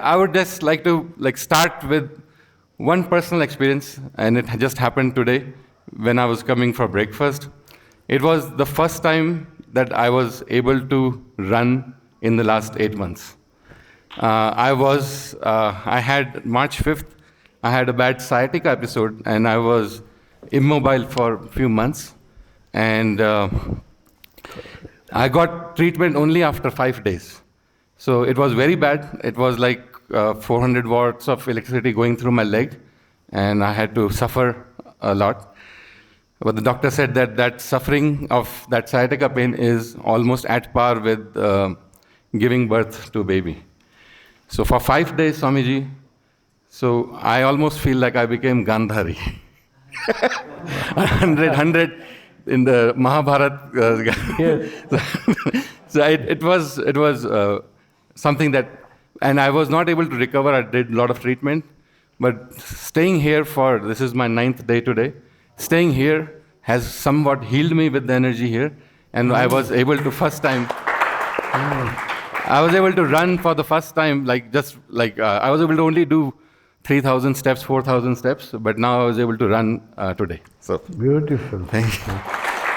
I would just like to start with one personal experience, and it just happened today when I was coming for breakfast. It was the first time that I was able to run in the last 8 months. I had March 5th, I had a bad sciatica episode, and I was immobile for a few months. And I got treatment only after 5 days. So it was very bad. It was like 400 watts of electricity going through my leg, and I had to suffer a lot. But the doctor said that that suffering of that sciatica pain is almost at par with giving birth to a baby. So for 5 days, Swamiji, so I almost feel like I became Gandhari. 100 in the Mahabharata. Yes. So it was something that, and I was not able to recover. I did a lot of treatment, but staying here this is my 9th day today. Staying here has somewhat healed me with the energy here, and I was able to I was able to run for the first time, I was able to only do 3,000 steps, 4,000 steps, but now I was able to run today. So Beautiful. thank you.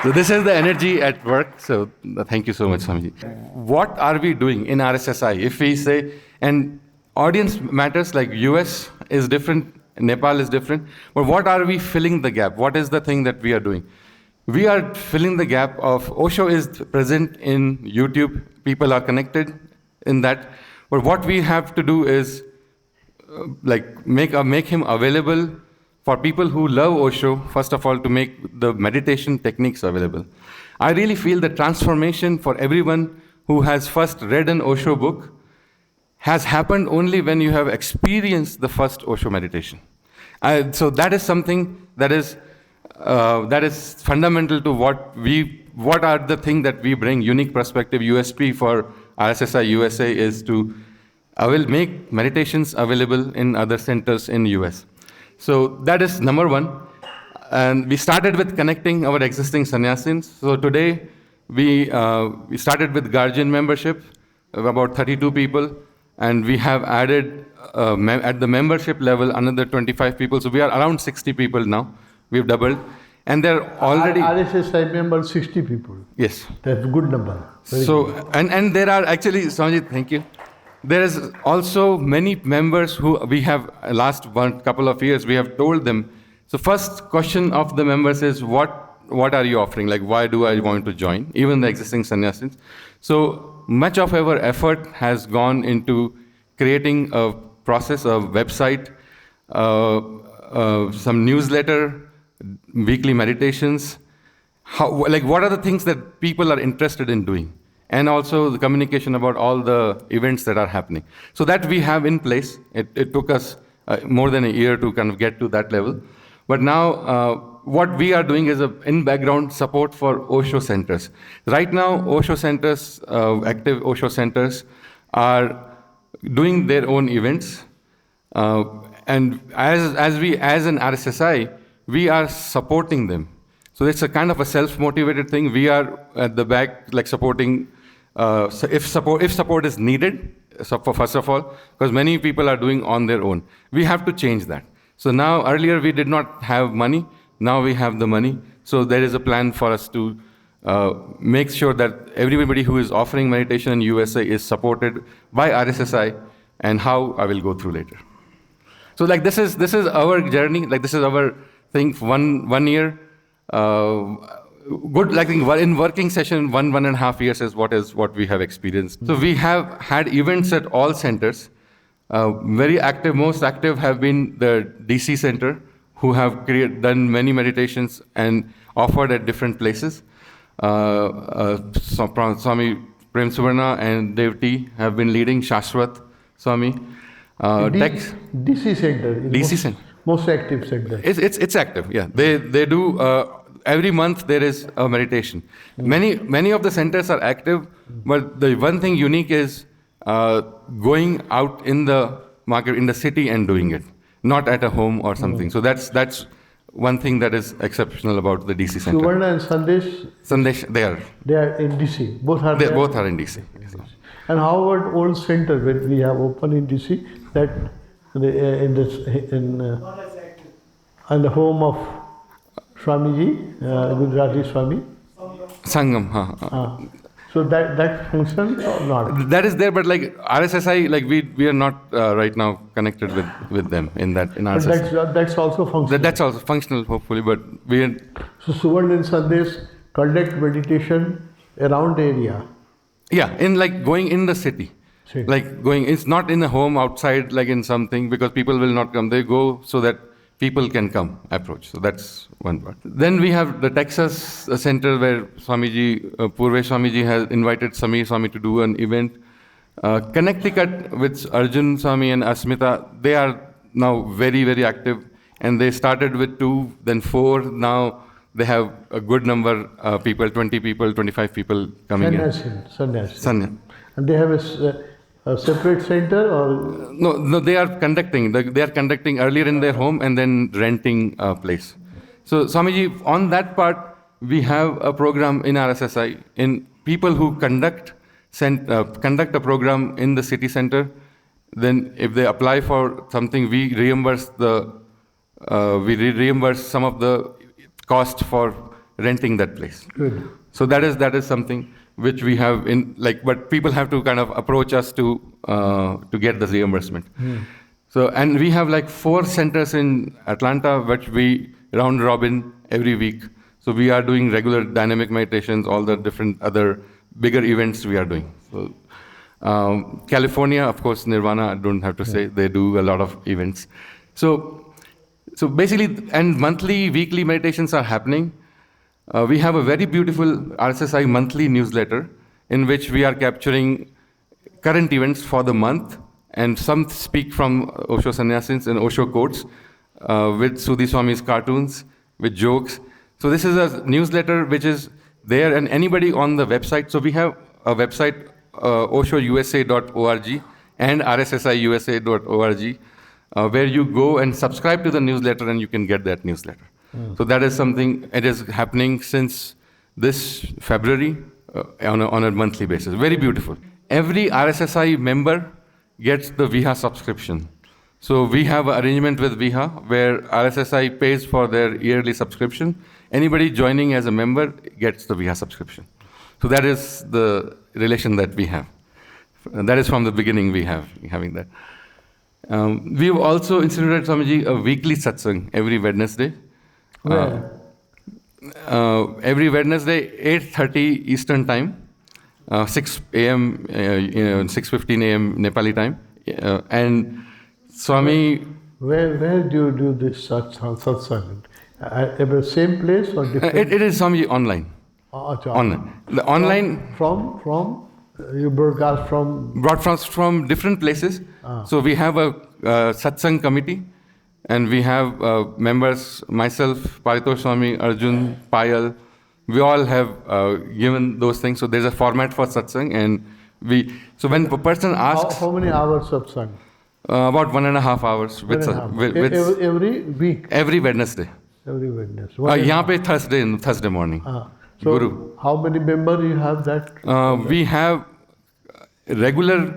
So this is the energy at work. So thank you so much, Swamiji. What are we doing in RSSI? If we say, and audience matters, like US is different, Nepal is different, but what are we filling the gap? What is the thing that we are doing? We are filling the gap of Osho is present in YouTube. People are connected in that. But what we have to do is make him available for people who love Osho, first of all, to make the meditation techniques available. I really feel the transformation for everyone who has first read an Osho book has happened only when you have experienced the first Osho meditation. So that is something that is fundamental to what are the things that we bring, unique perspective, USP for RSSI USA is to make meditations available in other centers in US. So that is number one. And we started with connecting our existing sannyasins. So today we started with Guardian membership, about 32 people, and we have added at the membership level another 25 people. So we are around 60 people now. We've doubled. And they're already... RSSI members, 60 people. Yes. That's a good number. Very so, good. And there are actually, Swamiji, thank you. There is also many members who we have, last couple of years, we have told them. So first question of the members is, what are you offering? Like, why do I want to join? Even the existing sannyasins. So much of our effort has gone into creating a process, a website, some newsletter, weekly meditations. What are the things that people are interested in doing? And also the communication about all the events that are happening. So that we have in place. It took us more than a year to kind of get to that level. But now what we are doing is in background support for Osho centers. Right now, Osho centers, active Osho centers are doing their own events. And as an RSSI, we are supporting them. So it's a kind of a self-motivated thing. We are at the back, supporting. So if support is needed, first of all, because many people are doing on their own, we have to change that. So now, earlier we did not have money. Now we have the money. So there is a plan for us to make sure that everybody who is offering meditation in USA is supported by RSSI, and how I will go through later. So this is our journey. This is our thing. 1 year. Good, in working session, 1.5 years is what we have experienced. So we have had events at all centers. Very active, most active have been the DC center, who have done many meditations and offered at different places. Swami Prem Suvarna and Dev T have been leading, Shashwat Swami. DC center. DC center. Most active center. It's active, yeah. They do, every month there is a meditation. Many of the centers are active, but the one thing unique is going out in the market, in the city and doing it, not at a home or something. So that's one thing that is exceptional about the DC center. Suvarna and Sandesh, Sandesh, they are in DC. Both are they there. both are in DC. So, And how about old center when we have open in DC? That in the home of Swamiji, Gujarati Swami. Sangam, So that functions or not? that is there, but like RSSI, like we are not right now connected with them in But RSSI. that's also functional. That's also functional, hopefully, but we are. So Suvarna and Sandesh conduct meditation around the area. Yeah, in like going in the city. City. Like going, it's not in a home outside, like in something, because people will not come. They go so that people can come, approach. So that's one part. Then we have the Texas center where Swamiji, Purve Swamiji has invited Samir Swami to do an event. Connecticut with Arjun Swami and Asmita, they are now very, very active. And they started with 2, then 4. Now they have a good number of people, 20 people, 25 people coming in. Sannyasi. And they have a separate center or? No, they are conducting. They are conducting earlier in their home and then renting a place. So, Swamiji, on that part, we have a program in RSSI in people who conduct a program in the city center. Then, if they apply for something, we reimburse some of the cost for renting that place. Good. So that is something which we have in like, but people have to kind of approach us to get the reimbursement. So, and we have like 4 centers in Atlanta, which we round robin every week. So we are doing regular dynamic meditations, all the different other bigger events we are doing. So California, of course, Nirvana, I don't have to say, they do a lot of events. So basically, and monthly, weekly meditations are happening. We have a very beautiful RSSI monthly newsletter in which we are capturing current events for the month, and some speak from Osho Sannyasins and Osho quotes with Sudhi Swami's cartoons, with jokes. So this is a newsletter which is there, and anybody on the website. So we have a website, oshousa.org and rssiusa.org, where you go and subscribe to the newsletter and you can get that newsletter. So that is something, it is happening since this February on a monthly basis. Very beautiful. Every RSSI member gets the Viha subscription. So we have an arrangement with Viha where RSSI pays for their yearly subscription. Anybody joining as a member gets the Viha subscription. So that is the relation that we have. That is from the beginning we have having that. We've also instituted, Swamiji, a weekly satsang every Wednesday. Every Wednesday, 8:30 Eastern Time, 6 a.m., 6:15 a.m. Nepali time. And Swami... Where do you do this satsang? At the same place or different? It is, Swami, online. Online. The online... From? You broadcast from? Broadcast from different places. So we have a satsang committee. And we have members, myself, Paritosh Swami, Arjun, Payal. We all have given those things. So there's a format for satsang, and so when a person asks... How many hours satsang? About 1.5 hours. With every week? Every Wednesday. Every Wednesday. यहाँ पे Thursday morning. So Guru. How many members you have that? We have regular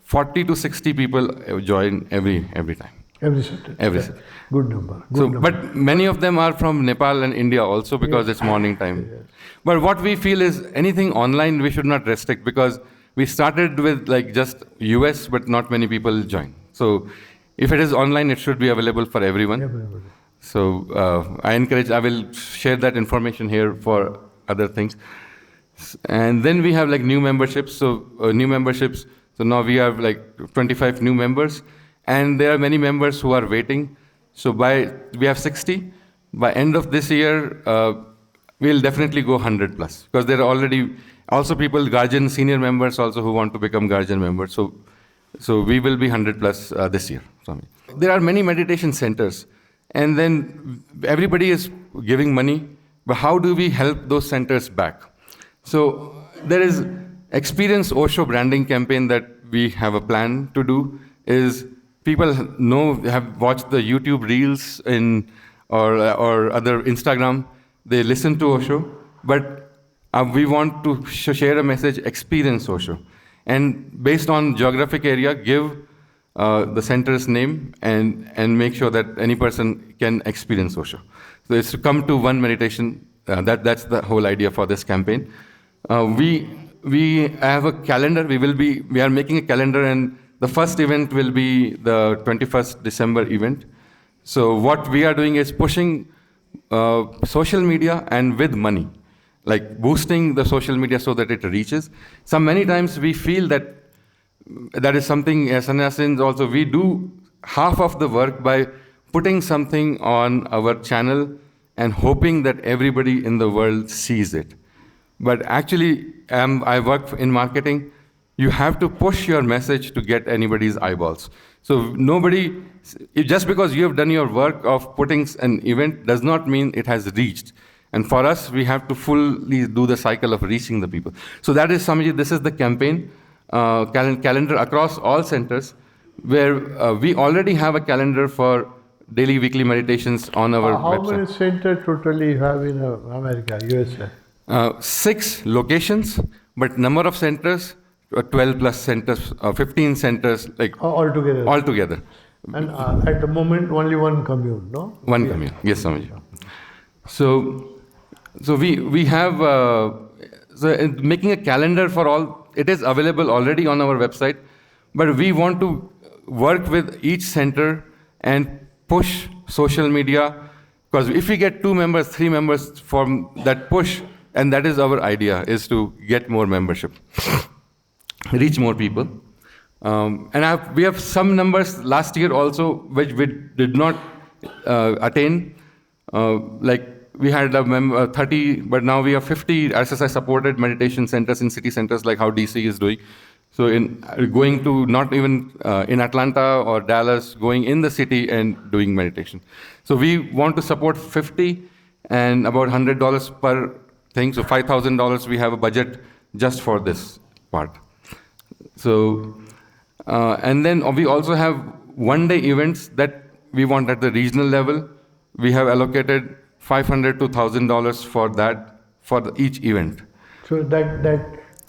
40 to 60 people join every time. Every Saturday. Every Saturday. Good number. But many of them are from Nepal and India also because it's morning time. Yes. But what we feel is anything online we should not restrict because we started with like just US, but not many people join. So if it is online, it should be available for everyone. Everybody. So I will share that information here for other things. And then we have like new memberships. So So now we have like 25 new members. And there are many members who are waiting. So we have 60. By end of this year, we'll definitely go 100 plus. Because there are already also people, Guardian senior members also who want to become Guardian members. So we will be 100 plus this year. There are many meditation centers. And then everybody is giving money. But how do we help those centers back? So there is Experience Osho branding campaign that we have a plan to do is people have watched the YouTube reels in or other Instagram, they listen to Osho, but we want to share a message, experience Osho. And based on geographic area, give the center's name and make sure that any person can experience Osho. So it's to come to one meditation. That's the whole idea for this campaign. We have a calendar. We are making a calendar, and the first event will be the 21st December event. So what we are doing is pushing social media and with money, like boosting the social media so that it reaches. Many times we feel that is something as sannyasins also we do half of the work by putting something on our channel and hoping that everybody in the world sees it. But actually, I work in marketing. You have to push your message to get anybody's eyeballs. So just because you have done your work of putting an event does not mean it has reached. And for us, we have to fully do the cycle of reaching the people. So that is, Swamiji, this is the campaign calendar across all centers, where we already have a calendar for daily, weekly meditations on our website. How many centers totally you have in America, USA? 6 locations, but number of centers, 12 plus centers, 15 centers, like altogether. Altogether. And at the moment, only one commune, no? One commune, yes, Swamiji. So we have making a calendar for all. It is available already on our website, but we want to work with each center and push social media, because if we get 2 members, 3 members from that push, and that is our idea, is to get more membership, reach more people. And we have some numbers last year also, which we did not attain. Like we had 30, but now we have 50 RSSI supported meditation centers in city centers, like how DC is doing. So in going to not even in Atlanta or Dallas, going in the city and doing meditation. So we want to support 50 and about $100 per thing. So $5,000 we have a budget just for this part. So and then we also have one-day events that we want at the regional level. We have allocated $500 to $1,000 for that for each event. So that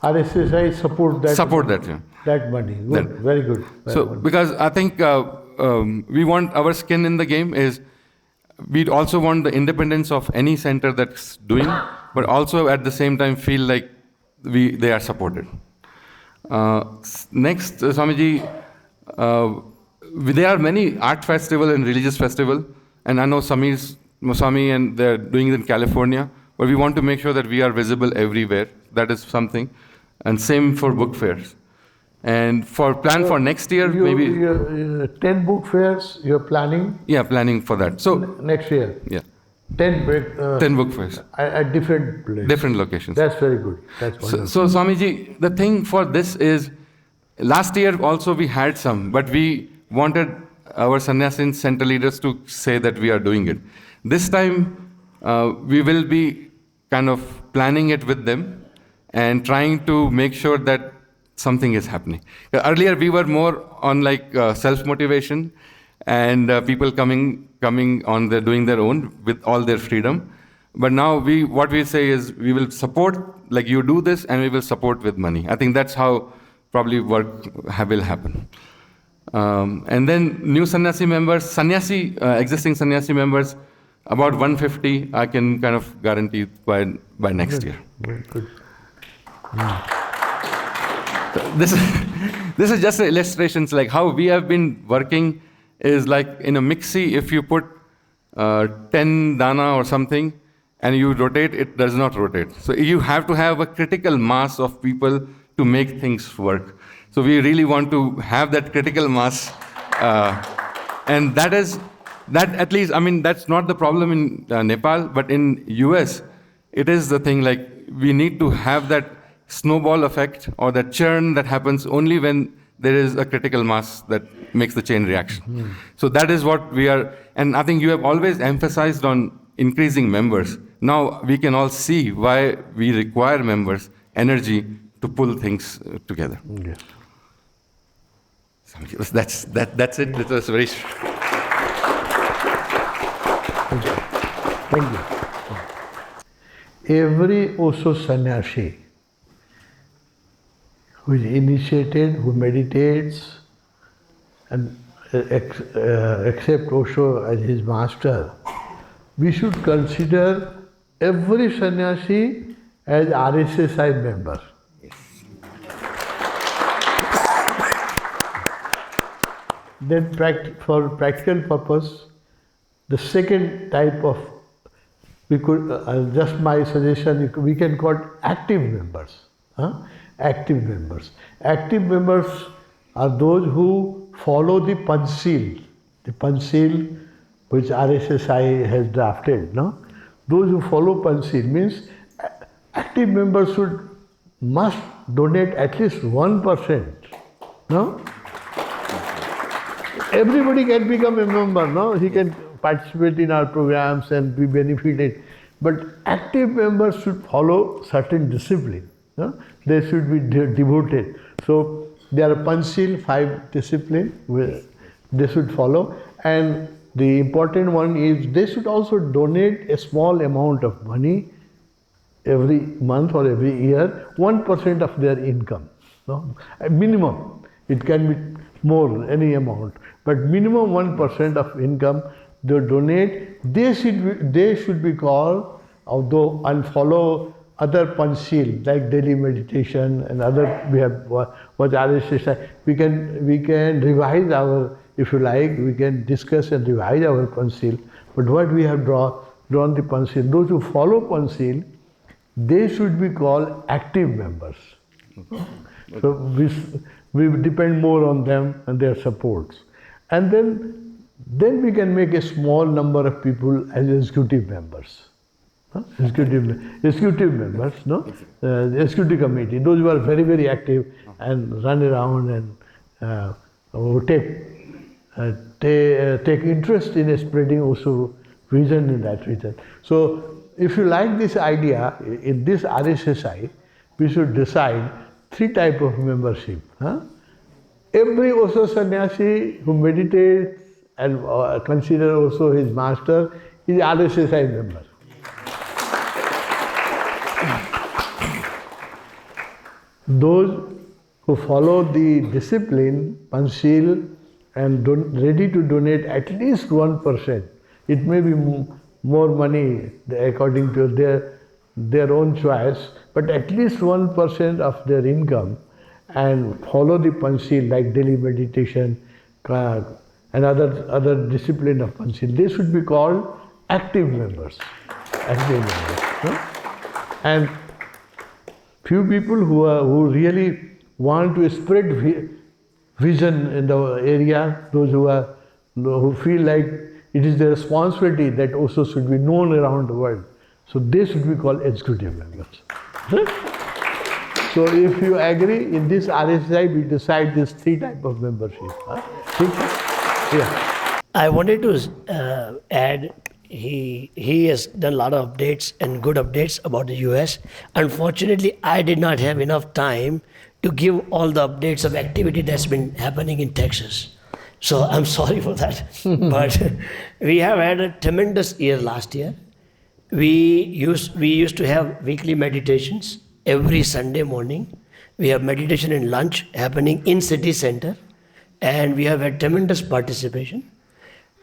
RSSI support that. Support that, yeah. That money. Good. Very good. Because I think we want our skin in the game is, we also want the independence of any center that's doing, but also at the same time feel like they are supported. Next, Swamiji, there are many art festival and religious festival, and I know Swami and they're doing it in California, but we want to make sure that we are visible everywhere. That is something. And same for book fairs. And for next year, maybe 10 book fairs you're planning? Yeah, planning for that. So next year? Yeah. 10 book fairs. At different places? Different locations. That's very good. That's wonderful. So Swamiji, the thing for this is, last year also we had some, but we wanted our sannyasin center leaders to say that we are doing it. This time, we will be kind of planning it with them and trying to make sure that something is happening. Earlier, we were more on like self-motivation and people coming on, doing their own with all their freedom. But now what we say is we will support, like you do this, and we will support with money. I think that's how probably work will happen. And then new sannyasi members, existing sannyasi members, about 150, I can kind of guarantee by next year. Very good. This is just illustrations, like how we have been working is like in a mixie, if you put 10 dana or something and you rotate, it does not rotate. So you have to have a critical mass of people to make things work. So we really want to have that critical mass, and that at least, I mean, that's not the problem in Nepal, but in US, it is the thing, like we need to have that snowball effect or that churn that happens only when there is a critical mass that makes the chain reaction. So that is what we are, and I think you have always emphasized on increasing members. Now we can all see why we require members, energy to pull things together. Yeah. That's it. It was very. Thank you. Every Osho sannyasi who is initiated, who meditates, and accept Osho as his master, we should consider every sannyasi as RSSI member. Then for practical purpose, the second type of, we could, just my suggestion, we can call active members. Active members. Active members are those who follow the Panchsheel. The Panchsheel which RSSI has drafted. No? Those who follow Panchsheel means active members must donate at least 1%. No? Everybody can become a member, no? He can participate in our programs and be benefited. But active members should follow certain discipline. No? They should be devoted. So there are Panchsheel, 5 disciplines they should follow. And the important one is they should also donate a small amount of money every month or every year, 1% of their income. No? A minimum. It can be more, any amount. But minimum 1% of income they donate. They should be called, although, and follow other Panchsheel like daily meditation and other, we have what RSSI. We can revise our, if you like, we can discuss and revise our Panchsheel. But what we have drawn the Panchsheel, those who follow Panchsheel, they should be called active members. So we depend more on them and their supports. And then we can make a small number of people as executive members. Executive members, no? The executive committee, those who are very, very active and run around and take interest in spreading also vision in that region. So if you like this idea, in this RSSI, we should decide 3 types of membership. Every Osho sannyasi who meditates and consider Osho his master is RSSI member. Those who follow the discipline, Panchsheel, and ready to donate at least 1%. It may be more money according to their own choice, but at least 1% of their income, and follow the Panchsheel like daily meditation and other discipline of Panchsheel. They should be called active members. Active members. No? And few people who really want to spread vision in the area, those who feel like it is their responsibility that also should be known around the world. So they should be called executive members. Right? So if you agree, in this RSSI we decide these 3 types of membership. Yeah. I wanted to add, he has done a lot of updates and good updates about the US. Unfortunately, I did not have enough time to give all the updates of activity that's been happening in Texas. So I'm sorry for that. But we have had a tremendous year last year. We used to have weekly meditations every Sunday morning. We have meditation and lunch happening in city center, and we have had tremendous participation.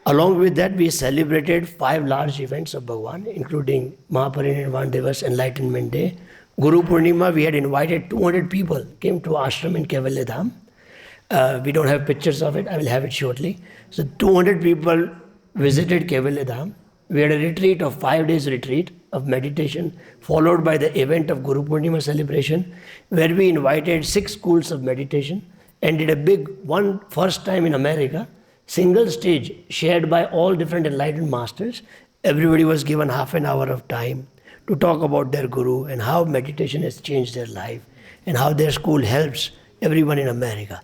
Along with that, we celebrated 5 large events of Bhagwan, including Mahaparinirvan Divas, Enlightenment Day. Guru Purnima, we had invited 200 people, came to ashram in Kaivalya Dham. We don't have pictures of it, I will have it shortly. So 200 people visited Kaivalya Dham. We had a retreat of 5 days retreat of meditation, followed by the event of Guru Purnima celebration, where we invited 6 schools of meditation and did a big one, first time in America, single stage shared by all different enlightened masters. Everybody was given half an hour of time to talk about their guru and how meditation has changed their life and how their school helps everyone in America.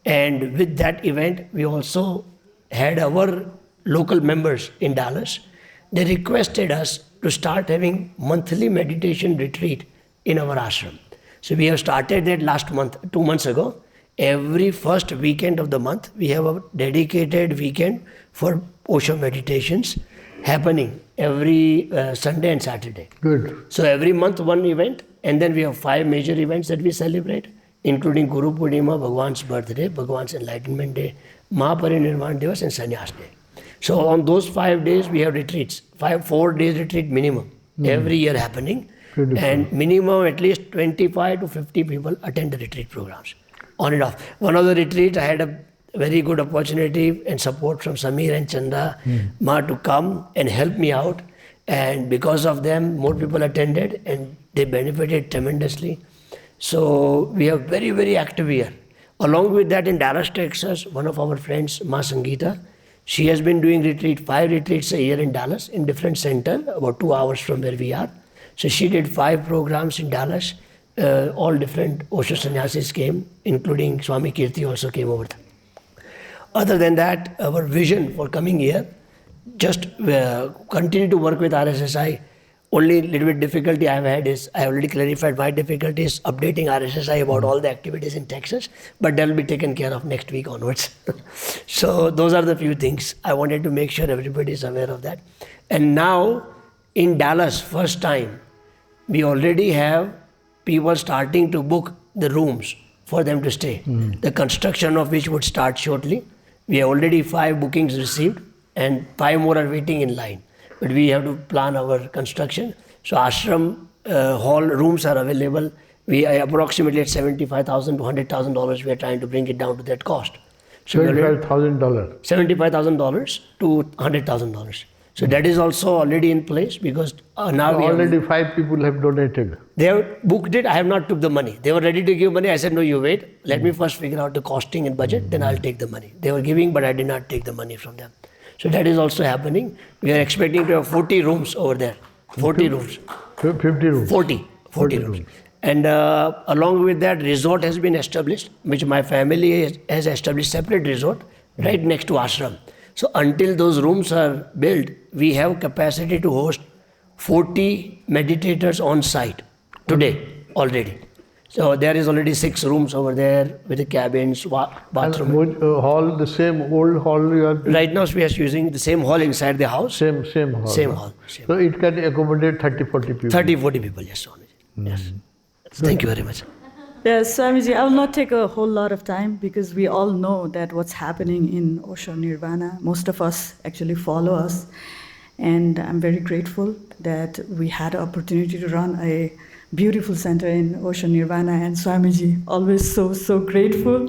And with that event, we also had our local members in Dallas. They requested us to start having monthly meditation retreat in our ashram. So we have started that last month, 2 months ago. Every first weekend of the month, we have a dedicated weekend for Osho meditations. happening every Sunday and Saturday. Good. So every month one event, and then we have 5 major events that we celebrate, including Guru Purnima, Bhagwan's birthday, Bhagwan's enlightenment day, Mahaparinirvan Divas, and Sannyas day. So on those 5 days we have retreats, 4 days retreat minimum, every year happening. Beautiful. And minimum at least 25 to 50 people attend the retreat programs, on and off. One of the retreats I had a very good opportunity and support from Samir and Chanda Ma to come and help me out. And because of them, more people attended and they benefited tremendously. So we are very, very active here. Along with that, in Dallas, Texas, one of our friends, Ma Sangeeta, she has been doing 5 retreats a year in Dallas, in different centers, about 2 hours from where we are. So she did 5 programs in Dallas. All different Osho sannyasis came, including Swami Kirti also came over there. Other than that, our vision for coming year, just continue to work with RSSI. Only little bit difficulty I've had is, I already clarified my difficulty is updating RSSI about all the activities in Texas, but that will be taken care of next week onwards. So those are the few things. I wanted to make sure everybody is aware of that. And now, in Dallas, first time, we already have people starting to book the rooms for them to stay. The construction of which would start shortly. We have already 5 bookings received and 5 more are waiting in line. But we have to plan our construction. So ashram hall rooms are available. We are approximately at $75,000 to $100,000. We are trying to bring it down to that cost. So $75,000. $75,000 to $100,000. So that is also already in place because now we already 5 people have donated. They have booked it. I have not took the money. They were ready to give money. I said, no, you wait. Let me first figure out the costing and budget. Then I'll take the money. They were giving, but I did not take the money from them. So that is also happening. We are expecting to have 40 rooms over there. 40 rooms. 50 rooms. 40 rooms. And along with that, resort has been established, which my family has established separate resort right next to ashram. So until those rooms are built, we have capacity to host 40 meditators on site today already. So there is already 6 rooms over there with the cabins, bathroom. And hall, the same old hall you are... Right now we are using the same hall inside the house. Same hall. Same hall. Same. So it can accommodate 30, 40 people. 30, 40 people, yes, Swamiji. Yes. Thank you very much. Yes, Swamiji, I will not take a whole lot of time because we all know that what's happening in Osho Nirvana, most of us actually follow us. And I'm very grateful that we had an opportunity to run a beautiful center in Osho Nirvana, and Swamiji, always so grateful.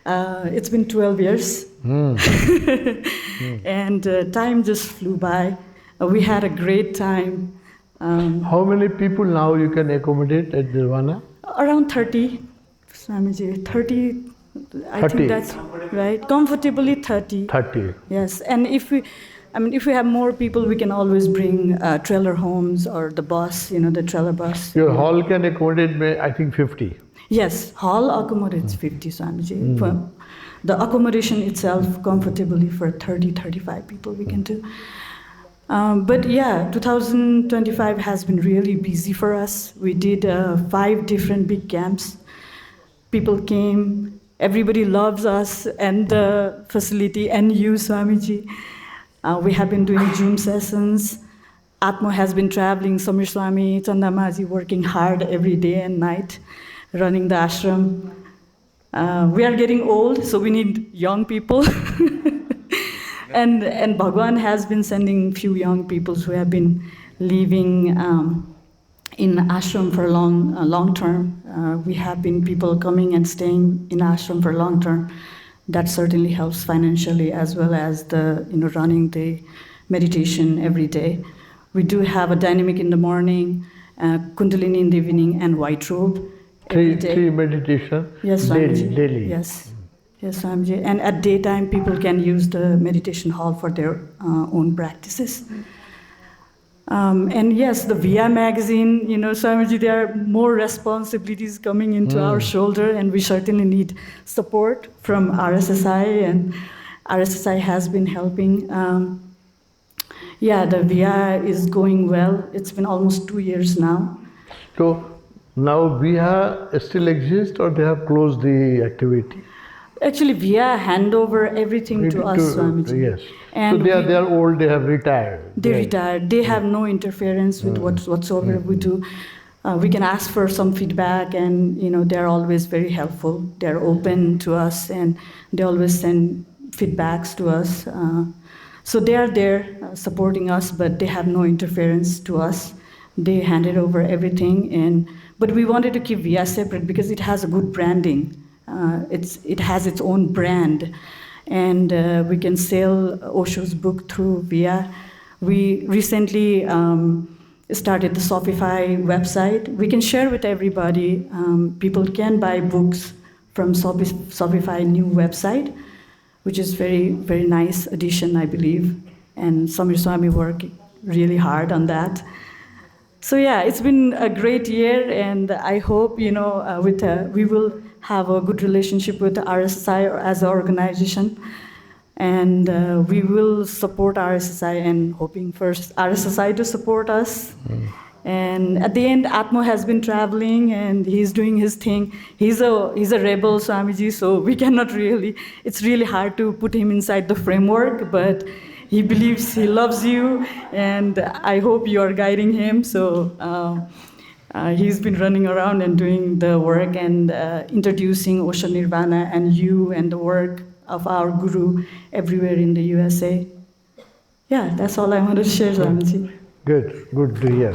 It's been 12 years. And time just flew by. We had a great time. How many people now you can accommodate at Nirvana? Around 30, Swamiji, 30, I think that's right. Comfortably 30. 30. Yes, and if we have more people, we can always bring trailer homes or the bus, the trailer bus. Your hall can accommodate, I think, 50. Yes, hall accommodates 50, Swamiji. For the accommodation itself, comfortably for 30, 35 people we can do. But yeah, 2025 has been really busy for us. We did 5 different big camps. People came, everybody loves us and the facility and you, Swamiji. We have been doing Zoom sessions. Atma has been traveling, Samir Swami, Chandamaji working hard every day and night, running the ashram. We are getting old, so we need young people. And Bhagwan has been sending few young people who have been living in ashram for long term. We have been people coming and staying in ashram for long term. That certainly helps financially as well as the running the meditation every day. We do have a dynamic in the morning, Kundalini in the evening, and white robe every day. 3 meditation. Yes, daily. Yes. Yes, Swamiji. And at daytime, people can use the meditation hall for their own practices. And yes, the VIA magazine, Swamiji, there are more responsibilities coming into our shoulder, and we certainly need support from RSSI, and RSSI has been helping. The VIA is going well. It's been almost 2 years now. So now VIA still exists or they have closed the activity? Actually, Via hand over everything to us, Swamiji. Yes. And so they are old, they have retired. They retired. They have no interference with whatsoever we do. We can ask for some feedback, and they're always very helpful. They're open to us, and they always send feedbacks to us. So they are there supporting us, but they have no interference to us. They handed over everything, but we wanted to keep Via separate because it has a good branding. It has its own brand, and we can sell Osho's book through Via. We recently started the Shopify website. We can share with everybody. People can buy books from Shopify new website, which is very, very nice addition, I believe. And Samir Swami worked really hard on that. So yeah, it's been a great year, and I hope we will have a good relationship with the RSSI as an organization. And we will support RSSI and hoping for RSSI to support us. And at the end, Atmo has been traveling and he's doing his thing. He's a rebel, Swamiji, so we cannot really, it's really hard to put him inside the framework, but he believes he loves you, and I hope you are guiding him. So he's been running around and doing the work and introducing Osho Nirvana and you and the work of our guru everywhere in the USA. Yeah, that's all I wanted to share, Swamiji. Good to hear.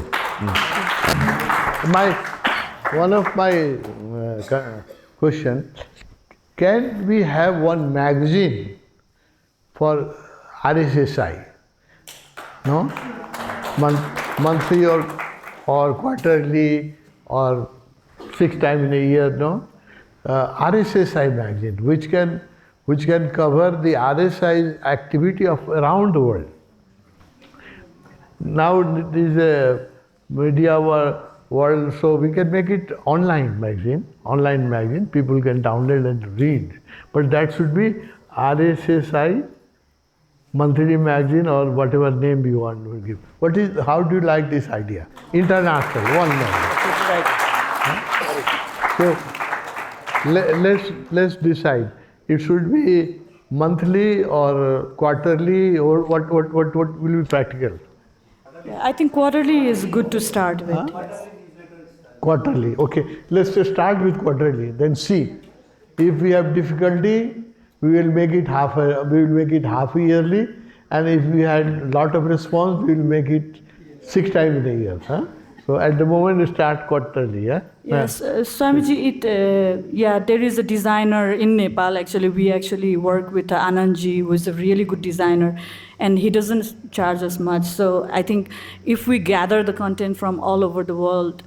One of my question, can we have one magazine for RSSI? No? Monthly or quarterly or 6 times in a year, no? RSSI magazine, which can cover the RSI activity of around the world. Now it is a media world, so we can make it online magazine. People can download and read. But that should be RSSI monthly magazine or whatever name you want to give. How do you like this idea? International, one magazine. So let's decide. It should be monthly or quarterly, or what will be practical? I think quarterly is good to start with. Quarterly, okay. Let's just start with quarterly, then see. If we have difficulty, we will make it half yearly, and if we had a lot of response, we will make it 6 times in a year. So at the moment, we start quarterly. Yes, Swamiji, there is a designer in Nepal. Actually, we work with Anandji, who is a really good designer, and he doesn't charge us much. So I think if we gather the content from all over the world,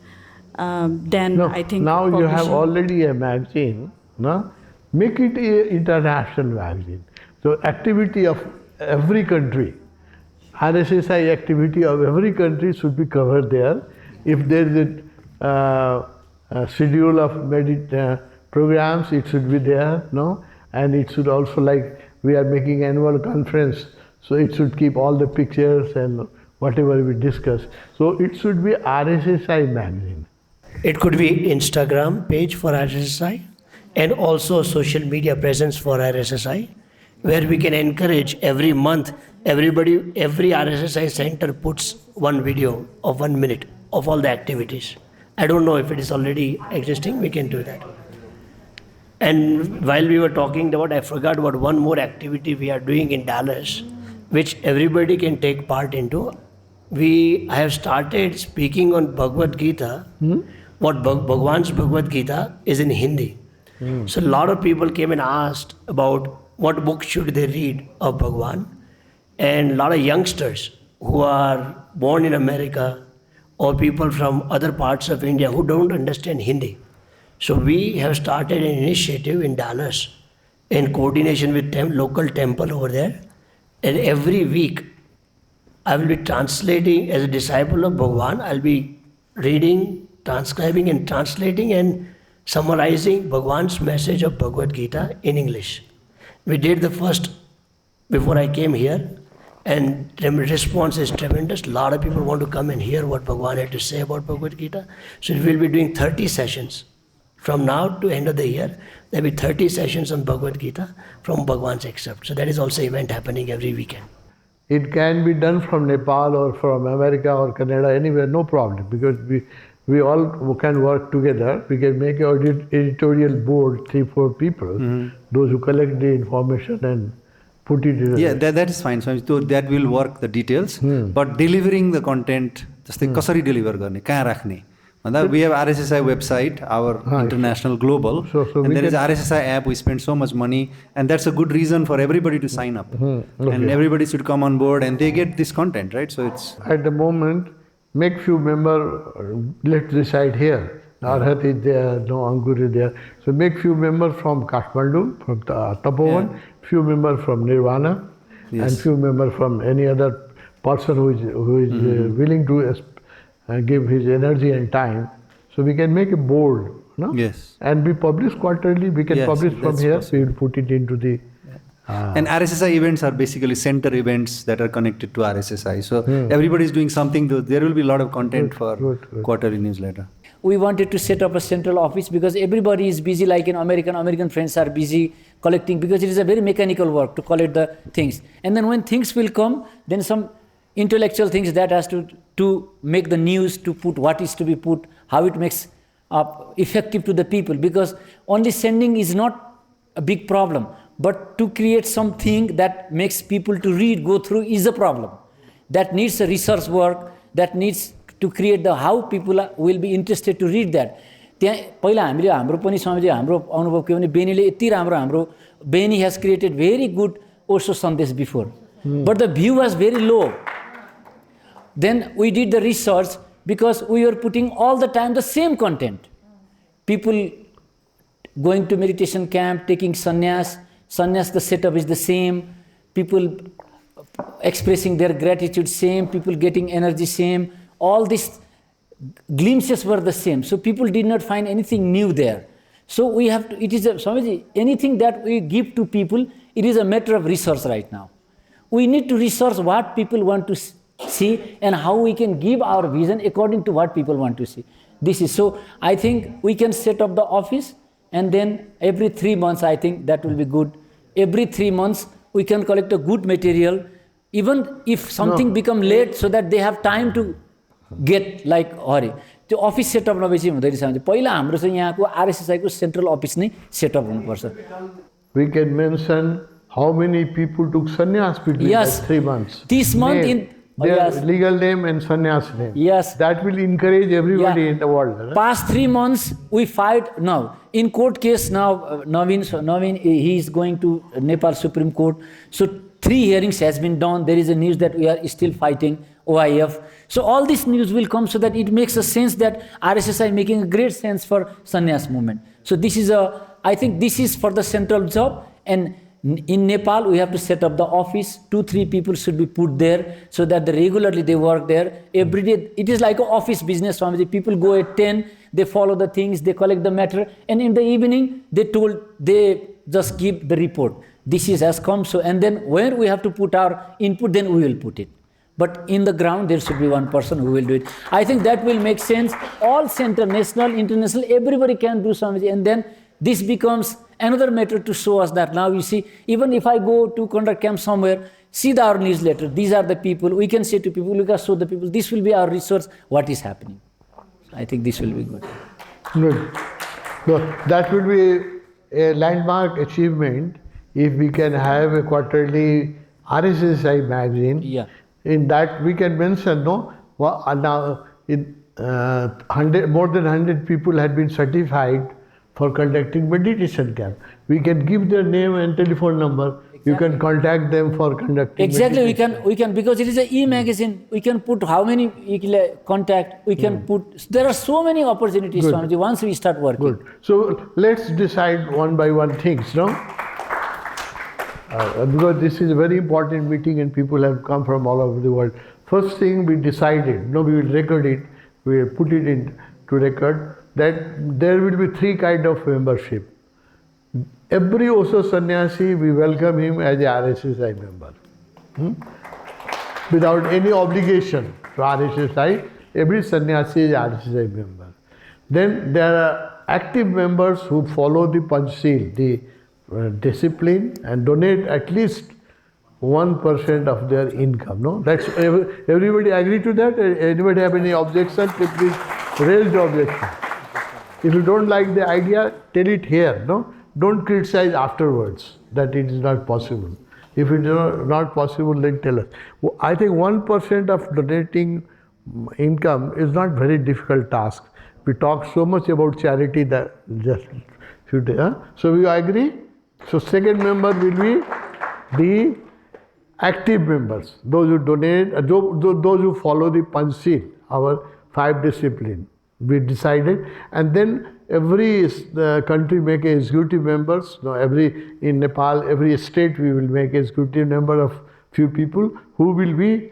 then I think now you have already a magazine. No? Make it an international magazine. So activity of every country, RSSI activity of every country should be covered there. If there is a schedule of programs, it should be there, no? And it should also, like we are making annual conference, so it should keep all the pictures and whatever we discuss. So it should be RSSI magazine. It could be Instagram page for RSSI and also social media presence for RSSI, where we can encourage every month, every RSSI center puts one video of 1 minute of all the activities. I don't know if it is already existing, we can do that. And while we were talking about, I forgot about one more activity we are doing in Dallas, which everybody can take part into. I have started speaking on Bhagavad Gita. What Bhagwan's Bhagavad Gita is in Hindi. So a lot of people came and asked about what book should they read of Bhagwan. And a lot of youngsters who are born in America or people from other parts of India who don't understand Hindi. So we have started an initiative in Dallas in coordination with local temple over there. And every week I will be translating as a disciple of Bhagwan. I'll be reading, transcribing and translating and summarizing Bhagwan's message of Bhagavad Gita in English. We did the first before I came here, and the response is tremendous. A lot of people want to come and hear what Bhagwan had to say about Bhagavad Gita. So we will be doing 30 sessions From now to end of the year, there will be 30 sessions on Bhagavad Gita from Bhagwan's excerpt. So that is also event happening every weekend. It can be done from Nepal or from America or Canada, anywhere, no problem, because we all can work together. We can make an editorial board, 3-4 people, those who collect the information and put it in. Yeah, that is fine. So that will work the details. But delivering the content, जस्तै कसरी deliver गर्ने, कहाँ राख्ने? We have RSSI website, our international global, and there is RSSI app. We spend so much money, and that's a good reason for everybody to sign up. And everybody should come on board, and they get this content, right? So it's at the moment, make few members. Let's decide here. Arhat is there, no Ankur is there. So make few members from Kathmandu, from Tapovan, few members from Nirvana, and few members from any other person who is willing to give his energy and time. So we can make a board, no? Yes. And we publish quarterly. We can publish from here. Possible. We will put it into the. And RSSI events are basically center events that are connected to RSSI. So everybody is doing something. There will be a lot of content for quarterly newsletter. We wanted to set up a central office because everybody is busy, like in American friends are busy collecting, because it is a very mechanical work to collect the things. And then when things will come, then some intellectual things that has to make the news, to put what is to be put, how it makes effective to the people, because only sending is not a big problem, but to create something that makes people to read, go through is a problem. That needs a research work, that needs to create the how people will be interested to read that. त्यहाँ पहिला हामीले हाम्रो पनि स्वामीजी हाम्रो अनुभव के भने बेनीले यति राम्रो हाम्रो Beni has created very good Osho Sandesh before, but the view was very low. Then we did the research because we were putting all the time the same content. People going to meditation camp, taking sannyas, the setup is the same. People expressing their gratitude same, people getting energy same. All these glimpses were the same. So people did not find anything new there. So we have to, it is a, Swamiji, anything that we give to people, it is a matter of research right now. We need to research what people want to see and how we can give our vision according to what people want to see. This is so. I think we can set up the office, and then every 3 months, I think that will be good. Every 3 months, we can collect a good material, even if something become late, so that they have time to get like Hari. त्यो office setup नभएपछि हुँदैन भने पहिला हाम्रो चाहिँ यहाँको RSSI को central office नै सेटअप हुनुपर्छ. We can mention how many people took sannyas between 3 months. This month in their legal name and sannyas name. Yes. That will encourage everybody in the world. Right? Past 3 months we fight now. In court case now, Naveen, he is going to Nepal Supreme Court. So 3 hearings has been done. There is a news that we are still fighting OIF. So all this news will come so that it makes a sense that RSSI making a great sense for sannyas movement. So this is I think this is for the central job, and in Nepal we have to set up the office. 2-3 people should be put there so that regularly they work there. Every day it is like an office business. Swamiji. People go at 10, they follow the things, they collect the matter, and in the evening they just give the report. This has come, so and then where we have to put our input, then we will put it. But in the ground, there should be one person who will do it. I think that will make sense. All center, national, international, everybody can do something. And then this becomes another matter to show us that now you see, even if I go to conduct camp somewhere, see our newsletter. These are the people. We can say to people, we can show the people, this will be our research, what is happening. I think this will be good. Good. So that will be a landmark achievement if we can have a quarterly RSSI magazine. Yeah. In that we can mention, no, now more than 100 people had been certified for conducting meditation camp. We can give their name and telephone number. Exactly. You can contact them for conducting meditation. we can because it is an e-magazine. We can put how many contact. We can put. There are so many opportunities, Swamiji, once we start working. Good. So let's decide one by one things, no? Because this is a very important meeting and people have come from all over the world. First thing we decided, we will record it, we will put it in to record, that there will be 3 kinds of membership. Every Osho sannyasi, we welcome him as a RSSI member. Without any obligation to RSSI, every sannyasi is RSSI member. Then there are active members who follow the Panchsheel, the discipline, and donate at least 1% of their income. No, that's everybody agree to that. Anybody have any objection? Please raise the objection. If you don't like the idea, tell it here. No, don't criticize afterwards that it is not possible. If it is not possible, then tell us. I think 1% of donating income is not very difficult task. We talk so much about charity that just should. So we agree. So second member will be the active members, those who donate, those who follow the Panchsheel, our 5 discipline. We decided, and then every country make executive members. Now in Nepal, every state we will make executive member of few people who will be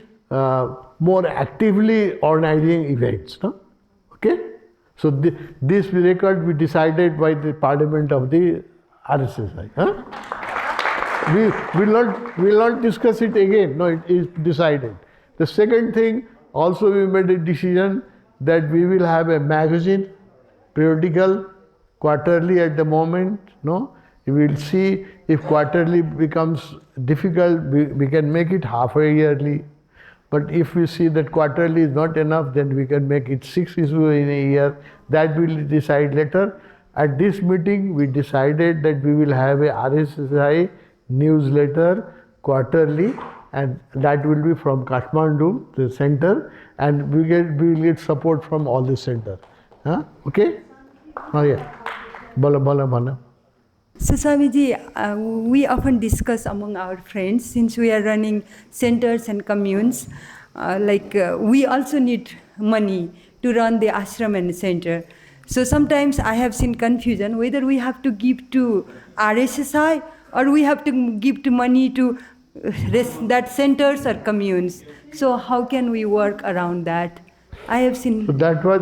more actively organizing events. No? Okay? So this record we decided by the Parliament of the RSSI. Huh? We will not discuss it again. No, it is decided. The second thing, also we made a decision that we will have a magazine, periodical, quarterly at the moment. No, we will see if quarterly becomes difficult, we can make it half a yearly. But if we see that quarterly is not enough, then we can make it 6 issues in a year. That we will decide later. At this meeting, we decided that we will have a RSSI newsletter quarterly, and that will be from Kathmandu, the center, and we will get support from all the center. Huh? Okay? Oh yeah. Bala. So Swamiji, we often discuss among our friends, since we are running centers and communes, we also need money to run the ashram and center. So sometimes I have seen confusion whether we have to give to RSSI or we have to give to money to that centers or communes. So how can we work around that? I have seen. So that was,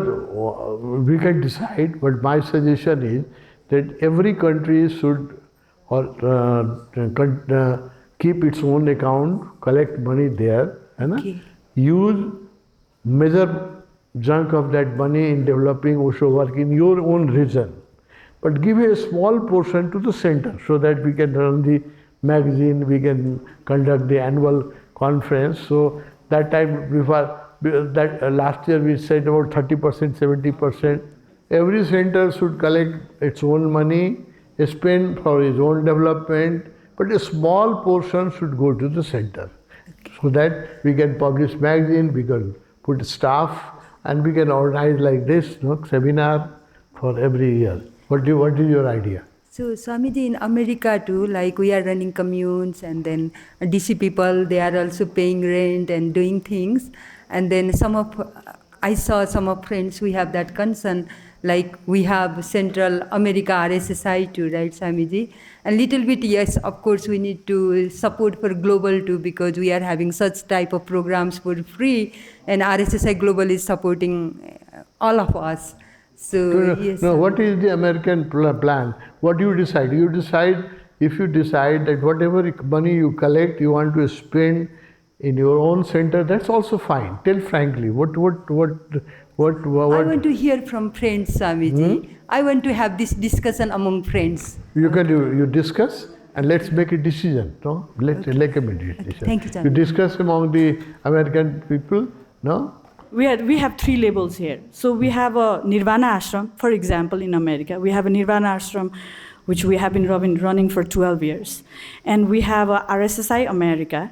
we can decide, but my suggestion is that every country should keep its own account, collect money there, and Okay. use major chunk of that money in developing Osho work in your own region. But give a small portion to the center so that we can run the magazine, we can conduct the annual conference. So that time before that last year we said about 30%, 70%. Every center should collect its own money, spend for its own development, but a small portion should go to the center. So that we can publish magazine, we can put staff, and we can organize like this, seminar for every year. What is your idea? So Swamiji, in America too, we are running communes, and then DC people, they are also paying rent and doing things. And then I saw some of friends, we have that concern, we have Central America RSSI too, right, Swamiji? And little bit, yes, of course, we need to support for global too, because we are having such type of programs for free, and RSSI Global is supporting all of us. So, yes. No, what is the American plan? What do you decide? If you decide that whatever money you collect, you want to spend in your own center, that's also fine. Tell frankly, what? I want to hear from friends, Swamiji. I want to have this discussion among friends. You discuss and let's make a decision. No, let's like a meditation. Thank you, Swamiji. You discuss among the American people. No. We have 3 labels here. So we have a Nirvana ashram, for example, in America. We have a Nirvana ashram, which we have been running for 12 years. And we have a RSSI America,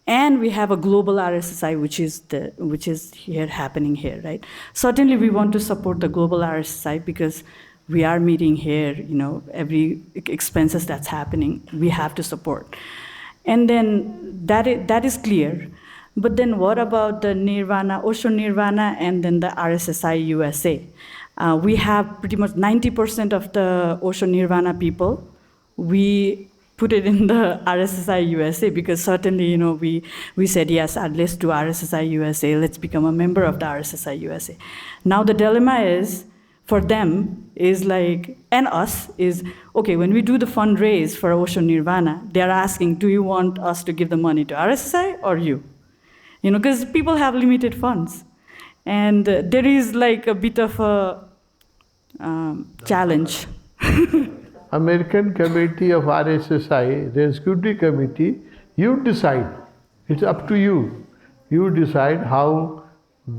and we have a global RSSI, which is here happening here, right? Certainly we want to support the global RSSI because we are meeting here, every expenses that's happening, we have to support. And then that is clear. But then what about the Nirvana, Osho Nirvana, and then the RSSI USA? We have pretty much 90% of the Osho Nirvana people. We put it in the RSSI USA because certainly, we said, yes, let's do RSSI USA, let's become a member of the RSSI USA. Now the dilemma is, for them, and us, is, okay, when we do the fundraise for Osho Nirvana, they're asking, do you want us to give the money to RSSI or you? Because people have limited funds. And there is a bit of a, challenge. American Committee of RSSI, the executive committee, you decide. It's up to you. You decide how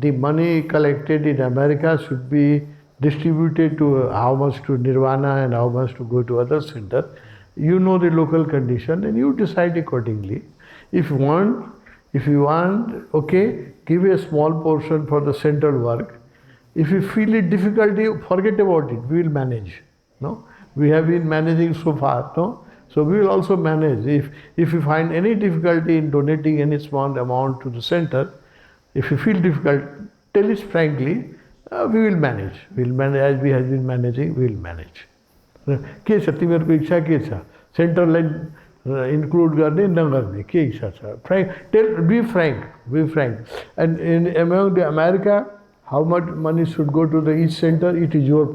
the money collected in America should be distributed to how much to Nirvana and how much to go to other center. You know the local condition and you decide accordingly. If you want, okay, give a small portion for the central work. If you feel it difficulty, forget about it. We will manage. No, we have been managing so far. No, so we will also manage. If you find any difficulty in donating any small amount to the center, if you feel difficult, tell us frankly. We will manage. We will manage as we have been managing. We will manage. के छ तिमीहरूको इच्छा के छ सेन्टरलाई include गर्ने नगर्ने के इच्छा छ frank tell be frank and in among the America how much money should go to the each centre it is your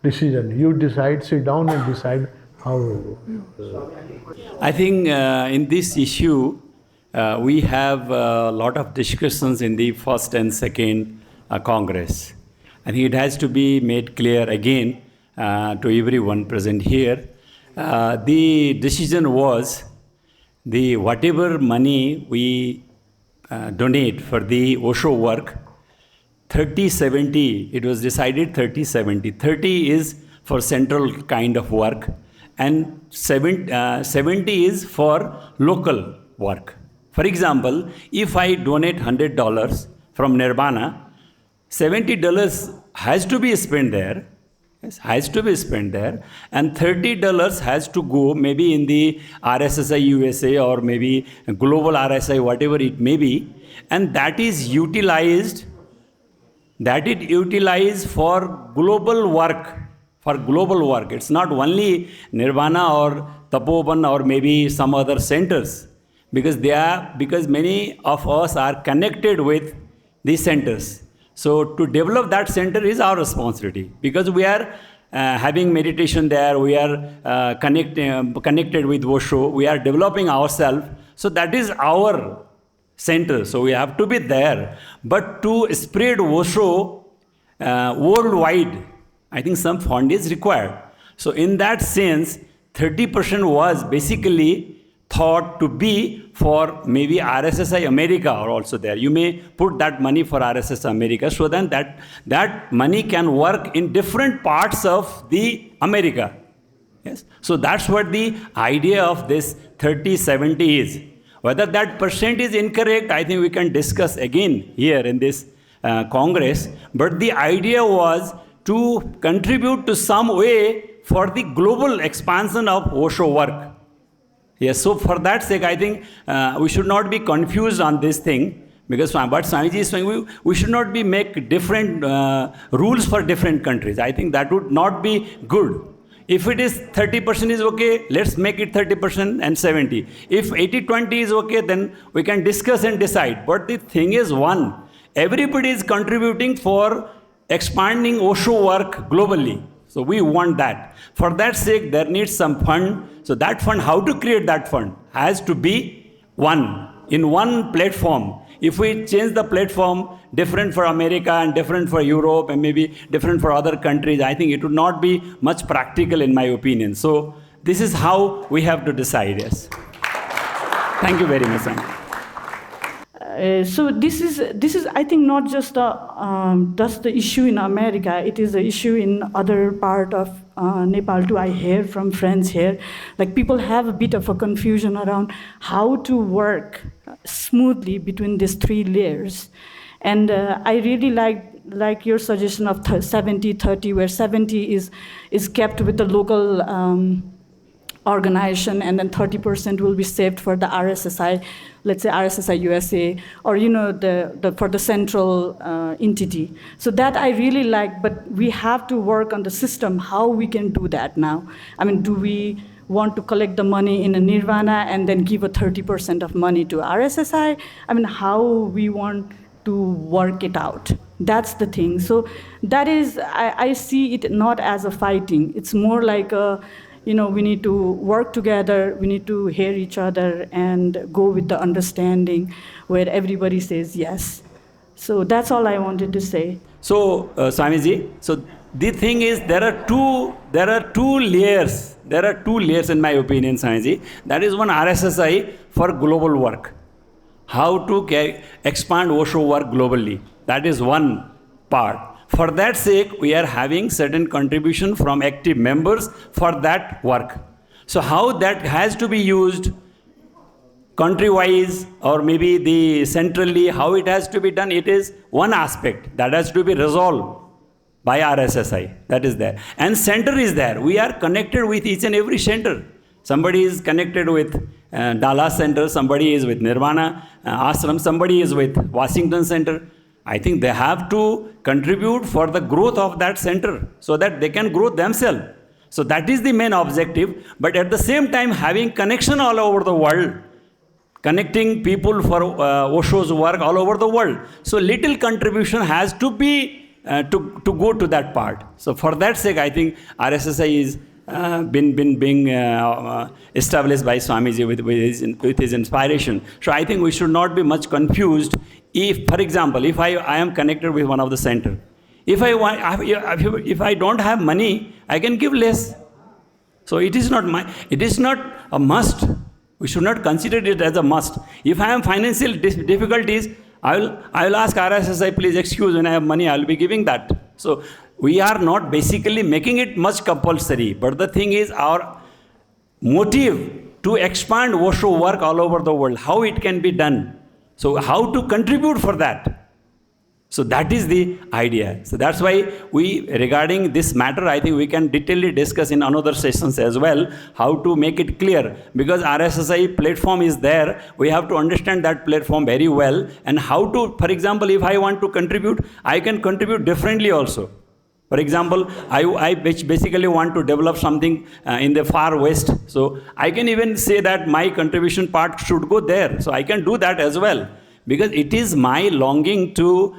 decision. You decide, sit down and decide how. I think in this issue, we have a lot of discussions in the first and second Congress. I think it has to be made clear again to everyone present here. The decision was whatever money we donate for the Osho work, 30-70, it was decided 30-70. 30 is for central kind of work and 70 is for local work. For example, if I donate $100 from Nirvana, $70 has to be spent there. Yes, has to be spent there, and $30 has to go maybe in the RSSI USA or maybe global RSI, whatever it may be, and that is utilized. That it utilized for global work. For global work, it's not only Nirvana or Tapovan or maybe some other centers, because many of us are connected with these centers. So to develop that center is our responsibility, because we are having meditation there, we are connected with Osho, we are developing ourselves. So that is our center, so we have to be there. But to spread Osho worldwide, I think some fund is required. So in that sense, 30% was basically thought to be for maybe RSSI America or also there. You may put that money for RSSI America, so then that money can work in different parts of the America. Yes. So that's what the idea of this 30-70 is. Whether that percent is incorrect, I think we can discuss again here in this Congress. But the idea was to contribute to some way for the global expansion of Osho work. Yes, so for that sake, I think we should not be confused on this thing, because what Swamiji is saying, we should not be make different rules for different countries. I think that would not be good. If it is 30% is okay, let's make it 30% and 70. If 80-20 is okay, then we can discuss and decide. But the thing is one, everybody is contributing for expanding Osho work globally. So we want that. For that sake, there needs some fund. So that fund, how to create that fund, has to be in one platform. If we change the platform, different for America and different for Europe and maybe different for other countries, I think it would not be much practical in my opinion. So this is how we have to decide, yes. Thank you very much. So this is I think not just that's the issue in America. It is the issue in other part of Nepal too. I hear from friends here, like people have a bit of a confusion around how to work smoothly between these three layers. And I really like your suggestion of 70-30, where 70 is kept with the local organization, and then 30% will be saved for the RSSI, let's say RSSI USA, or for the central entity. So that I really like, but we have to work on the system, how we can do that now. I mean, do we want to collect the money in a Nirvana and then give a 30% of money to RSSI? I mean, how we want to work it out. That's the thing. So that is, I see it not as a fighting. It's more like we need to work together, we need to hear each other and go with the understanding where everybody says yes. So that's all I wanted to say. So, Swamiji, so the thing is, there are two layers. There are two layers, in my opinion, Swamiji. That is one RSSI for global work. How to expand Osho work globally. That is one part. For that sake, we are having certain contribution from active members for that work. So how that has to be used country-wise or maybe the centrally, how it has to be done, it is one aspect that has to be resolved by RSSI. That is there. And center is there. We are connected with each and every center. Somebody is connected with Dallas Center, somebody is with Nirvana Ashram, somebody is with Washington Center. I think they have to contribute for the growth of that center so that they can grow themselves. So that is the main objective. But at the same time, having connection all over the world, connecting people for Osho's work all over the world. So little contribution has to be to go to that part. So for that sake, I think RSSI is being established by Swamiji with his inspiration. So I think we should not be much confused. If, for example, if I am connected with one of the center, if I don't have money, I can give less. So it is not a must. We should not consider it as a must. If I have financial difficulties, I will ask RSSI, please excuse, when I have money, I will be giving that. So we are not basically making it much compulsory. But the thing is, our motive to expand Osho work all over the world, how it can be done. So how to contribute for that. So that is the idea. So that's why regarding this matter, I think we can detailedly discuss in another sessions as well, how to make it clear. Because RSSI platform is there, we have to understand that platform very well. And how to, for example, if I want to contribute, I can contribute differently also. For example, I basically want to develop something in the far west. So I can even say that my contribution part should go there. So I can do that as well. Because it is my longing to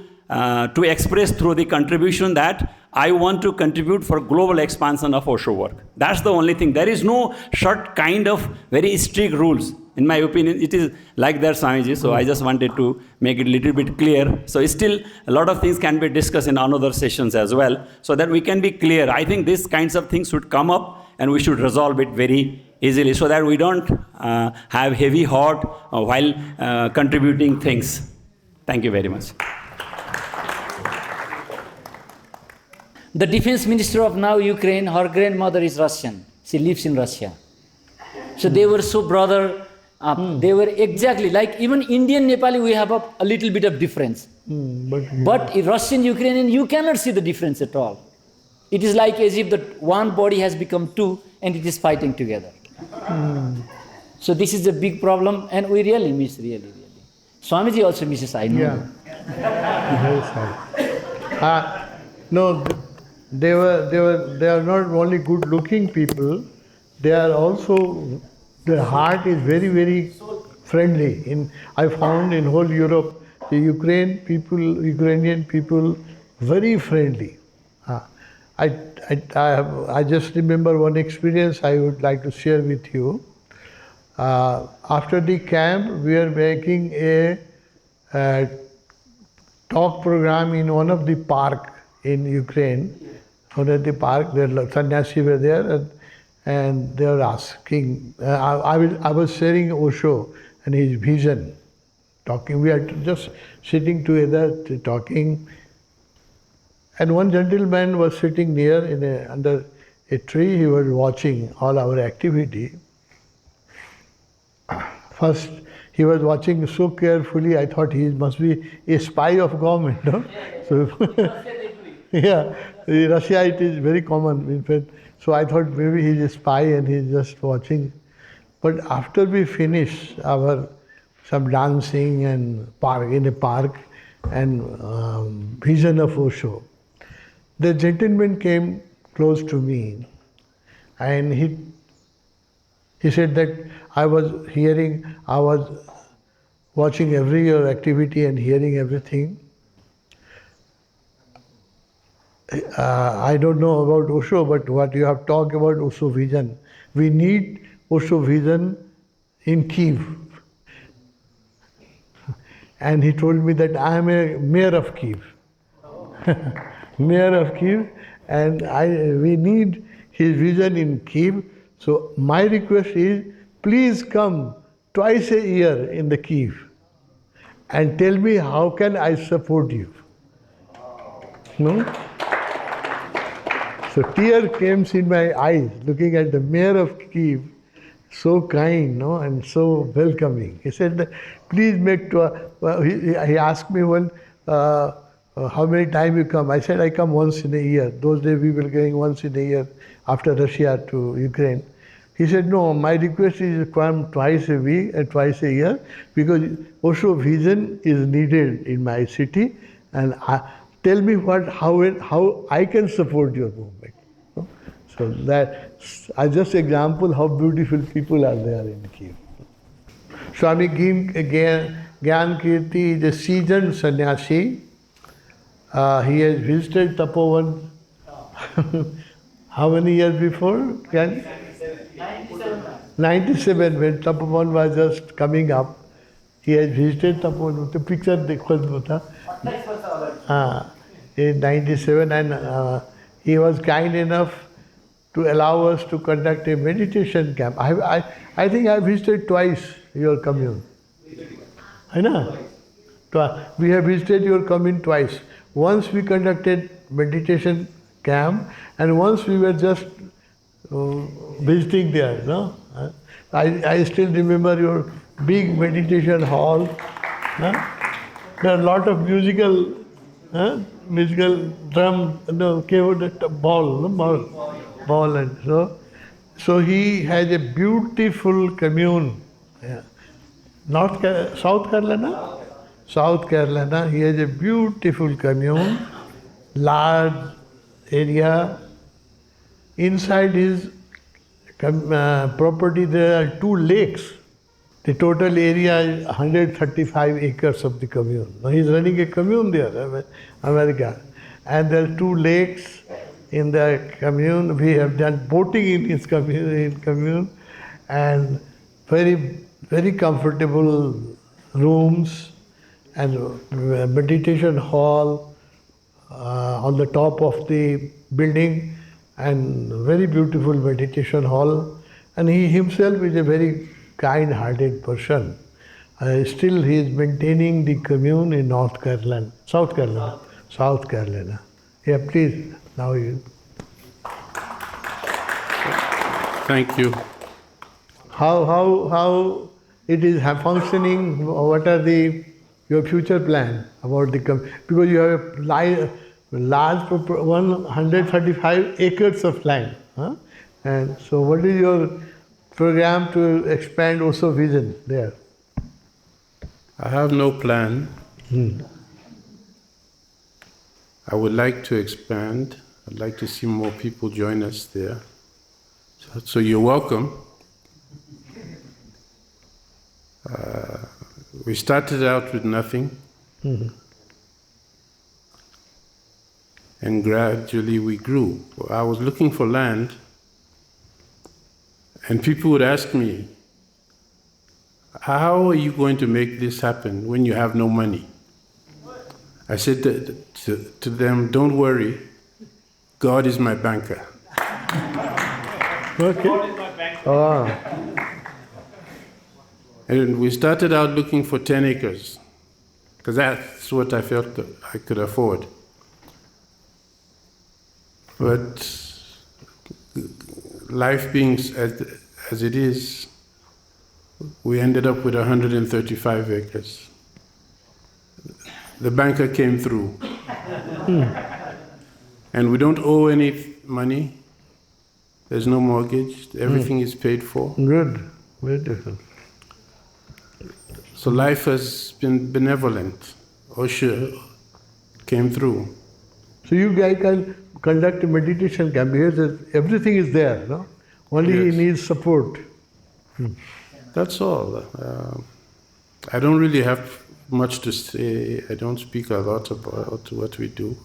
express through the contribution that I want to contribute for global expansion of Osho work. That's the only thing. There is no short kind of very strict rules. In my opinion, it is like that, Swamiji. So I just wanted to make it a little bit clear. So still, a lot of things can be discussed in another sessions as well, so that we can be clear. I think these kinds of things should come up and we should resolve it very easily so that we don't have heavy heart while contributing things. Thank you very much. The defense minister of now Ukraine, her grandmother is Russian. She lives in Russia. So they were so brother. They were exactly like even Indian Nepali, we have a little bit of difference. But in Russian Ukrainian, you cannot see the difference at all. It is like as if that one body has become two and it is fighting together. So this is a big problem and we really miss, really. Swamiji also misses, I know. Yeah. Very sad. No, they are not only good looking people, they are also, their heart is very, very friendly. I found in whole Europe, the Ukrainian people, very friendly. I just remember one experience I would like to share with you. After the camp, we are making a talk program in one of the park in Ukraine. One of the park, the sannyasi were there, and they were asking. I was sharing Osho and his vision, talking. We are just sitting together, talking. And one gentleman was sitting near under a tree. He was watching all our activity. First, he was watching so carefully. I thought he must be a spy of government. No? So, yeah, in Russia it is very common. In fact, so I thought maybe he's a spy and he's just watching. But after we finished some dancing and in a park and vision of Osho, the gentleman came close to me and he said that I was watching every your activity and hearing everything. I don't know about Osho, but what you have talked about Osho vision. We need Osho vision in Kyiv. and he told me that I am a mayor of Kiev. Mayor of Kiev, and we need his vision in Kiev. So my request is, please come twice a year in the Kiev and tell me how can I support you. No? So tear came in my eyes looking at the mayor of Kiev, so kind, no, and so welcoming. He said, please make he asked me how many times you come. I said, I come once in a year. Those days we were going once in a year after Russia to Ukraine. He said, no, my request is to come twice a week and twice a year, because Osho vision is needed in my city, and tell me how I can support your movement. So that's just example how beautiful people are there in Kiev. Swami Gyan Kirti is a seasoned sannyasi. He has visited Tapovan how many years before? 97, when Tapovan was just coming up. He has visited Tapovan. The picture in 97, and he was kind enough to allow us to conduct a meditation camp. I think I visited twice your commune. I know. We have visited your commune twice. Once we conducted meditation camp, and once we were just visiting there. No, I still remember your big meditation hall. There are a lot of musical drum, ball, and so he has a beautiful commune. Yeah. South Carolina? South Carolina, he has a beautiful commune, large area. Inside his property there are 2 lakes. The total area is 135 acres of the commune. Now he's running a commune there, America. And there are 2 lakes in the commune. We have done boating in his commune, and very, very comfortable rooms, and meditation hall on the top of the building, and very beautiful meditation hall. And he himself is a very kind-hearted person. Still he is maintaining the commune in South Carolina. Yeah, please, now you. Thank you. How it is functioning? What are your future plan about the because you have a large 135 acres of land, huh? And so what is your program to expand Osho vision there? I have no plan. I would like to expand. I'd like to see more people join us there. So you're welcome. We started out with nothing, and gradually we grew. I was looking for land, and people would ask me, how are you going to make this happen when you have no money? I said to them, don't worry, God is my banker. Okay. God is my banker. And we started out looking for 10 acres, because that's what I felt that I could afford. But life being as it is, we ended up with 135 acres. The banker came through. And we don't owe any money. There's no mortgage. Everything is paid for. Good. Beautiful. So life has been benevolent. Osho came through. So you guys can conduct a meditation camp because everything is there, no? Only Yes. he needs support. That's all. I don't really have much to say. I don't speak a lot about what we do.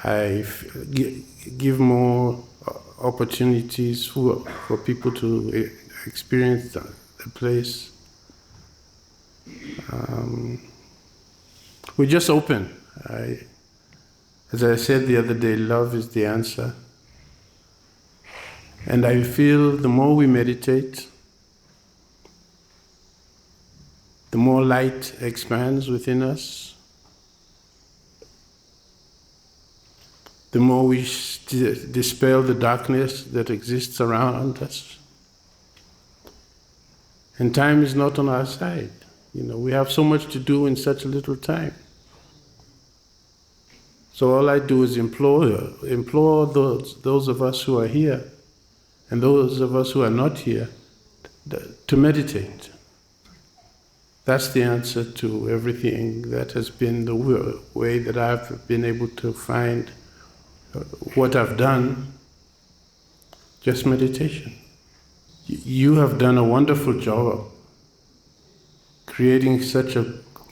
I give more opportunities for people to experience the place. we're just open. As I said the other day, love is the answer. And I feel the more we meditate, the more light expands within us, the more we dispel the darkness that exists around us. And time is not on our side. We have so much to do in such a little time. So all I do is implore those of us who are here and those of us who are not here to meditate. That's the answer to everything. That has been the way that I've been able to find what I've done, just meditation. You have done a wonderful job creating such a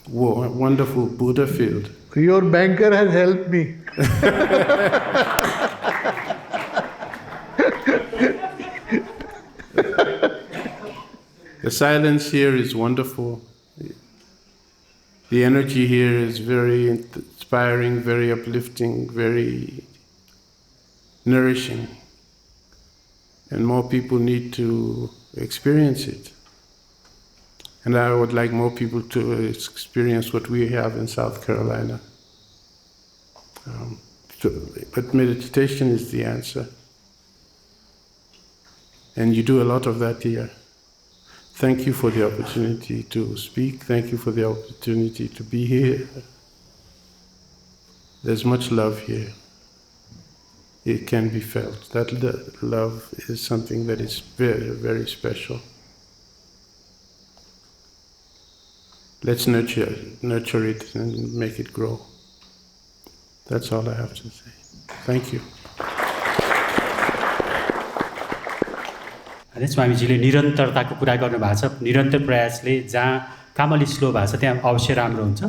wonderful Buddha field. Your banker has helped me. The silence here is wonderful. The energy here is very inspiring, very uplifting, very nourishing. And more people need to experience it. And I would like more people to experience what we have in South Carolina. But meditation is the answer. And you do a lot of that here. Thank you for the opportunity to speak. Thank you for the opportunity to be here. There's much love here. It can be felt. That love is something that is very, very special. Let's nurture it and make it grow. That's all I have to say. Thank you. स्वामीजीले निरन्तरताको कुरा गर्नुभएको छ। निरन्तर प्रयासले जहाँ काम अलि slow भएको छ त्यहाँ अवश्य राम्रो हुन्छ।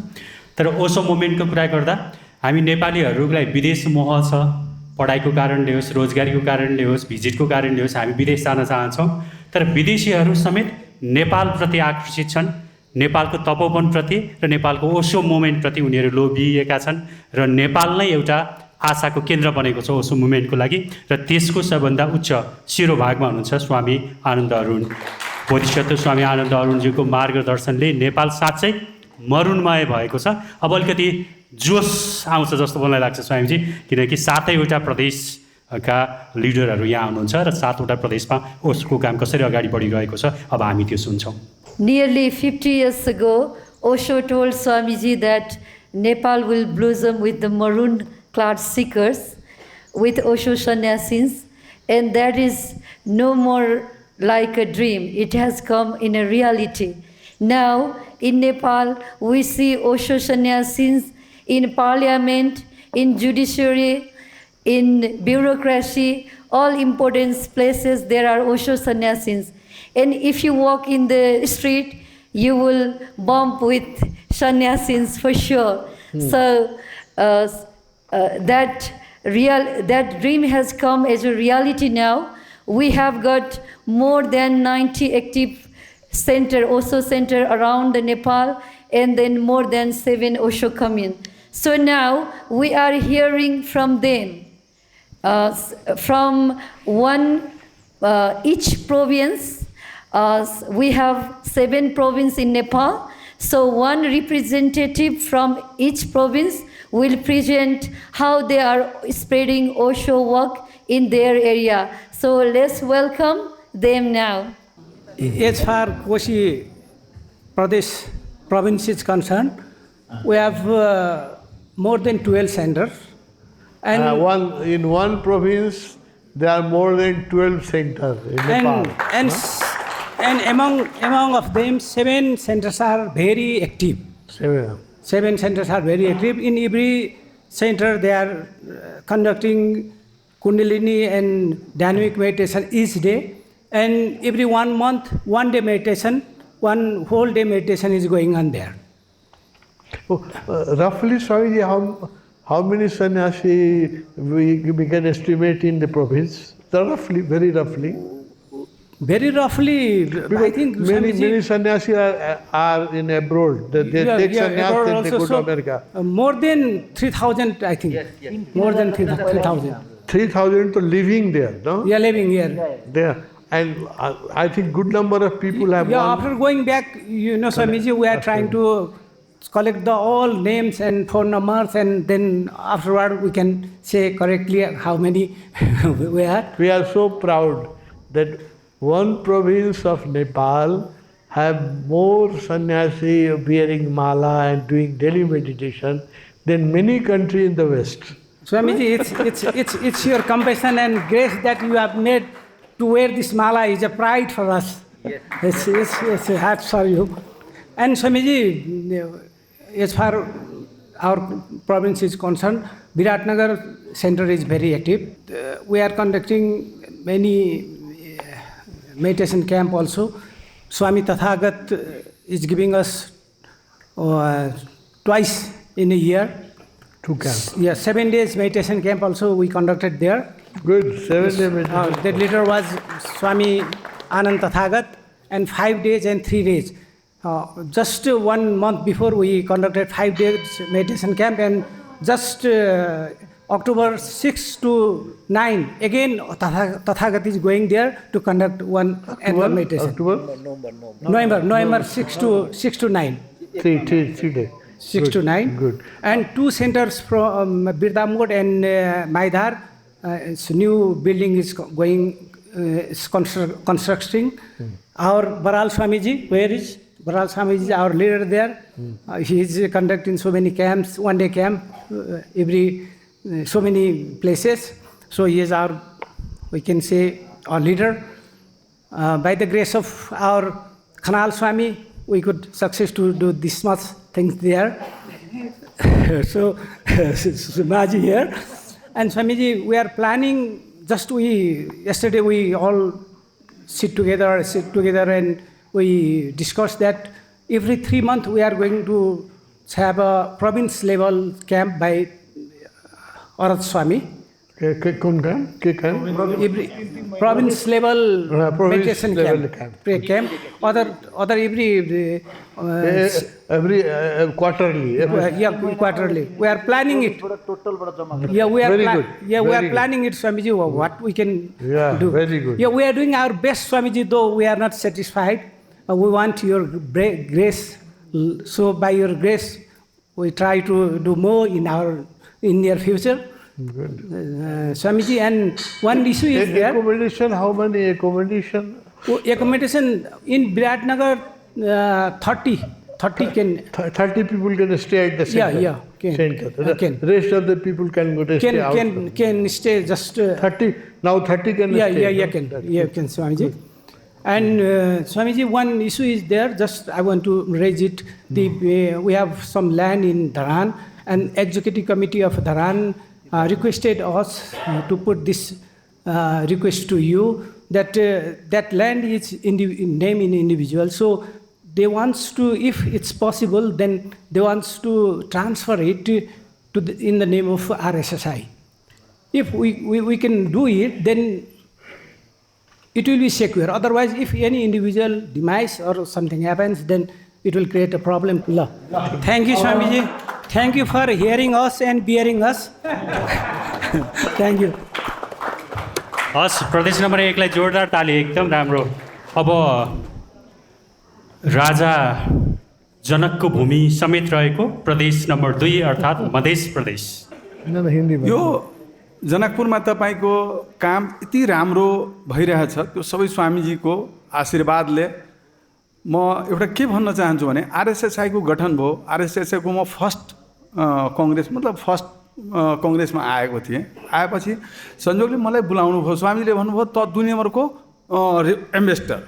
तर ओसो मुभमेन्टको कुरा गर्दा हामी नेपालीहरूलाई विदेश मोह छ, पढाइको कारणले होस्, रोजगारीको कारणले होस्, भिजिटको कारणले होस्, हामी विदेश जान चाहन्छौँ। तर विदेशीहरू समेत नेपालप्रति आकर्षित छन्, नेपालको तपोवनप्रति र नेपालको ओसो मुभमेन्टप्रति उनीहरू लोभिएका छन् र नेपाल नै एउटा आशाको केन्द्र बनेको छ ओसो मुभमेन्टको लागि। र त्यसको सबभन्दा उच्च शिरोभागमा हुनुहुन्छ स्वामी आनन्द अरुण। बोधिसत्व स्वामी आनन्द अरुणजीको मार्गदर्शनले नेपाल साँच्चै मरुन्मय भएको छ। अब अलिकति जोस आउँछ जस्तो मलाई लाग्छ स्वामीजी, किनकि 7वटा प्रदेशका लिडरहरू यहाँ हुनुहुन्छ र 7वटा प्रदेशमा ओसोको काम कसरी अगाडि बढिरहेको छ, अब हामी त्यो सुन्छौँ। Nearly 50 years ago, Osho told Swamiji that Nepal will blossom with the maroon-clad seekers, with Osho sannyasins, and that is no more like a dream. It has come in a reality. Now, in Nepal, we see Osho sannyasins in parliament, in judiciary, in bureaucracy, all important places there are Osho sannyasins. And if you walk in the street, you will bump with sannyasins for sure. So that dream has come as a reality now. We have got more than 90 active Osho center around the Nepal, and then more than 7 Osho commune. So now we are hearing from them, from each province. We have 7 provinces in Nepal, so one representative from each province will present how they are spreading Osho work in their area. So let's welcome them now. As far as Koshi Pradesh province is concerned, we have more than 12 centers. And in one province, there are more than 12 centers in Nepal. And among of them, 7 centers are very active. 7 centers are very active. In every center, they are conducting Kundalini and dynamic meditation each day. And every 1 month, 1 day meditation, 1 whole day meditation is going on there. Roughly, Swamiji, how many sannyasi we can estimate in the province? Roughly, very roughly. Very roughly, I think many sannyasis are in abroad. They take sannyas and they go to America. More than 3,000, I think. More than 3,000. 3,000 to living there, no? Yeah, living here. There. And I think good number of people have gone. After going back, Swamiji, we are trying to collect all names and phone numbers, and then afterward we can say correctly how many we are. We are so proud that one province of Nepal have more sannyasi bearing mala and doing daily meditation than many countries in the West. Swamiji, it's your compassion and grace that you have made to wear this mala is a pride for us. Yes. It's a heart for you. And Swamiji, as far our province is concerned, Viratnagar center is very active. We are conducting many meditation camp also. Swami Tathagat is giving us twice in a year. 2 camps. Yeah, 7 days meditation camp also we conducted there. Good, 7 day meditation. The leader was Swami Anand Tathagat, and 5 days and 3 days. Just 1 month before we conducted 5 days meditation camp, and just October 6 to 9, again Tathagat is going there to conduct one annual meditation. November 6 to 9. 3 days. 6 to 9. Good. And 2 centers from Birdamod and Maidhar. It's new building is going, is constructing. Our Baral Swamiji, where is Baral Swamiji, our leader there? He is conducting so many camps, 1 day camp, so many places. So he is our, we can say, our leader. By the grace of our Khanal Swami, we could success to do this much things there. So, Maji here. And Swamiji, we are planning, yesterday we all sit together and we discussed that every 3 months we are going to have a province level camp by Arat Swami. Every province level meditation camp. Other every quarterly. Quarterly. We are planning it. Yeah, we are planning it, Swamiji. What we can do. Very good. Yeah, we are doing our best, Swamiji. Though we are not satisfied, we want your grace. So by your grace, we try to do more in near future. Good. Swamiji, and one issue is there. Accommodation, how many accommodation? Accommodation in Viratnagar, 30 can. 30 people can stay at the center. Yeah, center. Can. Rest of the people can go to stay outside. Can stay just 30. Now 30 can stay. Can Swamiji. And Swamiji, one issue is there. Just I want to raise it. We have some land in Dharan, and executive committee of Dharan requested us to put this request to you that that land is name in individual. So they wants to, if it's possible, then they wants to transfer it in the name of RSSI. If we can do it, then it will be secure. Otherwise, if any individual demise or something happens, then it will create a problem. Thank you, Swamiji. Thank you for hearing us and bearing us. Thank you. Has Pradesh number 1 लाई जोरदार ताली एकदम राम्रो अब राजा जनकको भूमि समेत रहेको प्रदेश number 2 अर्थात् मध्य प्रदेश यो जनकपुरमा तपाईको काम यति राम्रो भइरहेछ त्यो सबै स्वामीजीको आशीर्वादले म एउटा के भन्न चाहन्छु भने आरएसएसआई को गठन भयो आरएसएसआई को म फर्स्ट कांग्रेस मतलब फर्स्ट कांग्रेसमा आएको थिएँ आएपछि संजोगले मलाई बुलाउनु भयो स्वामीले भन्नुभयो त 2 नम्बरको एम्बेसडर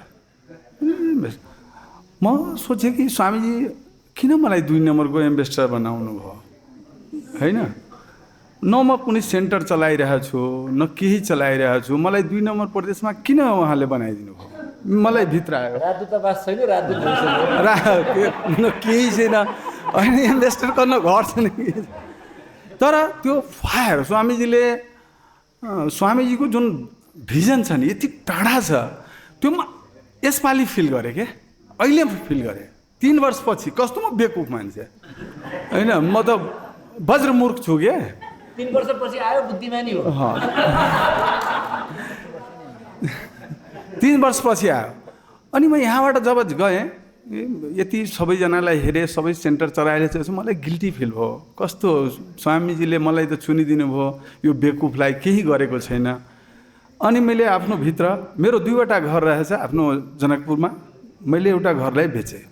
म सोचे कि स्वामीजी किन मलाई 2 नम्बरको एम्बेसडर बनाउनु भयो हैन न म कुनै सेन्टर चलाइरहेको छु न केही चलाइरहेको छु मलाई 2 नम्बर प्रदेशमा किन उहाँले बनाइदिनु भयो मलाई भित्र आयो राजदूतावास छैन राजदूत न केही छैन हैन इन्भेस्टर गर्न घर छैन तर त्यो फायर स्वामीजीले स्वामीजीको जुन भिजन छ नि यति टाढा छ त्यो म यसपालि फिल गरेँ के अहिले फिल गरेँ 3 वर्षपछि कस्तो म बेकुफ मान्छे होइन म त वज्रमूर्ख छु के 3 वर्षपछि आयो बुद्धिमानी हो 3 वर्षपछि आयो अनि म यहाँबाट जब गएँ यति सबैजनालाई हेरेँ सबै सेन्टर चलाइरहेछ मलाई गिल्टी फिल भयो कस्तो स्वामीजीले मलाई त चुनिदिनु भयो यो बेकुफलाई केही गरेको छैन अनि मैले आफ्नो भित्र मेरो 2वटा घर रहेछ आफ्नो जनकपुरमा मैले एउटा घरलाई बेचेँ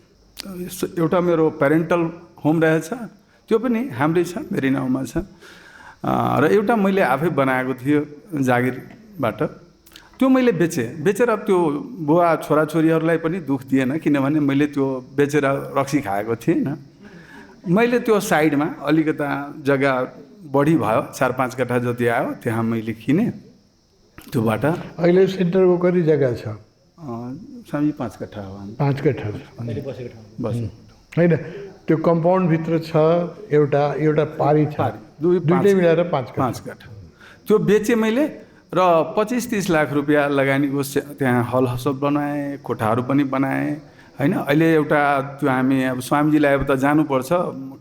एउटा मेरो पेरेन्टल होम रहेछ त्यो पनि हाम्रै छ मेरै नाउँमा छ र एउटा मैले आफै बनाएको थियो जागिरबाट त्यो मैले बेचेर त्यो बुवा छोराछोरीहरूलाई पनि दुःख दिएन किनभने मैले त्यो बेचेर रक्सी खाएको थिएन मैले त्यो साइडमा अलिकता जग्गा बढी भयो 4-5 कट्ठा जति आयो त्यहाँ मैले किनेँ त्योबाट अहिले सेन्टरको कति जग्गा छ स्वामी 5 कट्ठा हो 5 कट्ठा बस होइन त्यो कम्पाउन्ड भित्र छ एउटा पारी छ दुईटै मिलाएर 5 कट्ठा त्यो बेचेँ मैले र 25-30 लाख रुपियाँ लगानीको त्यहाँ हल हसल बनाएँ कोठाहरू पनि बनाएँ होइन अहिले एउटा त्यो हामी अब स्वामीजीलाई अब त जानुपर्छ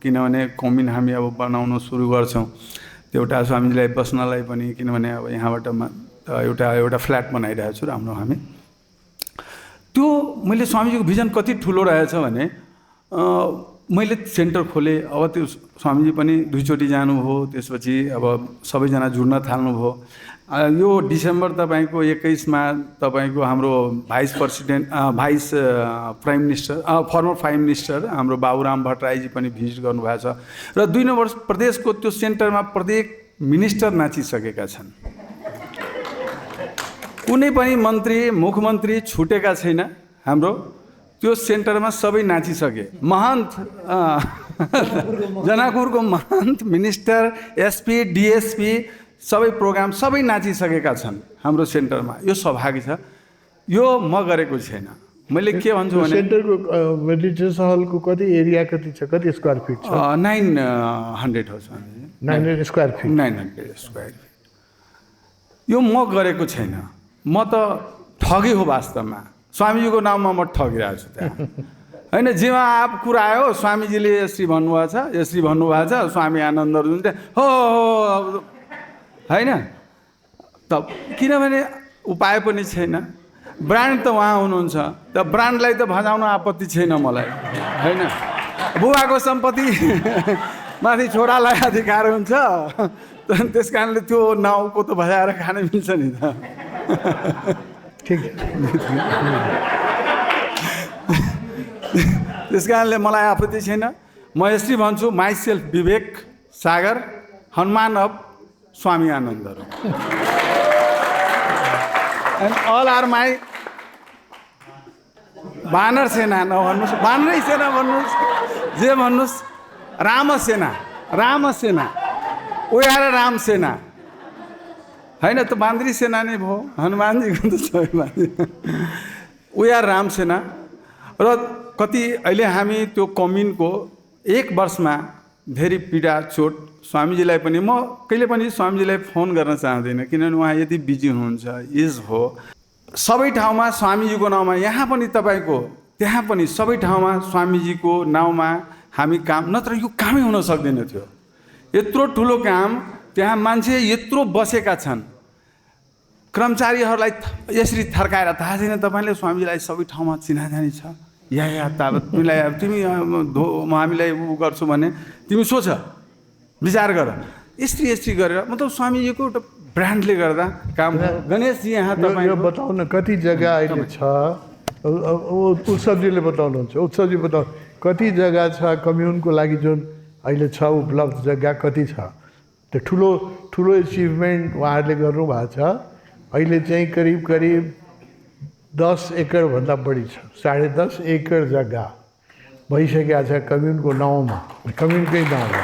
किनभने कम्युन हामी अब बनाउन सुरु गर्छौँ त्यो एउटा स्वामीजीलाई बस्नलाई पनि किनभने अब यहाँबाट एउटा फ्ल्याट बनाइरहेको छु राम्रो हामी त्यो मैले स्वामीजीको भिजन कति ठुलो रहेछ भने मैले सेन्टर खोलेँ अब त्यो स्वामीजी पनि 2 चोटि जानुभयो त्यसपछि अब सबैजना जुड्न थाल्नुभयो यो डिसेम्बर तपाईँको 21मा तपाईँको हाम्रो vice prime minister former prime minister हाम्रो बाबुराम भट्टराईजी पनि भिजिट गर्नुभएको छ र 2 नम्बर प्रदेशको त्यो सेन्टरमा प्रत्येक मिनिस्टर नाचिसकेका छन् कुनै पनि मन्त्री मुख्यमन्त्री छुटेका छैन हाम्रो त्यो सेन्टरमा सबै नाचिसके महन्त जनकपुरको महन्त मिनिस्टर एसपी डिएसपी सबै प्रोग्राम सबै नाचिसकेका छन् हाम्रो सेन्टरमा यो सौभाग्य छ यो म गरेको छैन मैले के भन्छु भने सेन्टरको मेडिटेसन हलको कति एरिया कति छ कति स्क्वायर फिट छ 900 हो 900 स्क्वायर फिट 900 स्क्वायर फिट यो म गरेको छैन म त ठगी हो वास्तवमा स्वामीजीको नाममा म ठगिरहेको छु त्यहाँ होइन जेमा आप कुरा आयो स्वामीजीले यसरी भन्नुभएको छ स्वामी आनन्द अरुण हो होइन त किनभने उपाय पनि छैन ब्रान्ड त उहाँ हुनुहुन्छ त ब्रान्डलाई त भजाउन आपत्ति छैन मलाई होइन बुबाको सम्पत्ति माथि छोरालाई अधिकार हुन्छ त्यस कारणले त्यो नाउँको त भजाएर खान मिल्छ नि त ठिक त्यस कारणले मलाई आपत्ति छैन म यसरी भन्छु myself Vivek Sagar Hanuman of Swami Anand Arun and all are my Banar Sena नभन्नुहोस् बानरै सेना भन्नुहोस् जे भन्नुहोस् राम सेना वी आर राम सेना होइन त बान्द्री सेना नै भयो हनुमानजीको त सबै वी आर राम सेना र कति अहिले हामी त्यो कम्युनको 1 वर्षमा धेरै पीडा चोट स्वामीजीलाई पनि म कहिले पनि स्वामीजीलाई फोन गर्न चाहँदैन किनभने उहाँ यति बिजी हुनुहुन्छ एज हो सबै ठाउँमा स्वामीजीको नाउँमा यहाँ पनि तपाईँको त्यहाँ पनि सबै ठाउँमा स्वामीजीको नाउँमा हामी काम नत्र यो कामै हुन सक्दैन थियो यत्रो ठुलो काम त्यहाँ मान्छे यत्रो बसेका छन् कर्मचारीहरूलाई यसरी थर्काएर थाहा छैन तपाईँले स्वामीजीलाई सबै ठाउँमा चिनाजानी छ या तिमीलाई तिमी हामीलाई उ गर्छु भने तिमी सोच विचार गर यस्तरी गरेर मतलब स्वामीजीको एउटा ब्रान्डले गर्दा काम गणेशजी यहाँ तपाईँ बताउनु न कति जग्गा अहिले छ उत्सवजीले बताउनुहुन्छ उत्सवजी बताउनु कति जग्गा छ कम्युनको लागि जुन अहिले छ उपलब्ध जग्गा कति छ त्यो ठुलो एचिभमेन्ट उहाँहरूले गर्नुभएको छ अहिले चाहिँ करिब 10 एकरभन्दा बढी छ 10.5 एकड जग्गा भइसकेको छ कम्युनको नाउँमा कम्युनकै नाउँमा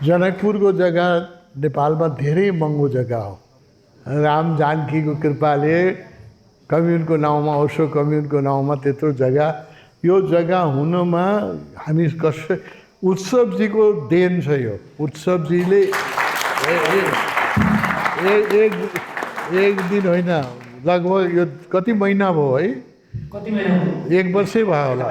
जनकपुरको जग्गा नेपालमा धेरै महँगो जग्गा हो राम जानकीको कृपाले कम्युनको नाउँमा ओशो कम्युनको नाउँमा त्यत्रो जग्गा यो जग्गा हुनमा हामी उत्सवजीको देन छ यो उत्सवजीले एक दिन होइन लगभग यो कति महिना भयो है? कति महिना? 1 वर्षै भयो होला।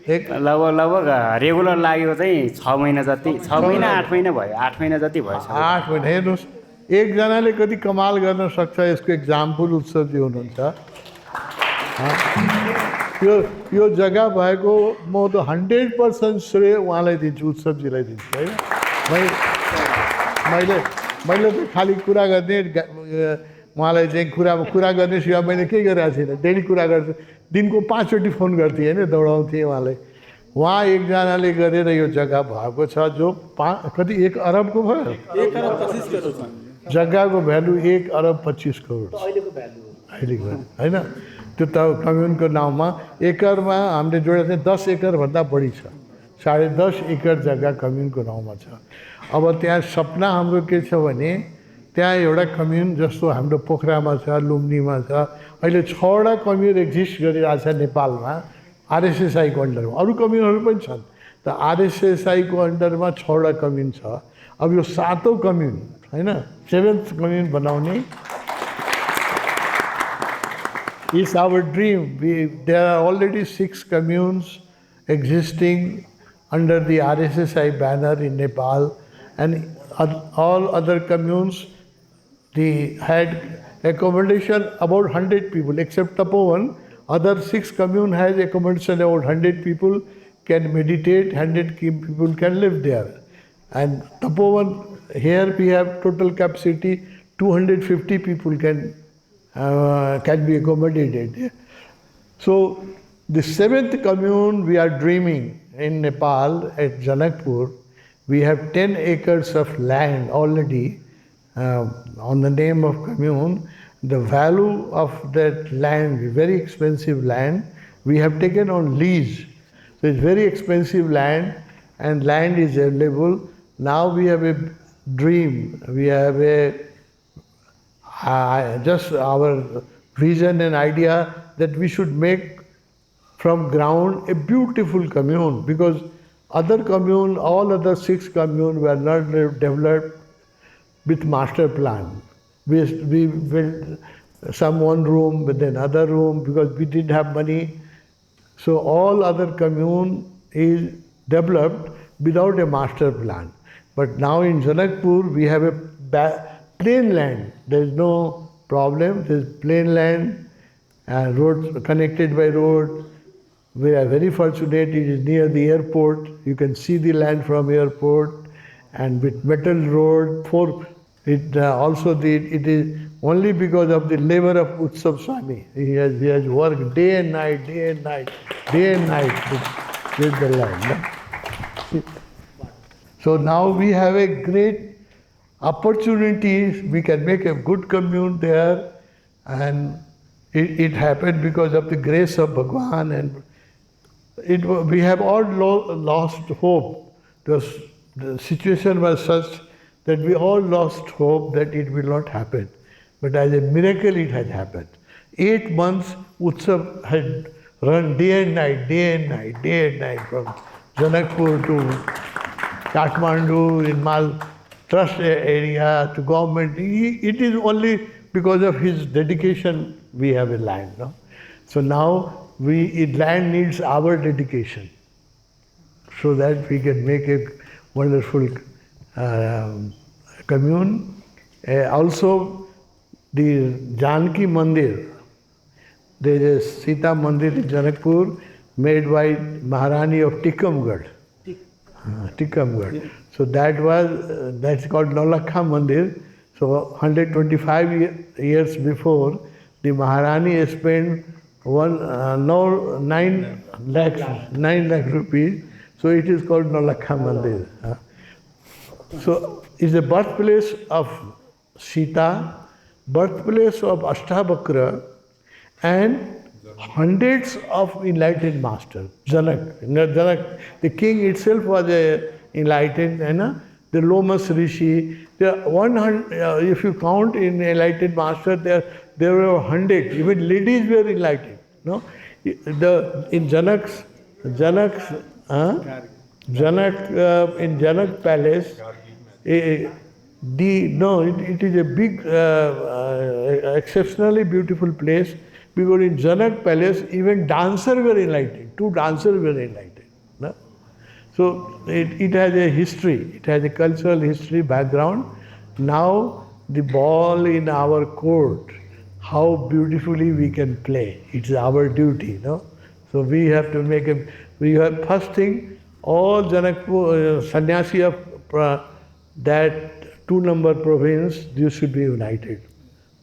लगभग रेगुलर लागेको चाहिँ 6 महिना जति, 6 महिना 8 महिना भयो, 8 महिना जति भयो। 8 महिना। हेर्नुहोस्, एकजनाले कति कमाल गर्न सक्छ, यसको एक्जाम्पल उत्सवजी हुनुहुन्छ। यो जग्गा भएको म त 100% श्रेय उहाँलाई दिन्छु, उत्सवजीलाई दिन्छु है। मैले त खालि कुरा गर्ने, उहाँलाई चाहिँ कुरा गर्ने सिवा मैले केही गरेको छैन। डेली कुरा गर्छु, दिनको 5 चोटि फोन गर्थेँ होइन, दौडाउँथेँ उहाँलाई। उहाँ एकजनाले गरेर यो जग्गा भएको छ, जो कति 1 अरबको भयो? 1 अरब 25 करोड छ। जग्गाको भ्यालु 1 अरब 25 करोड अहिलेको भ्यालु होइन? त्यो त कम्युनको नाउँमा एकरमा हामीले जोडेको चाहिँ 10 एकरभन्दा बढी छ। 10.5 एकर जग्गा कम्युनको नाउँमा छ। अब त्यहाँ सपना हाम्रो के छ भने त्यहाँ एउटा कम्युन जस्तो हाम्रो पोखरामा छ, लुम्बनीमा छ। अहिले 6वटा कम्युन एक्जिस्ट गरिरहेछ नेपालमा आरएसएसआईको अन्डरमा। अरू कम्युनहरू पनि छन्, त आरएसएसआईको अन्डरमा 6वटा कम्युन छ। अब यो 7औं कम्युन होइन, 7th कम्युन बनाउने is our dream. There are already 6 communes existing under the RSSI banner in Nepal, and all other communes, they had accommodation about 100 people, except Tapovan. Other 6 commune has accommodation about 100 people can meditate, 100 people can live there. And Tapovan, here we have total capacity 250 people can be accommodated. So the 7th commune we are dreaming in Nepal at Janakpur. We have 10 acres of land already on the name of commune. The value of that land, very expensive land, we have taken on lease. So it's very expensive land, and land is available. Now we have a dream, we have just our vision and idea that we should make from ground a beautiful commune, because other commune, all other 6 commune were not developed with master plan. We built some one room, but then other room, because we didn't have money. So all other commune is developed without a master plan. But now in Janakpur we have a plain land. There is no problem. There is plain land, roads connected by road. We are very fortunate. It is near the airport. You can see the land from airport, and with metal road. It is only because of the labor of Bodhisattva Swami. He has worked day and night with the land. So now we have a great opportunity. We can make a good commune there, and it happened because of the grace of Bhagwan, and we have all lost hope. The situation was such that we all lost hope that it will not happen. But as a miracle it has happened. 8 months Utsav had run day and night from Janakpur to Kathmandu, in Mal trust area, to government. It is only because of his dedication we have a land. No? So now land needs our dedication, so that we can make a wonderful commune. Also, the Janki Mandir, there is a Sita Mandir in Janakpur made by Maharani of Tikamgarh. Tikamgarh. So that's called Nolakha Mandir. So 125 years before, the Maharani spent 9 lakh rupees. So it is called Nolakha Mandir. So it's the birthplace of Sita, birthplace of Ashtabakra, and hundreds of enlightened masters. Janak, the king itself was enlightened, the Lomas Rishi. There are 100, if you count in enlightened master, there were 100. Even ladies were enlightened. No, in Janak's in Janak Palace, It is a big, exceptionally beautiful place, because in Janak Palace, even dancers were enlightened. 2 dancers were enlightened. No? So it has a history, it has a cultural history background. Now the ball in our court, how beautifully we can play. It's our duty, no? So we have to make first thing, all Janakpur, sannyasi of that 2-number province, you should be united.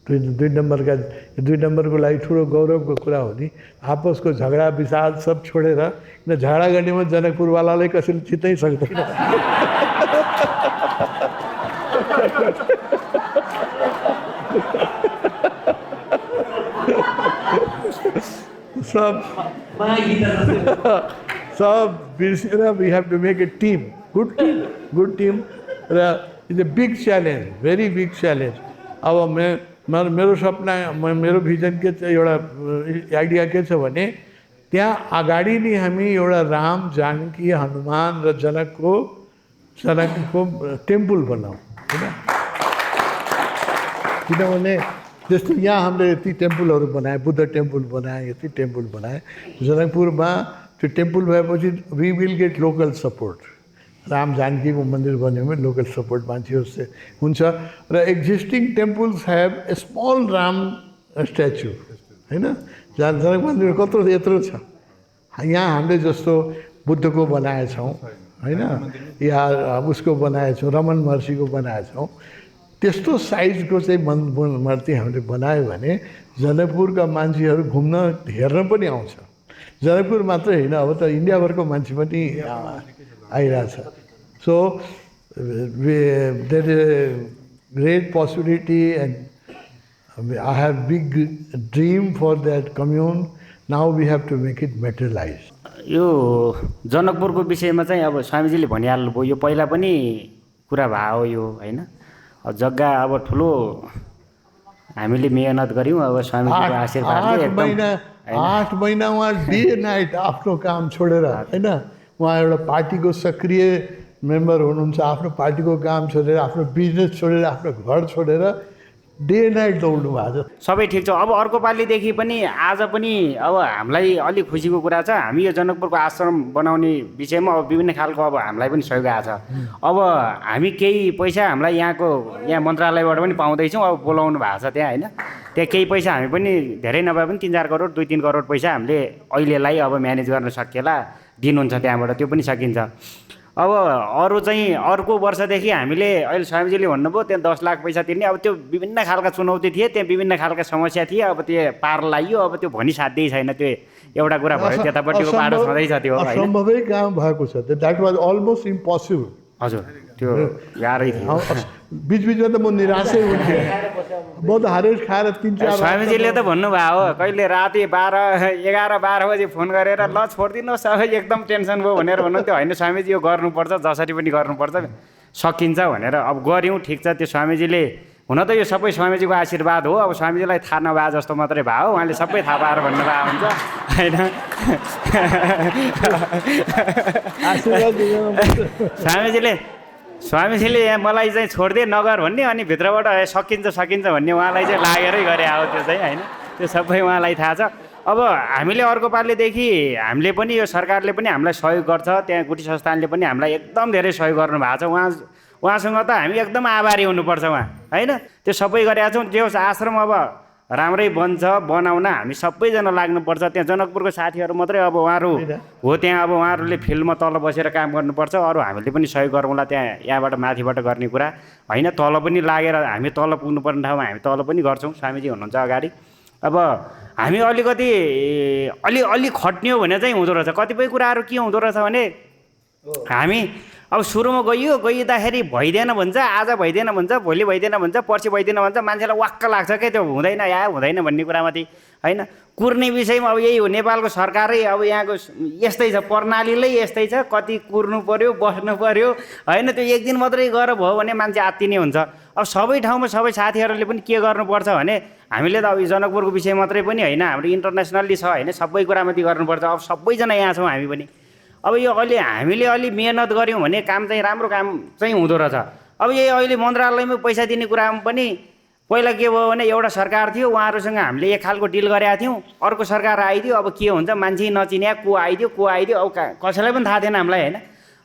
2 number को लागि ठुलो गौरवको कुरा हो नि, आपसको झगडा विवाद सब छोडेर, किन झगडा गर्नेमा जनकपुरवालाले कसैले जित्नै सक्दैन। सब बिर्सेर we have to make a team, good team. It's a big challenge, very big challenge. अब मेरो सपना, मेरो भिजन के छ, एउटा आइडिया के छ भने त्यहाँ अगाडि नै हामी एउटा राम, जानकी, हनुमान र जनकको टेम्पल बनाऊ, हैन? किनभने जस्तो यहाँ हामीले यति टेम्पलहरू बनाए, बुद्ध टेम्पल बनाए, यति टेम्पल बनाए, जनकपुरमा त्यो टेम्पल भएपछि we will get local support. Ram Janaki को मंदिर बने हुए, लोकल सपोर्ट मान्छेहरू से हुन्छ र existing temples have a small Ram statue, हैन? जनक मन्दिर कत्रो यत्रो छ, यहाँ हामीले जस्तो बुद्धको बनाएछौँ, हैन? या उसको बनाएछौँ, रमन महर्षिको बनाएछौँ, त्यस्तो साइजको चाहिँ मूर्ति हामीले बनायो भने जनकपुरका मान्छेहरू घुम्न हेर्न पनि आउँछ। जनकपुर मात्रै हैन, अब त इन्डियाभरको मान्छे पनि आइरहेछ। So there is a great possibility, and I have big dream for that commune. Now we have to make it materialize. यो जनकपुरको विषयमा चाहिँ अब स्वामीजीले भनिहाल्नु भयो, यो पहिला पनि कुरा भयो यो, हैन? अब जग्गा अब ठुलो हामीले मेहनत गर्यौं, अब स्वामीजीको आशीर्वादले एकदम 8 महिना उहाँ डे नाइट आफ्नो काम छोडेर, हैन? उहाँ एउटा पार्टीको सक्रिय मेम्बर हुनुहुन्छ, आफ्नो पार्टीको काम छोडेर, आफ्नो बिजनेस छोडेर, आफ्नो घर छोडेर डे नाइट दौड्नु भएको छ। सबै ठिक छ। अब अर्को पालिदेखि पनि आज पनि अब हामीलाई अलि खुसीको कुरा छ, हामी यो जनकपुरको आश्रम बनाउने विषयमा अब विभिन्न खालको अब हामीलाई पनि सहयोग आएको छ। अब हामी केही पैसा हामीलाई यहाँ मन्त्रालयबाट पनि पाउँदैछौँ, अब बोलाउनु भएको छ त्यहाँ, हैन? त्यहाँ केही पैसा हामी पनि धेरै नभए पनि 3-4 करोड 2-3 करोड पैसा हामीले अहिलेलाई अब म्यानेज गर्न सकिएला दिनुहुन्छ त्यहाँबाट, त्यो पनि सकिन्छ। अब अरू चाहिँ अर्को वर्षदेखि हामीले अहिले स्वामीजीले भन्नुभयो त्यहाँ 10 लाख पैसा तिर्ने, अब त्यो विभिन्न खालका चुनौती थिए, त्यहाँ विभिन्न खालका समस्या थिए, अब त्यो पार लाग्यो, अब त्यो भनि साध्यै छैन, त्यो एउटा कुरा भयो, त्यतापट्टिको बाटो छँदैछ त्यो, हैन? असम्भवै काम भएको छ, द्याट वाज अलमोस्ट इम्पोसिबल। हजुर, त्यो गाह्रै थियो। बीचमा त म निराशै हुन्थेँ, म त हरेस खाएर 3-4 स्वामीजीले त भन्नुभयो हो, कहिले राति 11-12 बजे फोन गरेर ल छोडिदिनुहोस् अब एकदम टेन्सन भयो भनेर भन्नुहुन्थ्यो। होइन स्वामीजी यो गर्नुपर्छ, जसरी पनि गर्नुपर्छ, सकिन्छ भनेर अब गऱ्यौँ, ठिक छ। त्यो स्वामीजीले, हुन त यो सबै स्वामीजीको आशीर्वाद हो, अब स्वामीजीलाई थाहा नभए जस्तो मात्रै भयो, उहाँले सबै थाहा पाएर भन्नुभएको हुन्छ, होइन? स्वामीजीले यहाँ मलाई चाहिँ छोडिदिए नगर भन्ने, अनि भित्रबाट सकिन्छ भन्ने उहाँलाई चाहिँ लागेरै गरे हो त्यो चाहिँ, होइन? त्यो सबै उहाँलाई थाहा छ। अब हामीले अर्को पालिदेखि हामीले पनि यो सरकारले पनि हामीलाई सहयोग गर्छ, त्यहाँ गुठी संस्थानले पनि हामीलाई एकदम धेरै सहयोग गर्नुभएको छ। उहाँसँग त हामी एकदम आभारी हुनुपर्छ उहाँ, होइन? त्यो सबै गरेका छौँ। त्यो आश्रम अब राम्रै बन्छ, बनाउन हामी सबैजना लाग्नुपर्छ। त्यहाँ जनकपुरको साथीहरू मात्रै अब उहाँहरू हो, त्यहाँ अब उहाँहरूले फिल्डमा तल बसेर काम गर्नुपर्छ, अरू हामीले पनि सहयोग गरौँला त्यहाँ, यहाँबाट माथिबाट गर्ने कुरा होइन? तल पनि लागेर हामी तल पुग्नुपर्ने ठाउँमा हामी तल पनि गर्छौँ, स्वामीजी हुनुहुन्छ अगाडि। अब हामी अलिकति अलि खट्ने हो भने चाहिँ हुँदो रहेछ। कतिपय कुराहरू के हुँदो रहेछ भने हामी अब सुरुमा गइदाखेरि भइदिएन भन्छ, आज भइदिएन भन्छ, भोलि भइदिएन भन्छ, पर्सि भइदिएन भन्छ, मान्छेलाई वाक्क लाग्छ क्या, त्यो हुँदैन हुँदैन भन्ने कुरामाथि, होइन? कुर्ने विषयमा अब यही हो, नेपालको सरकारै अब यहाँको यस्तै छ, प्रणालीले यस्तै छ, कति कुर्नु पर्यो, बस्नु पर्यो, होइन? त्यो एक दिन मात्रै गएर भयो भने मान्छे आत्तिने हुन्छ। अब सबै ठाउँमा सबै साथीहरूले पनि के गर्नुपर्छ भने हामीले त अब जनकपुरको विषय मात्रै पनि होइन, हाम्रो इन्टरनेसनल्ली छ, होइन? सबै कुरामाथि गर्नुपर्छ। अब सबैजना यहाँ छौँ हामी पनि। अब यो हामीले अलि मेहनत गऱ्यौँ भने काम चाहिँ राम्रो काम चाहिँ हुँदो रहेछ। अब यही अहिले मन्त्रालयमा पैसा दिने कुरामा पनि पहिला के भयो भने एउटा सरकार थियो, उहाँहरूसँग हामीले एक खालको डिल गरेका थियौँ, अर्को सरकार आइदियो, अब के हुन्छ मान्छे नचिन्या को आइदियो अब कसैलाई पनि थाहा थिएन हामीलाई होइन।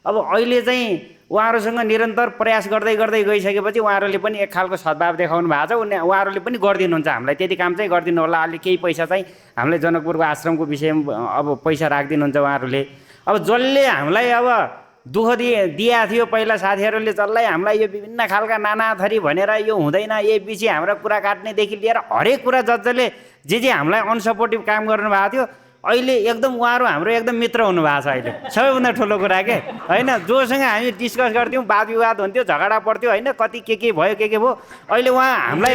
अब अहिले चाहिँ उहाँहरूसँग निरन्तर प्रयास गर्दै गर्दै गइसकेपछि उहाँहरूले पनि एक खालको सद्भाव देखाउनु भएको छ, उहाँहरूले पनि गरिदिनुहुन्छ हामीलाई त्यति काम चाहिँ गरिदिनु होला। अलि केही पैसा चाहिँ हामीलाई जनकपुरको आश्रमको विषयमा अब पैसा राखिदिनुहुन्छ उहाँहरूले। अब जसले हामीलाई अब दुःख दिया थियो पहिला साथीहरूले, जसलाई हामीलाई यो विभिन्न खालका नाना थरी भनेर यो हुँदैन एबिसी हाम्रो कुरा काट्नेदेखि लिएर हरेक कुरा जसले जे हामीलाई अनसपोर्टिभ काम गर्नुभएको थियो, अहिले एकदम उहाँहरू हाम्रो एकदम मित्र हुनुभएको छ अहिले। सबैभन्दा ठुलो कुरा के होइन, जोसँग हामी डिस्कस गर्थ्यौँ, वाद विवाद हुन्थ्यो, झगडा पर्थ्यो होइन, कति के भयो के भयो, अहिले उहाँ हामीलाई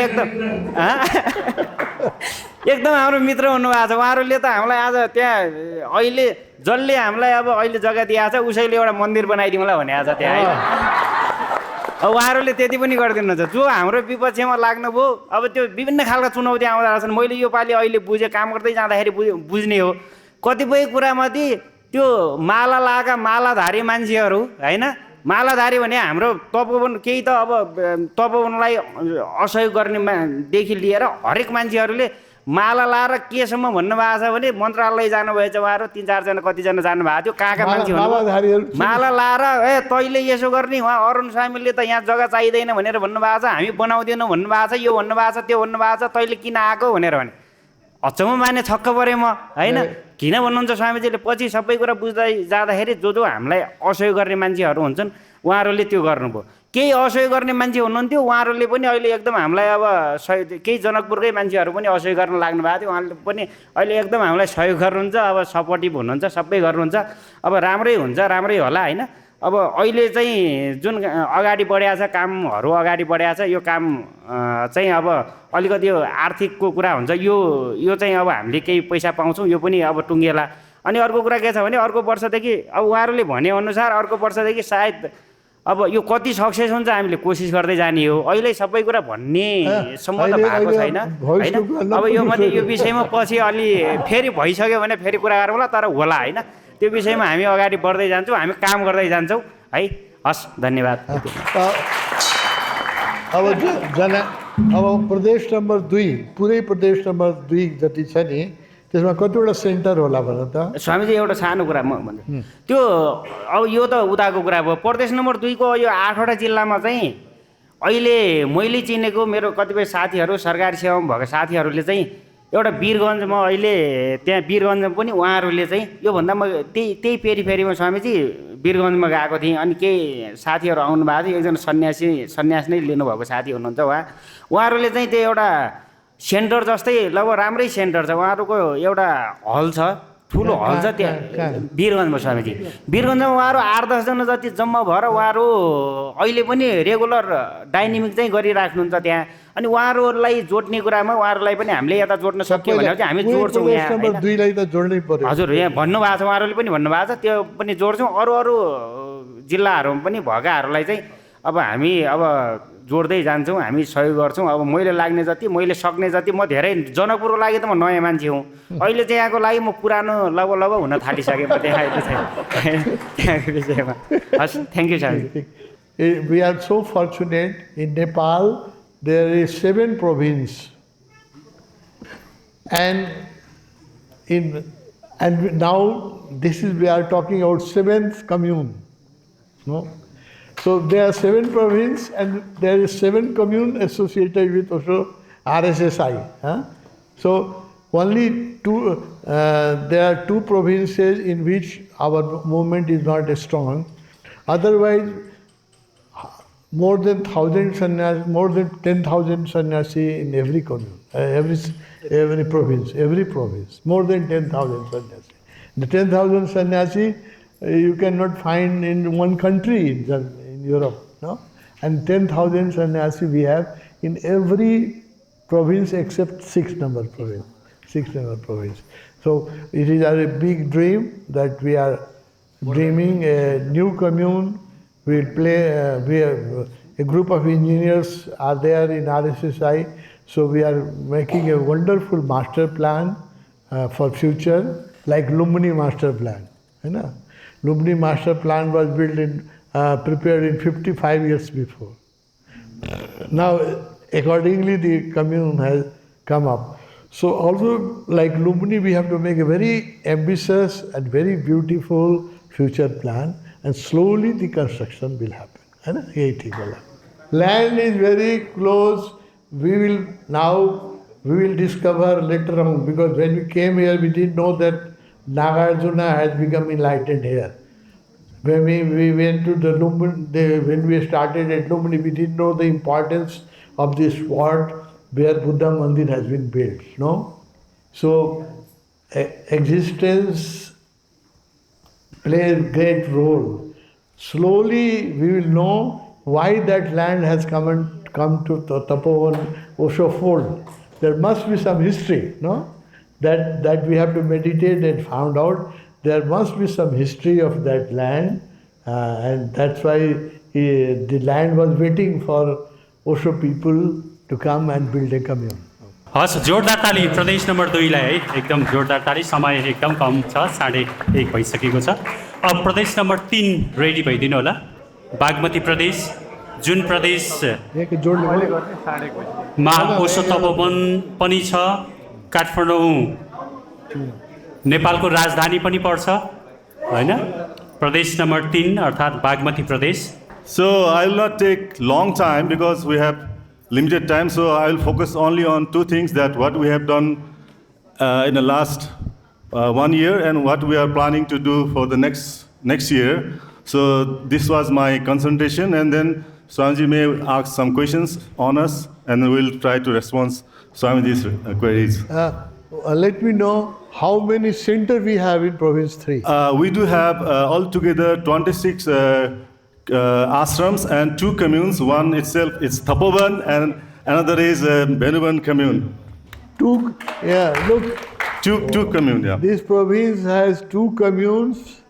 एकदम हाम्रो मित्र हुनुभएको छ। उहाँहरूले त हामीलाई आज त्यहाँ अहिले जसले हामीलाई अब अहिले जग्गा दिएको छ उसैले एउटा मन्दिर बनाइदिउँला भनेको छ त्यहाँ होइन। अब उहाँहरूले त्यति पनि गरिदिनुहुन्छ। जो हाम्रो विपक्षमा लाग्नुभयो, अब त्यो विभिन्न खालका चुनौती आउँदा रहेछन्। मैले योपालि अहिले बुझेँ, काम गर्दै जाँदाखेरि बुझ्ने हो कतिपय कुरामाथि त्यो माला लगाएका मालाधारी मान्छेहरू होइन, मालाधारी भने हाम्रो तपोवन केही त अब तपोवनलाई असहयोग गर्नेदेखि लिएर हरेक मान्छेहरूले माला लाएर केसम्म भन्नुभएको छ भने मन्त्रालय जानुभएछ उहाँहरू 3-4 जना कतिजना जानुभएको थियो, कहाँका मान्छे माला लाएर तैँले यसो गर्ने, उहाँ अरुण स्वामीले त यहाँ जग्गा चाहिँदैन भनेर भन्नुभएको छ, हामी बनाउँदैनौँ भन्नुभएको छ, यो भन्नुभएको छ, त्यो भन्नुभएको छ, तैँले किन आएको भनेर भने अचम्म माने छक्क परेँ म होइन। किन भन्नुहुन्छ स्वामीजीले, पछि सबै कुरा बुझ्दै जाँदाखेरि जो हामीलाई असहयोग गर्ने मान्छेहरू हुन्छन् उहाँहरूले त्यो गर्नुभयो। केही असहयोग गर्ने मान्छे हुनुहुन्थ्यो, उहाँहरूले पनि अहिले एकदम हामीलाई अब केही जनकपुरकै मान्छेहरू पनि असहयोग गर्न लाग्नु भएको थियो, उहाँले पनि अहिले एकदम हामीलाई सहयोग गर्नुहुन्छ, अब सपोर्टिभ हुनुहुन्छ, सबै गर्नुहुन्छ। अब राम्रै हुन्छ, राम्रै होला होइन। अब अहिले चाहिँ जुन अगाडि बढेको छ, कामहरू अगाडि बढेको छ, यो काम चाहिँ अब अलिकति यो आर्थिकको कुरा हुन्छ, यो चाहिँ अब हामीले केही पैसा पाउँछौँ, यो पनि अब टुङ्गेला। अनि अर्को कुरा के छ भने अर्को वर्षदेखि अब उहाँहरूले भनेअनुसार अर्को वर्षदेखि सायद अब यो कति सक्सेस हुन्छ हामीले कोसिस गर्दै जाने हो। अहिले सबै कुरा भन्नेसम्म त भएको छैन होइन। अब यो मैले यो विषयमा पछि अलि फेरि भइसक्यो भने फेरि कुरा गरौँला, तर होला होइन। त्यो विषयमा हामी अगाडि बढ्दै जान्छौँ, हामी काम गर्दै जान्छौँ है। हस्, धन्यवाद। अब प्रदेश नम्बर 2, पुरै प्रदेश नम्बर 2 जति छ नि, त्यसमा कतिवटा सेन्टर होला भन त स्वामीजी। एउटा सानो कुरा म भन्छु, त्यो अब यो त उताको कुरा भयो। प्रदेश नम्बर 2 को यो 8वटा जिल्लामा चाहिँ अहिले मैले चिनेको मेरो कतिपय साथीहरू, सरकारी सेवामा भएको साथीहरूले चाहिँ एउटा वीरगञ्जमा अहिले त्यहाँ वीरगञ्जमा पनि उहाँहरूले चाहिँ योभन्दा म त्यही पेरिफेरीमा स्वामीजी वीरगञ्जमा गएको थिएँ। अनि केही साथीहरू आउनुभएको थियो, एकजना सन्यास नै लिनुभएको साथी हुनुहुन्छ उहाँहरूले चाहिँ त्यो एउटा सेन्टर जस्तै लगभग राम्रै सेन्टर छ, उहाँहरूको एउटा हल छ, ठुलो हल छ त्यहाँ वीरगञ्जमा स्वामीजी। वीरगञ्जमा उहाँहरू 8-10 जना जति जम्मा भएर उहाँहरू अहिले पनि रेगुलर डाइनामिक चाहिँ गरिराख्नुहुन्छ त्यहाँ। अनि उहाँहरूलाई जोड्ने कुरामा उहाँहरूलाई पनि हामीले यता जोड्न सक्यो भने चाहिँ हामी जोड्छौँ यहाँ। हजुर, यहाँ भन्नुभएको छ, उहाँहरूले पनि भन्नुभएको छ, त्यो पनि जोड्छौँ। अरू जिल्लाहरूमा पनि भएकाहरूलाई चाहिँ अब हामी अब जोड्दै जान्छौँ, हामी सहयोग गर्छौँ। अब मैले लाग्ने जति, मैले सक्ने जति, म धेरै जनकपुरको लागि त म नयाँ मान्छे हुँ, अहिले चाहिँ यहाँको लागि म पुरानो लगभग हुन थालिसकेँ म त्यहाँको विषयमा। हस्, thank you sir. We are so fortunate in Nepal there is 7 provinces and now this is we are talking about 7th commune, no? So there are 7 provinces and there is 7 commune associated with also RSSI. So only there are 2 provinces in which our movement is not as strong. Otherwise, more than 10,000 sannyasi in every commune, every province, more than 10,000 sannyasi. The 10,000 sannyasi you cannot find in one country in Europe, no? And 10,000 sannyasi we have in every province except 6 number province. So it is a big dream that we are dreaming a new commune. We'll play, a group of engineers are there in RSSI, so we are making a wonderful master plan for future, like Lumbini master plan. You know? Lumbini master plan was built prepared in 55 years before. Now, accordingly, the commune has come up. So also, like Lumbini, we have to make a very ambitious and very beautiful future plan, and slowly the construction will happen. Land is very close. We will discover later on, because when we came here, we didn't know that Nagarjuna has become enlightened here. When we went to the Lumbini, when we started at Lumbini, we didn't know the importance of this spot where Buddha Mandir has been built. No? So, existence plays a great role. Slowly we will know why that land has come to Tapovan Osho fold. There must be some history, no? That we have to meditate and found out. There must be some history of that land, and that's why the land was waiting for Osho people to come and build a commune. हस् जोरदार ताली प्रदेश number 2 लाई है एकदम जोरदार ताली समय एकदम कम छ 1:30 भइसकेको छ अब प्रदेश नम्बर 3 रेडी भइदिनु होला बागमती प्रदेश जुन प्रदेश मा ओशो तपोवन पनि छ काठमाडौँ नेपालको राजधानी पनि पर्छ हैन प्रदेश नम्बर 3 अर्थात बागमती प्रदेश So I will not take long time because we have limited time, so I will focus only on two things, that what we have done in the last 1 year and what we are planning to do for the next year. So this was my concentration, and then Swamiji may ask some questions on us and we will try to respond Swamiji's queries. Let me know how many centers we have in Province 3. We do have altogether 26 ashrams and 2 communes. One itself is Tapovan and another is Benuvan commune. Two commune, yeah. This province has 2 communes,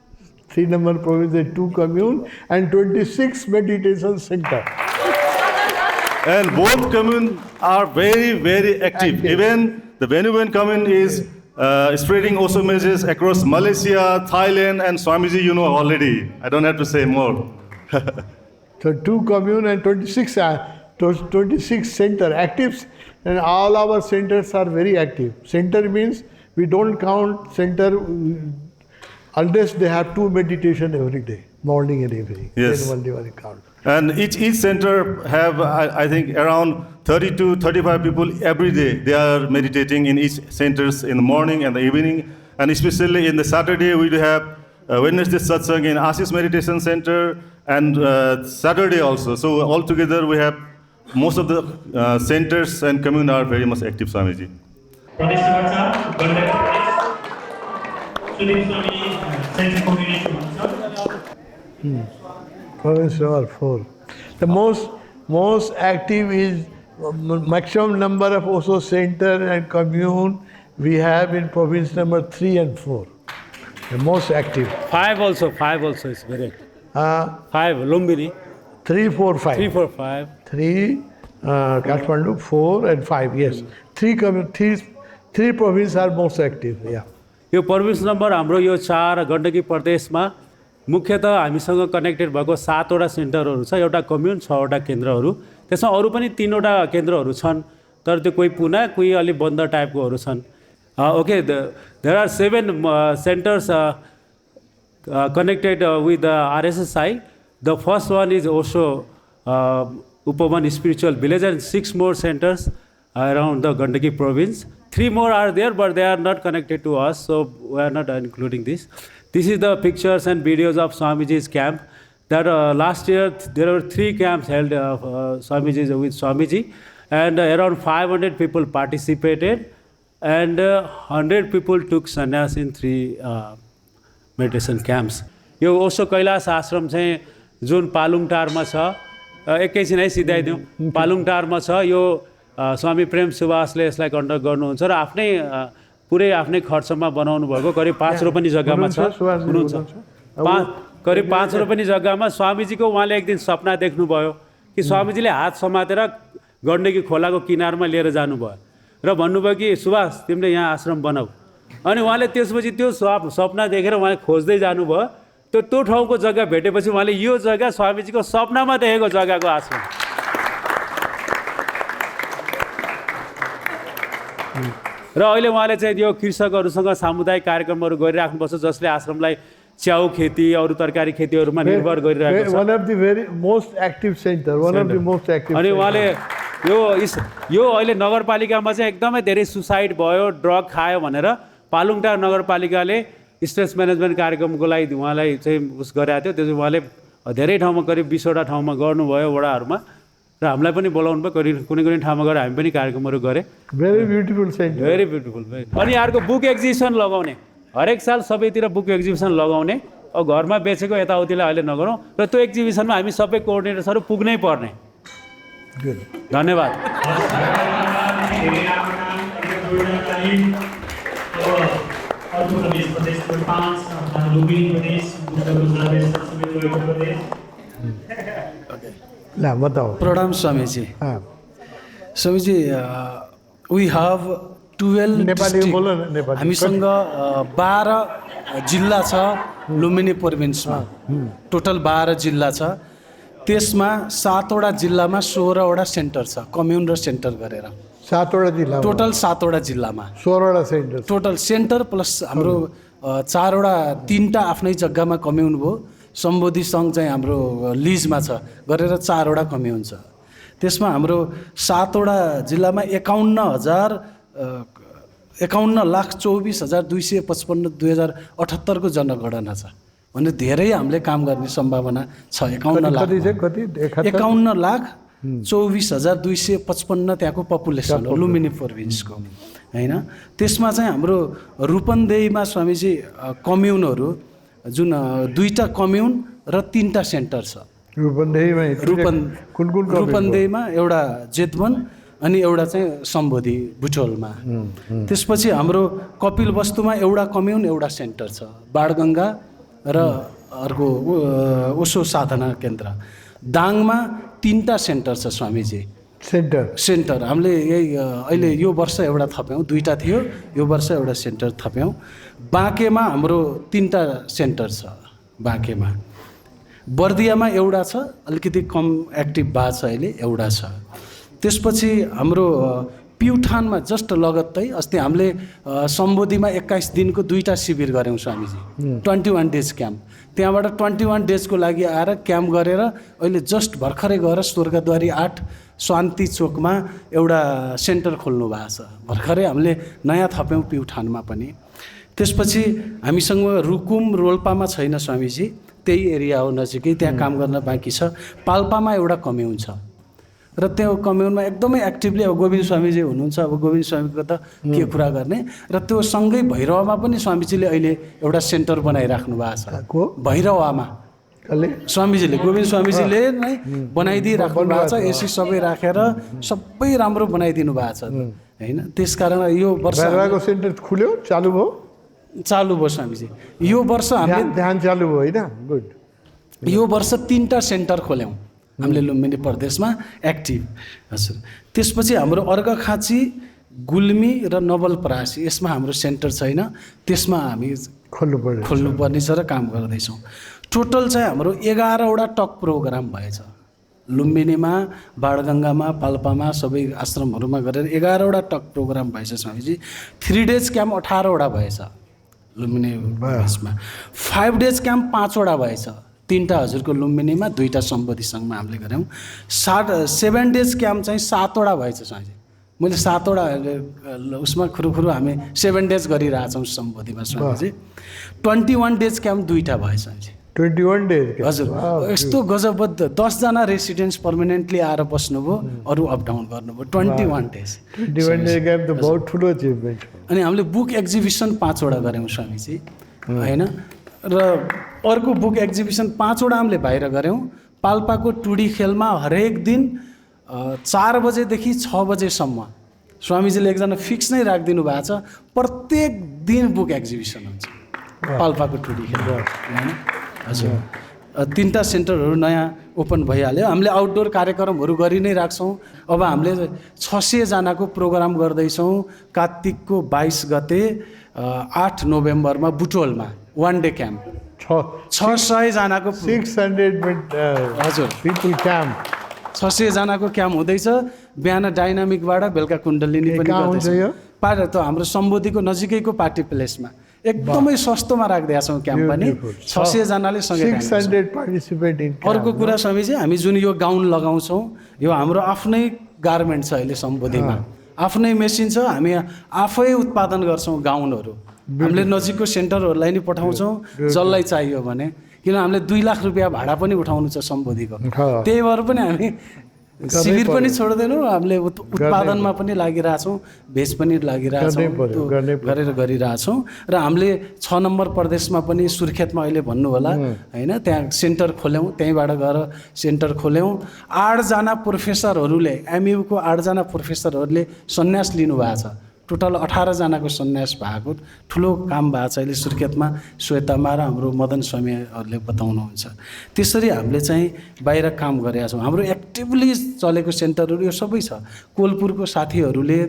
3 number province has 2 communes and 26 meditation centers. And both communes are very, very active. Even the Benuvan commune is spreading Osho messages across Malaysia, Thailand, and Swamiji, you know already. I don't have to say more. So 2 commune and 26 center active, and all our centers are very active. Center means we don't count center unless they have 2 meditation every day, morning and evening. Yes. Then only one count. And each center have, I think, around 30 to 35 people every day. They are meditating in each centers in the morning and the evening. And especially in the Saturday, we do have Wednesday satsang in Ashish Meditation Center and Saturday also. So altogether we have most of the centers and commune are very much active, Swamiji. Province number 4. The most active is maximum number of Osho center and commune we have in province number 3 and 4. The most active. 5 also is very active. 5 Lumbini. 3, 4, 5. 3, 4, 5. 3 Kathmandu, 4 and 5. Yes. 3 provinces are most active. Yeah. Yo province number हाम्रो यो 4 गण्डकी प्रदेशमा मुख्यतः हामीसँग connected भएको 7 वटा सेन्टरहरू छ एउटा commune 6 वटा केन्द्रहरू त्यसमा अरु पनि 3 वटा केन्द्रहरू छन् तर त्यो कोही पुना कोही अलि बन्द टाइपकोहरू छन् okay there are 7 centers connected with the RSSI. The first one is Osho Upaman Spiritual Village and 6 more centers around the Gandaki province. 3 more are there, but they are not connected to us, so we are not including this. This is the pictures and videos of Swamiji's camp. That last year there were 3 camps held Swamiji's with Swamiji, and around 500 people participated, and 100 people took sannyas in 3 meditation camps. यो ओशो कैलाश आश्रम चाहिँ जुन पालुङटारमा छ एकैछिन है सिधाइदिउँ पालुङटारमा छ यो स्वामी प्रेम सुभाषले यसलाई conduct गर्नुहुन्छ र आफ्नै पुरै आफ्नै खर्चमा बनाउनु भएको करिब 5 रोपनी जग्गामा छ हुनुहुन्छ करिब 5 रोपनी जग्गामा स्वामीजीको उहाँले एक दिन सपना देख्नुभयो कि स्वामीजीले हात समातेर गण्डकी खोलाको किनारमा लिएर जानुभयो र भन्नुभयो कि सुभाष तिमीले यहाँ आश्रम बनाऊ अनि उहाँले त्यसपछि त्यो सपना देखेर उहाँले खोज्दै जानुभयो त्यो ठाउँको जग्गा भेटेपछि उहाँले यो जग्गा स्वामीजीको सपनामा देखेको जग्गाको आश्रम र अहिले उहाँले चाहिँ यो कृषकहरूसँग सामुदायिक कार्यक्रमहरू गरिराख्नुपर्छ जसले आश्रमलाई च्याउ खेती अरू तरकारी खेतीहरूमा निर्भर गरिरहेको छ one of the very most active center, one of the most active. अनि उहाँले यो अहिले नगरपालिकामा चाहिँ एकदमै धेरै सुसाइड भयो ड्रग खायो भनेर पालुङटार नगरपालिकाले स्ट्रेस म्यानेजमेन्ट कार्यक्रमको लागि उहाँलाई चाहिँ उस गराएको थियो त्यसपछि उहाँले धेरै ठाउँमा करिब 20वटा ठाउँमा गर्नुभयो वडाहरूमा र हामीलाई पनि बोलाउनु भयो कुनै कुनै ठाउँमा गएर हामी पनि कार्यक्रमहरू गरे Very beautiful center. Very beautiful अनि अर्को बुक एक्जिबिसन लगाउने हरेक साल सबैतिर बुक एक्जिबिसन लगाउने अब घरमा बेचेको यताउतिलाई अहिले नगरौँ र त्यो एक्जिबिसनमा हामी सबै कोअर्डिनेटर्सहरू पुग्नै पर्ने धन्यवाद Pradam Swamiji. Swamiji, we have 12 districts. हामीसँग 12 जिल्ला छ लुम्बिनी प्रोभिन्समा टोटल 12 जिल्ला छ त्यसमा 7वटा जिल्लामा 16वटा सेन्टर छ कम्युन र सेन्टर गरेर 7वटा जिल्ला टोटल 7वटा जिल्लामा 16वटा सेन्टर टोटल सेन्टर प्लस हाम्रो 4वटा 3टा आफ्नै जग्गामा कम्युन भयो सम्बोधि सङ्घ चाहिँ हाम्रो लिजमा छ गरेर 4वटा कम्युन छ त्यसमा हाम्रो 7वटा जिल्लामा 51,24,255 2078 को जनगणना छ भने धेरै हामीले काम गर्ने सम्भावना छ 51,24,255 त्यहाँको पपुलेसन हो लुम्बिनी प्रोभिन्सको हैन त्यसमा चाहिँ हाम्रो रूपन्देहीमा स्वामीजी कम्युनहरू जुन 2टा कम्युन र 3टा सेन्टर छ रूपन्देहीमा एउटा जेतवन अनि एउटा चाहिँ सम्बोधि बुटोलमा त्यसपछि हाम्रो कपिल वस्तुमा एउटा कम्युन एउटा सेन्टर छ बाणगङ्गा र अर्को ओसो साधना केन्द्र दाङमा 3टा सेन्टर छ स्वामीजी सेन्टर हामीले यही अहिले यो वर्ष एउटा थप्यौँ 2टा थियो यो वर्ष एउटा सेन्टर थप्यौँ बाँकेमा हाम्रो 3टा सेन्टर छ बाँकेमा बर्दियामा एउटा छ अलिकति कम एक्टिभ भएको छ अहिले एउटा छ त्यसपछि हाम्रो प्युठानमा जस्ट लगत्तै अस्ति हामीले सम्बोधिमा 21 दिनको 2टा शिविर गऱ्यौँ स्वामीजी 21 डेज क्याम्प त्यहाँबाट 21 डेजको लागि आएर क्याम्प गरेर अहिले जस्ट भर्खरै गएर स्वर्गद्वारी 8 शान्ति चोकमा एउटा सेन्टर खोल्नु भएको छ भर्खरै हामीले नयाँ थप्यौँ प्युठानमा पनि त्यसपछि हामीसँग रुकुम रोल्पामा छैन स्वामीजी त्यही एरिया हो नजिकै त्यहाँ काम गर्न बाँकी छ पाल्पामा एउटा कम्युन छ र त्यो कम्युनमा एकदमै एक्टिभली अब गोविन्द स्वामीजी हुनुहुन्छ अब गोविन्द स्वामीको त के कुरा गर्ने र त्यो सँगै भैरवमा पनि स्वामीजीले अहिले एउटा सेन्टर बनाइराख्नु भएको छ भैरवमा स्वामीजीले गोविन्द स्वामीजीले नै बनाइदिइराख्नु भएको छ एसी सबै राखेर सबै राम्रो बनाइदिनु भएको छ हैन त्यसकारण यो वर्ष सेन्टर खुल्यो चालु भयो स्वामीजी यो वर्ष हामीले ध्यान चालु भयो हैन गुड यो वर्ष 3टा सेन्टर खोल्यौँ हामीले लुम्बिनी प्रदेशमा एक्टिभ हजुर त्यसपछि हाम्रो अर्घाखाँची गुल्मी र नवलपरासी यसमा हाम्रो सेन्टर छैन त्यसमा हामी खोल्नुपर्ने छ र काम गर्दैछौँ टोटल चाहिँ हाम्रो 11वटा टक प्रोग्राम भएछ लुम्बिनीमा बाणगङ्गामा पाल्पामा सबै आश्रमहरूमा गरेर 11वटा टक प्रोग्राम भएछ स्वामीजी 3 डेज क्याम्प 18वटा भएछ लुम्बिनी प्रदेशमा 5 डेज क्याम्प 5वटा भएछ 3टा हजुरको लुम्बिनीमा 2टा सम्बोधि सङ्घमा हामीले गऱ्यौँ 7 डेज क्याम्प चाहिँ 7वटा भएछ स्वामीजी मैले 7वटा उसमा खुरुखुरु हामी 7 डेज गरिरहेछौँ सम्बोधिमा स्वामीजी 21 डेज क्याम्प 2टा भएछ स्वामीजी 21 डेज हजुर यस्तो गजबद्ध 10 जना रेसिडेन्ट्स पर्मानेन्टली आएर बस्नुभयो अरू अप डाउन गर्नुभयो 21 डेज 21 डेज क्याम्प त बहुत ठुलो अचिभमेन्ट अनि हामीले बुक एक्जिबिसन 5वटा गऱ्यौँ स्वामीजी हैन र अर्को बुक एक्जिबिसन 5वटा हामीले बाहिर गऱ्यौँ पाल्पाको टुडी खेलमा हरेक दिन 4 बजेदेखि 6 बजेसम्म स्वामीजीले एकजना फिक्स नै राखिदिनु भएको छ प्रत्येक दिन बुक एक्जिबिसन हुन्छ पाल्पाको टुडी खेल हजुर 3टा सेन्टरहरू नयाँ ओपन भइहाल्यो हामीले आउटडोर कार्यक्रमहरू गरि नै राख्छौँ अब हामीले 600 जनाको प्रोग्राम गर्दैछौँ कार्तिकको 22 गते 8 नोभेम्बरमा बुटोलमा 1 डे क्याम्प 600 जनाको 600 हजुर पिपल क्याम्प 600 जनाको क्याम्प हुँदैछ बिहान डाइनामिकबाट बेलुका कुण्डलिनी पनि गर्दैछ त हाम्रो सम्बोधीको नजिकैको पार्टी प्लेसमा एकदमै सस्तोमा राखिदिएका छौँ क्याम्प पनि 600 जनाले सँगै 600 पार्टिसिपेट इन अर्को कुरा स्वामीजी हामी जुन यो गाउन लगाउँछौँ यो हाम्रो आफ्नै गार्मेन्ट छ अहिले सम्बोधीमा आफ्नै मेसिन छ हामी आफै उत्पादन गर्छौँ गाउनहरू हामीले नजिकको सेन्टरहरूलाई नि पठाउँछौँ जसलाई चाहियो भने किन हामीले 2 लाख रुपियाँ भाडा पनि उठाउनु छ सम्बोधीको त्यही भएर पनि हामी शिविर पनि छोड्दैनौँ हामीले उत्पादनमा पनि लागिरहेछौँ भेज पनि लागिरहेछौँ गरेर गरिरहेछौँ र हामीले 6 नम्बर प्रदेशमा पनि सुर्खेतमा अहिले भन्नु होला हैन त्यहाँ सेन्टर खोल्यौँ त्यहीँबाट गएर सेन्टर खोल्यौँ 8 जना प्रोफेसरहरूले एमयू को 8 जना प्रोफेसरहरूले सन्यास लिनुभएको छ टोटल 18 जनाको सन्यास भएको ठुलो काम भएको छ अहिले सुर्खेतमा श्वेतामा र हाम्रो मदन स्वामीहरूले बताउनुहुन्छ त्यसरी हामीले चाहिँ बाहिर काम गरेका छौँ हाम्रो एक्टिभली चलेको सेन्टरहरू यो सबै छ कोलपुरको साथीहरूले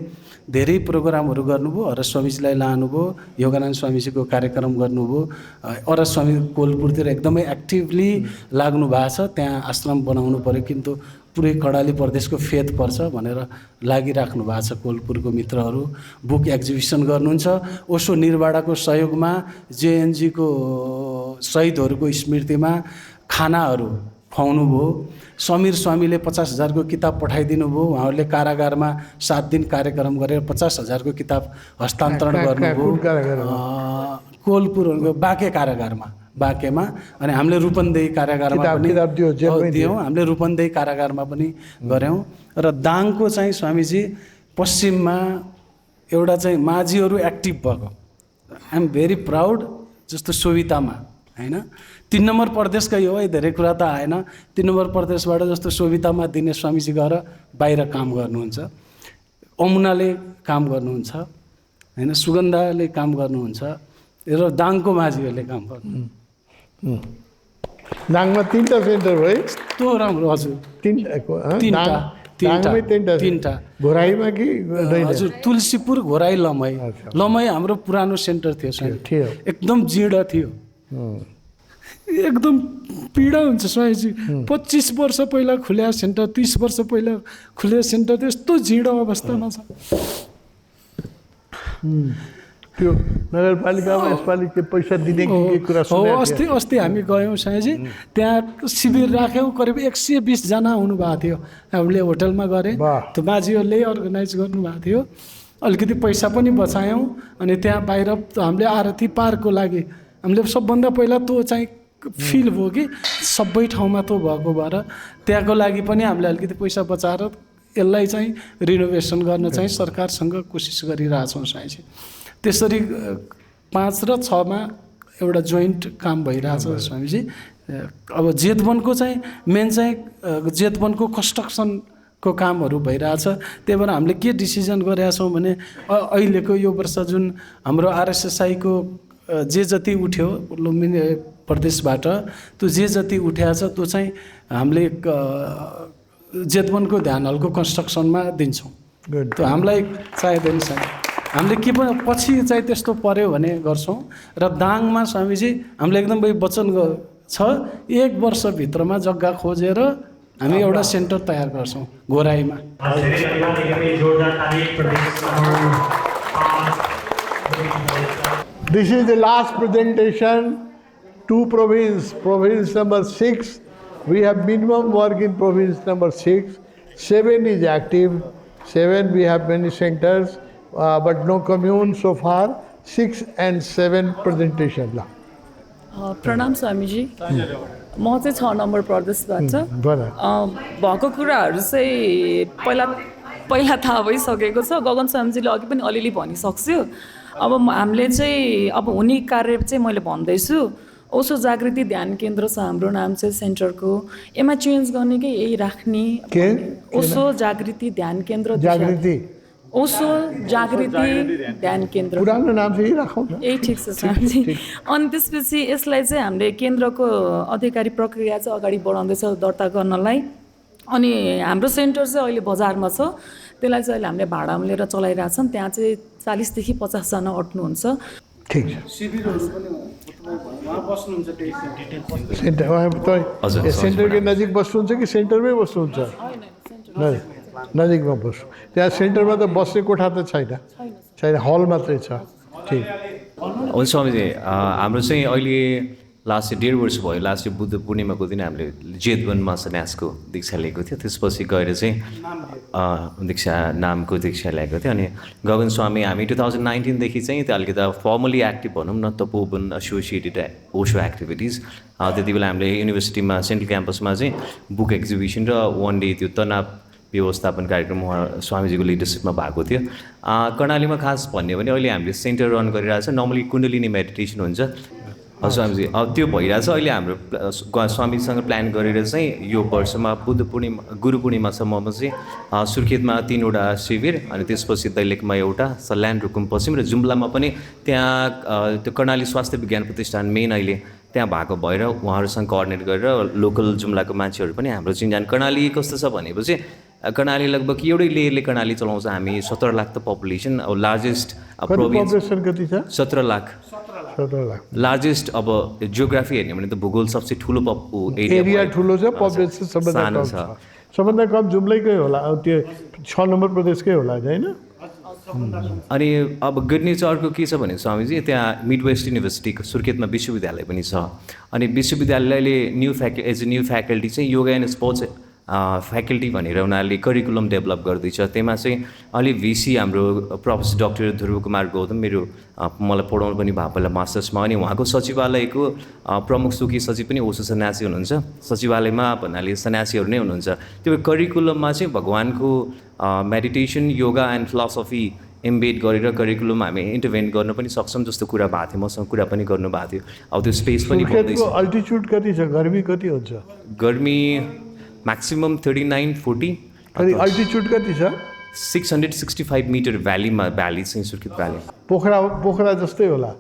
धेरै प्रोग्रामहरू गर्नुभयो हर स्वामीजीलाई लानुभयो योगानन्द स्वामीजीको कार्यक्रम गर्नुभयो अर स्वामी कोलपुरतिर एकदमै एक्टिभली लाग्नु भएको छ त्यहाँ आश्रम बनाउनु पर्यो किन्तु पुरै कडाली प्रदेशको फेद पर्छ भनेर लागिराख्नु भएको छ कोलपुरको मित्रहरू बुक एक्जिबिसन गर्नुहुन्छ ओशो निर्वाडाको सहयोगमा जेएनजीको शहीदहरूको स्मृतिमा खानाहरू खुवाउनु भयो समीर स्वामीले 50,000 को किताब पठाइदिनु भयो उहाँहरूले कारागारमा 7 दिन कार्यक्रम गरेर 50,000 को किताब हस्तान्तरण गर्नुभयो कोलपुरको बाँके कारागारमा बाँकेमा अनि हामीले रूपन्देही कारागारमा पनि दियौँ हामीले रूपन्देही कारागारमा पनि गऱ्यौँ र दाङको चाहिँ स्वामीजी पश्चिममा एउटा चाहिँ माझीहरू एक्टिभ भएको आइ एम भेरी प्राउड जस्तो सोभितामा हैन 3 नम्बर प्रदेशका यो है धेरै कुरा त आएन 3 नम्बर प्रदेशबाट जस्तो सोभितामा दिने स्वामीजी गएर बाहिर काम गर्नुहुन्छ अमुनाले काम गर्नुहुन्छ हैन सुगन्धाले काम गर्नुहुन्छ र दाङको माझीहरूले काम गर्नु दाङमा 3टा सेन्टर हो है यस्तो राम्रो हजुर 3टा घोराईमा कि हजुर तुलसीपुर घोराई लमई लमई हाम्रो पुरानो सेन्टर थियो एकदम जीर्ण थियो एकदम पीडा हुन्छ स्वामीजी 25 वर्ष पहिला खुल्या सेन्टर 30 वर्ष पहिला खुल्या सेन्टर त्यस्तो जीर्ण अवस्थामा छ त्यो नगरपालिकामा यसपालि के पैसा दिने के कुरा सुनेको अस्ति हामी गयौँ स्वामीजी त्यहाँ शिविर राख्यौँ करिब 120 जना हुनुभएको थियो हामीले होटलमा गरे त्यो माझीहरूले अर्गनाइज गर्नुभएको थियो अलिकति पैसा पनि बचायौँ अनि त्यहाँ बाहिर हामीले आरती पार्कको लागि हामीले सबभन्दा पहिला त्यो चाहिँ फिल भयो कि सबै ठाउँमा त्यो भएको भएर त्यहाँको लागि पनि हामीले अलिकति पैसा बचाएर यसलाई चाहिँ रिनोभेसन गर्न चाहिँ सरकारसँग कोसिस गरिरहेछौँ स्वामीजी त्यसरी 5 र 6 मा एउटा जोइन्ट काम भइरहेछ स्वामीजी अब जेतवनको चाहिँ मेन चाहिँ जेतवनको कन्स्ट्रक्सनको कामहरू भइरहेछ त्यही भएर हामीले के डिसिजन गरेका छौँ भने अहिलेको यो वर्ष जुन हाम्रो आरएसएसआईको जे जति उठ्यो लुम्बिनी प्रदेशबाट त्यो जे जति उठ्या छ त्यो चाहिँ हामीले जेतवनको ध्यान हलको कन्स्ट्रक्सनमा दिन्छौँ त्यो हामीलाई चाहिँदैन हामीले के पनि पछि चाहिँ त्यस्तो पर्यो भने गर्छौँ र दाङमा स्वामीजी हामीले एकदम वचन छ 1 वर्षभित्रमा जग्गा खोजेर हामी एउटा सेन्टर तयार गर्छौँ घोराईमा This is the last presentation to province number 6. We have minimum work in province number 6. 7 is active. 7 we have many centers. But no commune so far. 6 and 7 presentation. प्रणाम स्वामीजी म चाहिँ 6 नम्बर प्रदेशबाट भएको कुराहरू चाहिँ पहिला थाहा भइसकेको छ गगन स्वामीजीले अघि पनि अलिअलि भनिसक्छु अब हामीले चाहिँ अब हुने कार्य चाहिँ मैले भन्दैछु ओसो जागृति ध्यान केन्द्र छ हाम्रो नाम चाहिँ सेन्टरको यसमा चेन्ज गर्ने कि यही राख्ने ओसो जागृति ध्यान केन्द्र ओसो जागृति ध्यान केन्द्र पुरानो नाम चाहिँ राखौँ न यही ठिक छ स्वामीजी अनि त्यसपछि यसलाई चाहिँ हामीले केन्द्रको अधिकारी प्रक्रिया चाहिँ अगाडि बढाउँदैछ दर्ता गर्नलाई अनि हाम्रो सेन्टर चाहिँ अहिले बजारमा छ त्यसलाई चाहिँ अहिले हामीले भाडामा लिएर चलाइरहेछौँ त्यहाँ चाहिँ 40 देखि 50 जना अट्नुहुन्छ ठीक छ शिविरहरू पनि वहाँ बस्नुहुन्छ सेन्टरकै नजिक बस्नुहुन्छ कि सेन्टरमै बस्नुहुन्छ नजिकमा बस्छु त्यहाँ सेन्टरमा त बस्ने कोठा त छैन छैन हल मात्रै छ ठिक हुन्छ स्वामीजी हाम्रो चाहिँ अहिले लास्ट 1.5 वर्ष भयो लास्ट बुद्ध पूर्णिमाको दिन हामीले जेतवनमा सन्यासको दीक्षा लिएको थियो त्यसपछि गएर चाहिँ दीक्षा नामको दीक्षा ल्याएको थियो अनि गगन स्वामी हामी 2019 देखि चाहिँ त्यो अलिकति फर्मली एक्टिभ भनौँ न तपोवन एसोसिएटेड ओशो एक्टिभिटिज त्यति बेला हामीले युनिभर्सिटीमा सेन्ट्रल क्याम्पसमा चाहिँ बुक एक्जिबिसन र 1 डे त्यो तनाव व्यवस्थापन कार्यक्रम स्वामीजीको लिडरसिपमा भएको थियो कर्णालीमा खास भन्यो भने अहिले हामीले सेन्टर रन गरिरहेको छ नर्मली कुण्डलिनी मेडिटेसन हुन्छ स्वामीजी अब त्यो भइरहेछ अहिले हाम्रो स्वामीजीसँग प्लान गरेर चाहिँ यो वर्षमा बुद्ध पूर्णिमा गुरु पूर्णिमासम्ममा चाहिँ सुर्खेतमा 3वटा शिविर अनि त्यसपछि दैलेखमा एउटा सल्यान रुकुम पश्चिम र जुम्लामा पनि त्यहाँ त्यो कर्णाली स्वास्थ्य विज्ञान प्रतिष्ठान मेन अहिले त्यहाँ भएको भएर उहाँहरूसँग कोअर्डिनेट गरेर लोकल जुम्लाको मान्छेहरू पनि हाम्रो चिन्जान कर्णाली कस्तो छ भनेपछि कर्णाली लगभग एउटै लेयरले कर्णाली चलाउँछ हामी 17 लाख त पपुलेसन अब लार्जेस्ट प्रोभिन्स कति छ 17 लाख लार्जेस्ट अब जियोग्राफी हेर्ने भने त भूगोल सबसे ठुलो एरिया ठुलो छ पपुलेसन सबभन्दा कम जुम्लैकै होला त्यो 6 नम्बर प्रदेशकै होला हैन अनि अब गुड न्युज अर्को के छ भने स्वामीजी त्यहाँ मिड वेस्ट युनिभर्सिटीको सुर्खेतमा विश्वविद्यालय पनि छ अनि विश्वविद्यालयले एज अ न्यू फ्याकल्टी चाहिँ योगा एन्ड स्पोर्ट्स फ्याकल्टी भनेर उनीहरूले करिकुलम डेभलप गर्दैछ त्यसमा चाहिँ अलि भिसी हाम्रो प्रोफेसर डाक्टर ध्रुव कुमार गौतम मेरो मलाई पढाउनु पनि भयो पहिला मास्टर्समा अनि उहाँको सचिवालयको प्रमुख सुकी सचिव पनि ओशो सन्यासी हुनुहुन्छ सचिवालयमा भन्नाले सन्यासीहरू नै हुनुहुन्छ त्यो करिकुलममा चाहिँ भगवानको meditation yoga end philosophy embed गरेर करिकुलम हामी इन्टरभेन गर्न पनि सक्छौँ जस्तो कुरा भएको थियो मसँग कुरा पनि गर्नुभएको थियो अब त्यो स्पेस पनि बन्दैछ अल्टिट्युड कति छ गर्मी कति हुन्छ गर्मी म्याक्सिमम 39-40 अनि अल्टिट्युड कति छ 665 मिटर भ्याली चाहिँ सुर्खेत भ्याली पोखरा जस्तै होला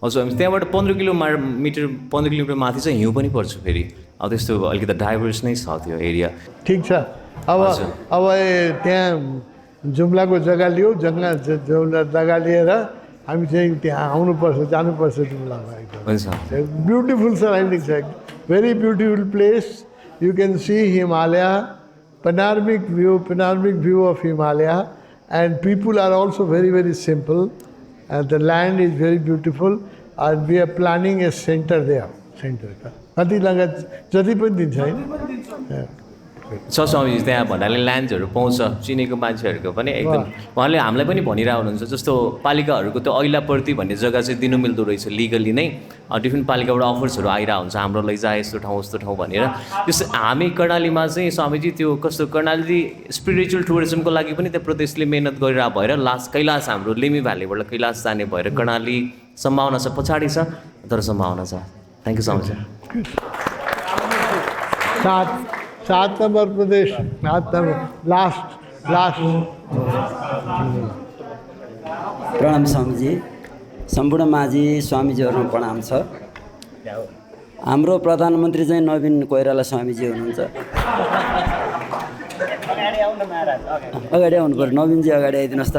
हजुर हामी त्यहाँबाट 15 किलोमिटर माथि चाहिँ हिउँ पनि पर्छ फेरि अब त्यस्तो अलिकति डाइभर्स नै छ त्यो एरिया ठिक छ अब त्यहाँ जुम्लाको जग्गा लियो जग्गा लिएर हामी चाहिँ त्यहाँ आउनुपर्छ जानुपर्छ जुम्लामा एकदम ब्युटिफुल सराउन्डिङ छ very beautiful place you can see Himalaya, panoramic view of Himalaya, and people are also very, very simple, and the land is very beautiful, and we are planning a center there. Kati langa jati pani dincha हैन छ स्वामीजी त्यहाँ भन्नाले ल्यान्ड्सहरू पाउँछ चिनेको मान्छेहरूको पनि एकदम उहाँले हामीलाई पनि भनिरहेको हुनुहुन्छ जस्तो पालिकाहरूको त्यो ऐलाप्रति भन्ने जग्गा चाहिँ दिनु मिल्दो रहेछ लिगली नै डिफ्रेन्ट पालिकाबाट अफर्सहरू आइरहेको हुन्छ हाम्रो लैजा यस्तो ठाउँ भनेर त्यस हामी कर्णालीमा चाहिँ स्वामीजी त्यो कस्तो कर्णाली स्पिरिचुअल टुरिज्मको लागि पनि त्यो प्रदेशले मेहनत गरिरहेको भएर लास्ट कैलाश हाम्रो लिमी भ्यालीबाट कैलाश जाने भएर कर्णाली सम्भावना छ पछाडि छ तर सम्भावना छ thank you so much 7 number Pradesh last प्रणाम स्वामीजी सम्पूर्ण माझी स्वामीजीहरुमा प्रणाम छ हाम्रो प्रधानमन्त्री चाहिँ नवीन कोइराला स्वामीजी हुनुहुन्छ अगाडि आउनु पर्यो नवीनजी अगाडि आइदिनुहोस् त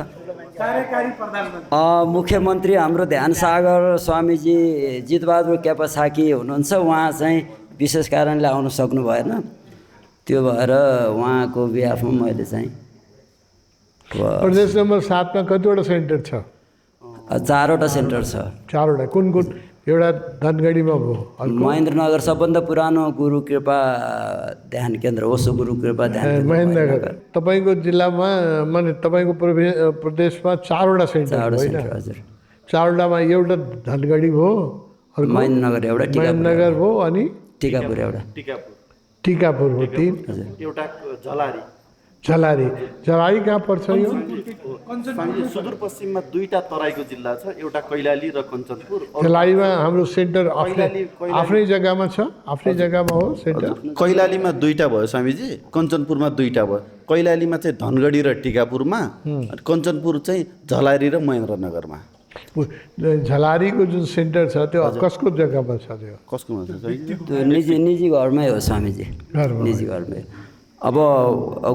कार्यकारी प्रधानमन्त्री मुख्यमन्त्री हाम्रो ध्यान सागर स्वामीजी जितबहादुर क्यापासाकी हुनुहुन्छ उहाँ चाहिँ विशेष कारणले आउन सक्नु भएन त्यो भएर उहाँको बिहाफमा मैले चाहिँ प्रदेश नम्बर 7 मा कतिवटा सेन्टर छ 4वटा सेन्टर छ 4वटा कुन एउटा धनगढीमा भयो महेन्द्रनगर सबभन्दा पुरानो गुरु कृपा ध्यान केन्द्र ओशो गुरु कृपा ध्यान महेन्द्रनगर तपाईको जिल्लामा माने तपाईको प्रदेशमा 4वटा सेन्टर होइन हजुर 4वटामा एउटा धनगढी भयो महेन्द्रनगर एउटा महेन्द्रनगर भयो अनि टिकापुर एउटा टिकापुर हो 3 एउटा झलारी कहाँ पर्छ यो सुदूरपश्चिममा 2टा तराईको जिल्ला छ एउटा कैलाली र कञ्चनपुर झलारीमा हाम्रो सेन्टर आफ्नै जग्गामा छ आफ्नै जग्गामा हो सेन्टर कैलालीमा 2टा भयो स्वामीजी कञ्चनपुरमा 2टा भयो कैलालीमा चाहिँ धनगढी र टिकापुरमा कञ्चनपुर चाहिँ झलारी र महेन्द्रनगरमा झलारीको जुन सेन्टर छ त्यो कसको जग्गामा छ त्यो कसकोमा छ त्यो निजी घरमै हो स्वामीजी निजी घरमै अब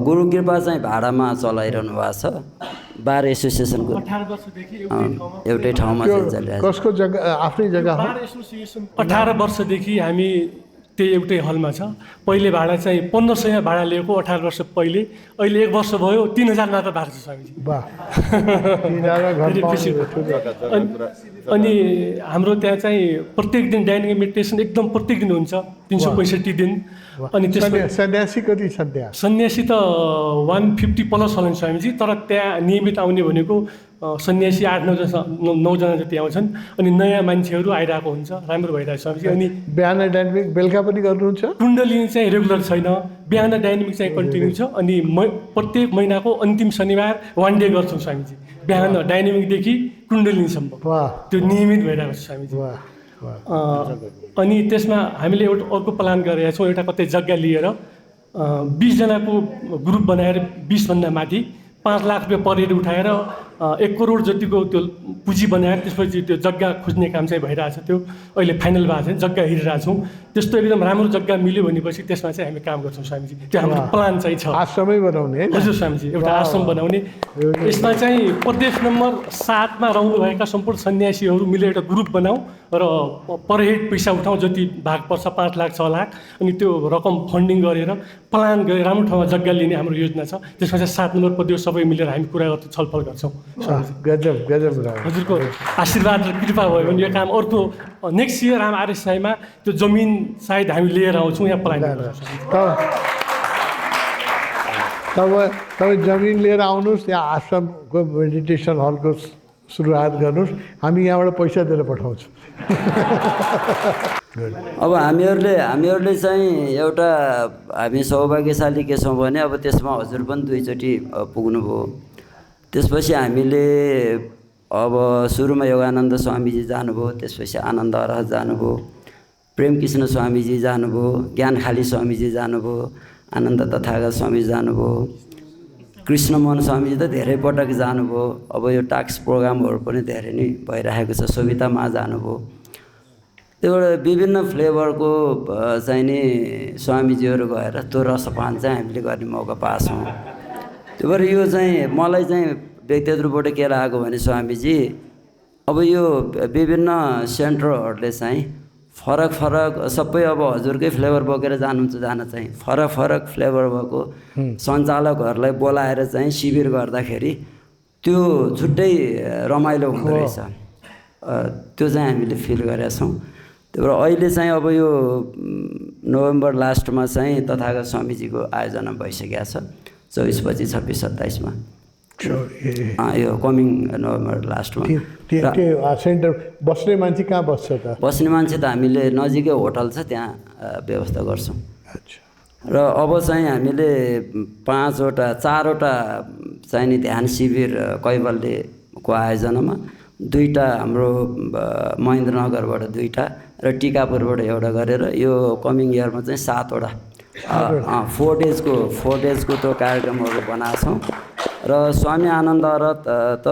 गुरु कृपा चाहिँ भाडामा चलाइरहनु भएको छ बार एसोसिएसनको 18 वर्षदेखि एउटै ठाउँमा चलिरहेको छ कसको जग्गा आफ्नै जग्गा हो 18 वर्षदेखि हामी त्यही एउटै हलमा छ। पहिले भाडा चाहिँ 1500 भाडा लिएको 18 वर्ष पहिले, अहिले 1 वर्ष भयो 3000 मात्र भएको छ स्वामीजी। वाह। अनि हाम्रो त्यहाँ चाहिँ प्रत्येक दिन डाइनिङ मेडिटेसन एकदम प्रत्येक दिन हुन्छ 365 दिन। अनि त्यसमा सन्यासी कति छन् त्यहाँ? सन्यासी त 150 प्लस होला नि स्वामीजी, तर त्यहाँ नियमित आउने भनेको सन्यासी 8-9 जना जति आउँछन्। अनि नयाँ मान्छेहरू आइरहेको हुन्छ, राम्रो भइरहेको छ स्वामीजी। अनि बिहान डाइनामिक बेलुका पनि गर्नुहुन्छ? कुण्डलिनी चाहिँ रेगुलर छैन, बिहान डाइनामिक चाहिँ कन्टिन्यू छ। अनि प्रत्येक महिनाको अन्तिम शनिबार 1 डे गर्छौँ स्वामीजी, बिहान डाइनामिकदेखि कुण्डलिनीसम्म। त्यो नियमित भइरहेको छ स्वामीजी। अनि त्यसमा हामीले एउटा अर्को प्लान गरेका छौँ, एउटा कतै जग्गा लिएर 20 जनाको ग्रुप बनाएर 20 भन्दा माथि 5 लाख रुपियाँ पर हेड उठाएर 1 करोड जतिको त्यो पुँजी बनाएर त्यसपछि त्यो जग्गा खोज्ने काम चाहिँ भइरहेछ। त्यो अहिले फाइनल भएको छैन, जग्गा हेरिरहेको छौँ। त्यस्तो एकदम राम्रो जग्गा मिल्यो भनेपछि त्यसमा चाहिँ हामी काम गर्छौँ स्वामीजी। त्यो हाम्रो प्लान चाहिँ छ। आश्रमै बनाउने है? हजुर स्वामीजी, एउटा आश्रम बनाउने। यसमा चाहिँ प्रदेश नम्बर 7 मा रहनुभएका सम्पूर्ण सन्यासीहरू मिलेर एउटा ग्रुप बनाऊ र पर हेड पैसा उठाउँ, जति भाग पर्छ 5 लाख 6 लाख। अनि त्यो रकम फन्डिङ गरेर प्लान गरेर राम्रो ठाउँमा जग्गा लिने हाम्रो योजना छ। त्यसमा चाहिँ 7 नम्बर प्रदेश सबै मिलेर हामी कुरा गर्छौँ, छलफल गर्छौँ। गजब गजब। हजुरको आशीर्वाद र कृपा भयो भने यो काम अर्को नेक्स्ट इयर हामी आरएसआईमा त्यो जमिन सायद हामी लिएर आउँछौँ, यहाँ प्लान तपाईँ जमिन लिएर आउनुहोस्, यहाँ आश्रमको मेडिटेसन हलको सुरुवात गर्नुहोस्, हामी यहाँबाट पैसा दिएर पठाउँछौँ। अब हामीहरूले चाहिँ एउटा हामी सौभाग्यशाली के छौँ भने अब त्यसमा हजुर पनि 2 चोटि पुग्नुभयो। त्यसपछि हामीले अब सुरुमा योगानन्द स्वामीजी जानुभयो, त्यसपछि आनन्द अरह जानुभयो, प्रेमकृष्ण स्वामीजी जानुभयो, ज्ञानखाली स्वामीजी जानुभयो, आनन्द तथागत स्वामी जानुभयो, कृष्णमोहन स्वामीजी त धेरै पटक जानुभयो। अब यो टास्क प्रोग्रामहरू पनि धेरै नै भइरहेको छ, सविता मा जानुभयो। त्योबाट विभिन्न फ्लेभरको चाहिँ नि स्वामीजीहरू गएर त्यो रसपान चाहिँ हामीले गर्ने मौका पाछौँ। त्यो भएर यो चाहिँ मलाई चाहिँ व्यक्तिगत रूपबाट के लागेको भने स्वामीजी, अब यो विभिन्न सेन्टरहरूले चाहिँ फरक फरक सबै अब हजुरकै फ्लेभर बोकेर जानुहुन्छ जान चाहिँ फरक फरक फ्लेभर भएको सञ्चालकहरूलाई बोलाएर चाहिँ शिविर गर्दाखेरि त्यो छुट्टै रमाइलो हुँदो रहेछ। त्यो चाहिँ हामीले फिल गरेका छौँ। त्यही भएर अहिले चाहिँ अब यो नोभेम्बर लास्टमा चाहिँ तथागत स्वामीजीको आयोजना भइसकेको छ, 24, 25, 26, 27 यो कमिङ नोभेम्बर लास्टमा। सेन्टर बस्ने मान्छे कहाँ बस्छ त? बस्ने मान्छे त हामीले नजिकै होटल छ त्यहाँ व्यवस्था गर्छौँ। र अब चाहिँ हामीले 4वटा चाहिँ नि ध्यान शिविर कैवल्यको आयोजनामा, 2टा हाम्रो महेन्द्रनगरबाट 2टा र टिकापुरबाट एउटा गरेर यो कमिङ इयरमा चाहिँ 7वटा 4 डेजको त्यो कार्यक्रमहरू बनाएको छौँ। र स्वामी आनन्द अरत त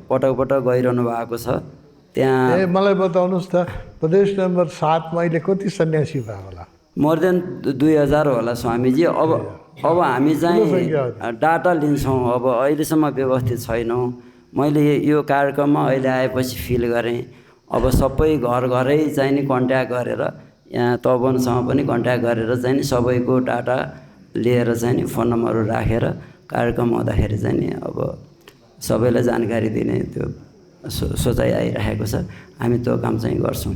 पटक पटक गइरहनु भएको छ त्यहाँ। मलाई बताउनुहोस् त, प्रदेश नम्बर 7 मा अहिले कति सन्यासी भयो होला? मोर देन 2000 होला स्वामीजी। अब हामी चाहिँ डाटा लिन्छौँ, अब अहिलेसम्म व्यवस्थित छैनौँ। मैले यो कार्यक्रममा अहिले आएपछि फिल गरेँ, अब सबै घरै चाहिँ नि कन्ट्याक्ट गरेर यहाँ तपनसँग पनि कन्ट्याक्ट गरेर चाहिँ नि सबैको डाटा लिएर चाहिँ नि फोन नम्बरहरू राखेर कार्यक्रम हुँदाखेरि चाहिँ नि अब सबैलाई जानकारी दिने त्यो सोचाइ आइरहेको छ। हामी त्यो काम चाहिँ गर्छौँ।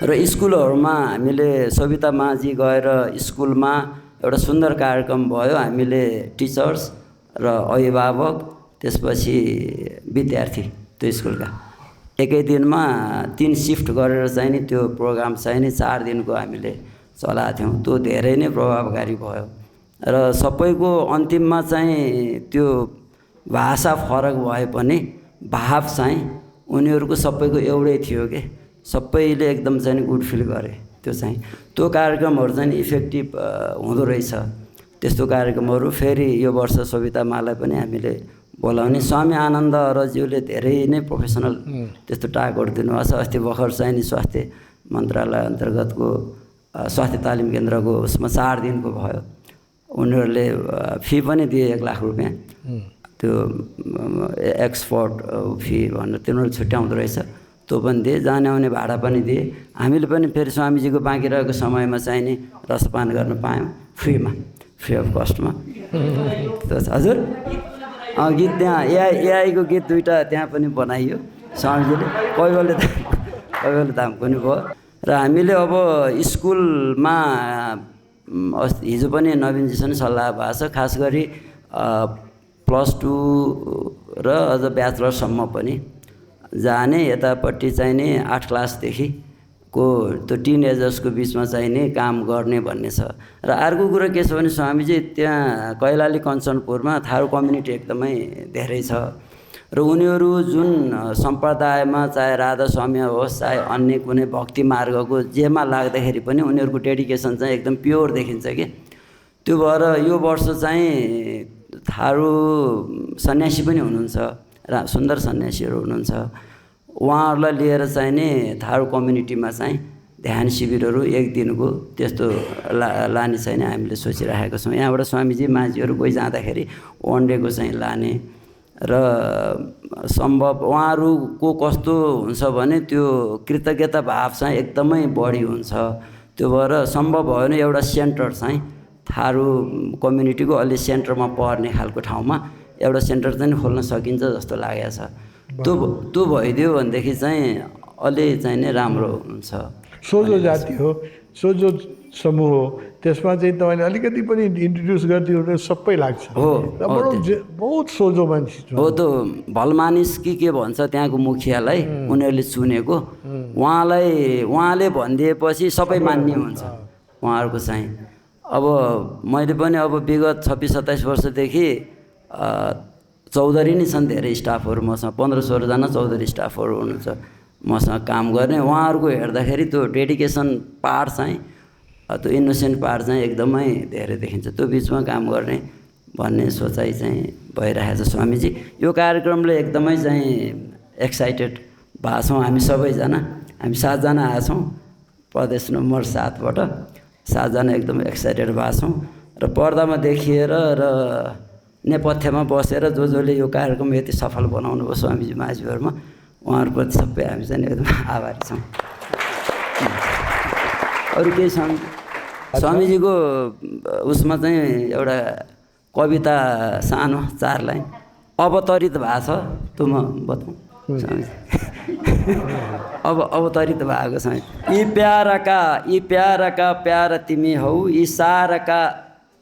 र स्कुलहरूमा हामीले सविता माजी गएर स्कुलमा एउटा सुन्दर कार्यक्रम भयो। हामीले टिचर्स र अभिभावक त्यसपछि विद्यार्थी त्यो स्कुलका एकै दिनमा 3 सिफ्ट गरेर चाहिँ नि त्यो प्रोग्राम चाहिँ नि 4 दिनको हामीले चलाएको थियौँ। त्यो धेरै नै प्रभावकारी भयो र सबैको अन्तिममा चाहिँ त्यो भाषा फरक भए पनि भाव चाहिँ उनीहरूको सबैको एउटै थियो के, सबैले एकदम चाहिँ गुड फिल गरे। त्यो कार्यक्रमहरू चाहिँ इफेक्टिभ हुँदो रहेछ। त्यस्तो कार्यक्रमहरू फेरि यो वर्ष सविता मालाई पनि हामीले बोलाउने। स्वामी आनन्द अरज्यूले धेरै नै प्रोफेसनल त्यस्तो टाकहरू दिनुभएको छ। अस्ति भर्खर चाहिँ नि स्वास्थ्य मन्त्रालय अन्तर्गतको स्वास्थ्य तालिम केन्द्रको उसमा 4 दिनको भयो। उनीहरूले फी पनि दिए 1 लाख रुपियाँ। त्यो एक्सपर्ट फी भनेर तिनीहरूले छुट्याउँदो रहेछ। त्यो त्यो पनि दिए, जाने आउने भाडा पनि दिए। हामीले पनि फेरि स्वामीजीको बाँकी रहेको समयमा चाहिने रसपान गर्न पायौँ फ्रीमा, फ्री अफ कस्टमा। हजुर गीत त्यहाँ एआईको गीत 2टा त्यहाँ पनि बनाइयो स्वामीजीले, कोही बेला धाम पनि भयो। र हामीले अब स्कुलमा हिजो पनि नवीनजीसँग सल्लाह भएको छ, खास गरी +2 र अझ ब्याचलरसम्म पनि जाने, यतापट्टि चाहिने 8 क्लासदेखिको त्यो टिनेजर्सको बिचमा चाहिने काम गर्ने भन्ने छ। र अर्को कुरो के छ भने स्वामीजी त्यहाँ कैलाली कञ्चनपुरमा थारू कम्युनिटी एकदमै धेरै छ र उनीहरू जुन सम्प्रदायमा चाहे राधा स्वामी होस् चाहे अन्य कुनै भक्ति मार्गको जेमा लाग्दाखेरि पनि उनीहरूको डेडिकेसन चाहिँ एकदम प्योर देखिन्छ कि। त्यो भएर यो वर्ष चाहिँ थारू सन्यासी पनि हुनुहुन्छ, सुन्दर सन्यासीहरू हुनुहुन्छ, उहाँहरूलाई लिएर चाहिने थारू कम्युनिटीमा चाहिँ ध्यान शिविरहरू 1 दिनको त्यस्तो लाने चाहिँ हामीले सोचिरहेका छौँ। यहाँबाट स्वामीजी माझीहरू कोही जाँदाखेरि 1 डेको चाहिँ लाने र सम्भव उहाँहरूको कस्तो हुन्छ भने त्यो कृतज्ञता भाव चाहिँ एकदमै बढी हुन्छ। त्यो भएर सम्भव भयो भने एउटा सेन्टर चाहिँ थारू कम्युनिटीको अलि सेन्टरमा पर्ने खालको ठाउँमा एउटा सेन्टर चाहिँ खोल्न सकिन्छ जस्तो लागेको छ। त्यो भइदियो भनेदेखि चाहिँ अलि चाहिँ नै राम्रो हुन्छ। सोझो जाति हो, सोझो समूह हो, त्यसमा चाहिँ तपाईँले अलिकति पनि इन्ट्रोड्युस गरिदिनु भने सबै लाग्छ। हो बहुत सोझो मान्छे हो। त्यो भलमानिस के भन्छ त्यहाँको मुखियालाई उनीहरूले चुनेको, उहाँले भनिदिएपछि सबै मान्ने हुन्छ उहाँहरूको चाहिँ। अब मैले पनि अब विगत 26-27 वर्षदेखि चौधरी नै छन् धेरै स्टाफहरू मसँग, 15-16 जना चौधरी स्टाफहरू हुनुहुन्छ मसँग काम गर्ने। उहाँहरूको हेर्दाखेरि त्यो डेडिकेसन पार्ट चाहिँ त्यो इनोसेन्ट पार्ट चाहिँ एकदमै धेरै देखिन्छ। त्यो बिचमा काम गर्ने भन्ने सोचाइ चाहिँ भइरहेको छ स्वामीजी। यो कार्यक्रमले एकदमै चाहिँ एक्साइटेड भएको छौँ हामी सबैजना। हामी 7 जना आएका छौँ प्रदेश नम्बर 7बाट, 7 जना एकदम एक्साइटेड भएको छौँ र पर्दामा देखिएर र नेपथ्यमा बसेर जसले यो कार्यक्रम यति सफल बनाउनु भयो स्वामीजी माझीहरूमा, उहाँहरूप्रति सबै हामी चाहिँ एकदम आभारी छौँ। अरू केही छन् स्वामीजीको उसमा चाहिँ एउटा कविता सानो 4 लाइन अवतरित भएको छ, त्यो म बताउँ स्वामीजी। अवतरित भएको छ। यी प्याराका प्यारा तिमी हौ, यी साराका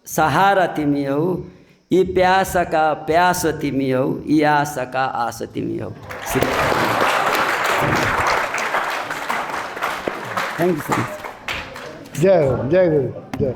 सहारा तिमी हौ, यी प्यासका प्यास तिमी हौ, यी आशाका आशा तिमी हौ। Thank you sir. जय हो, जय गुरु, जय।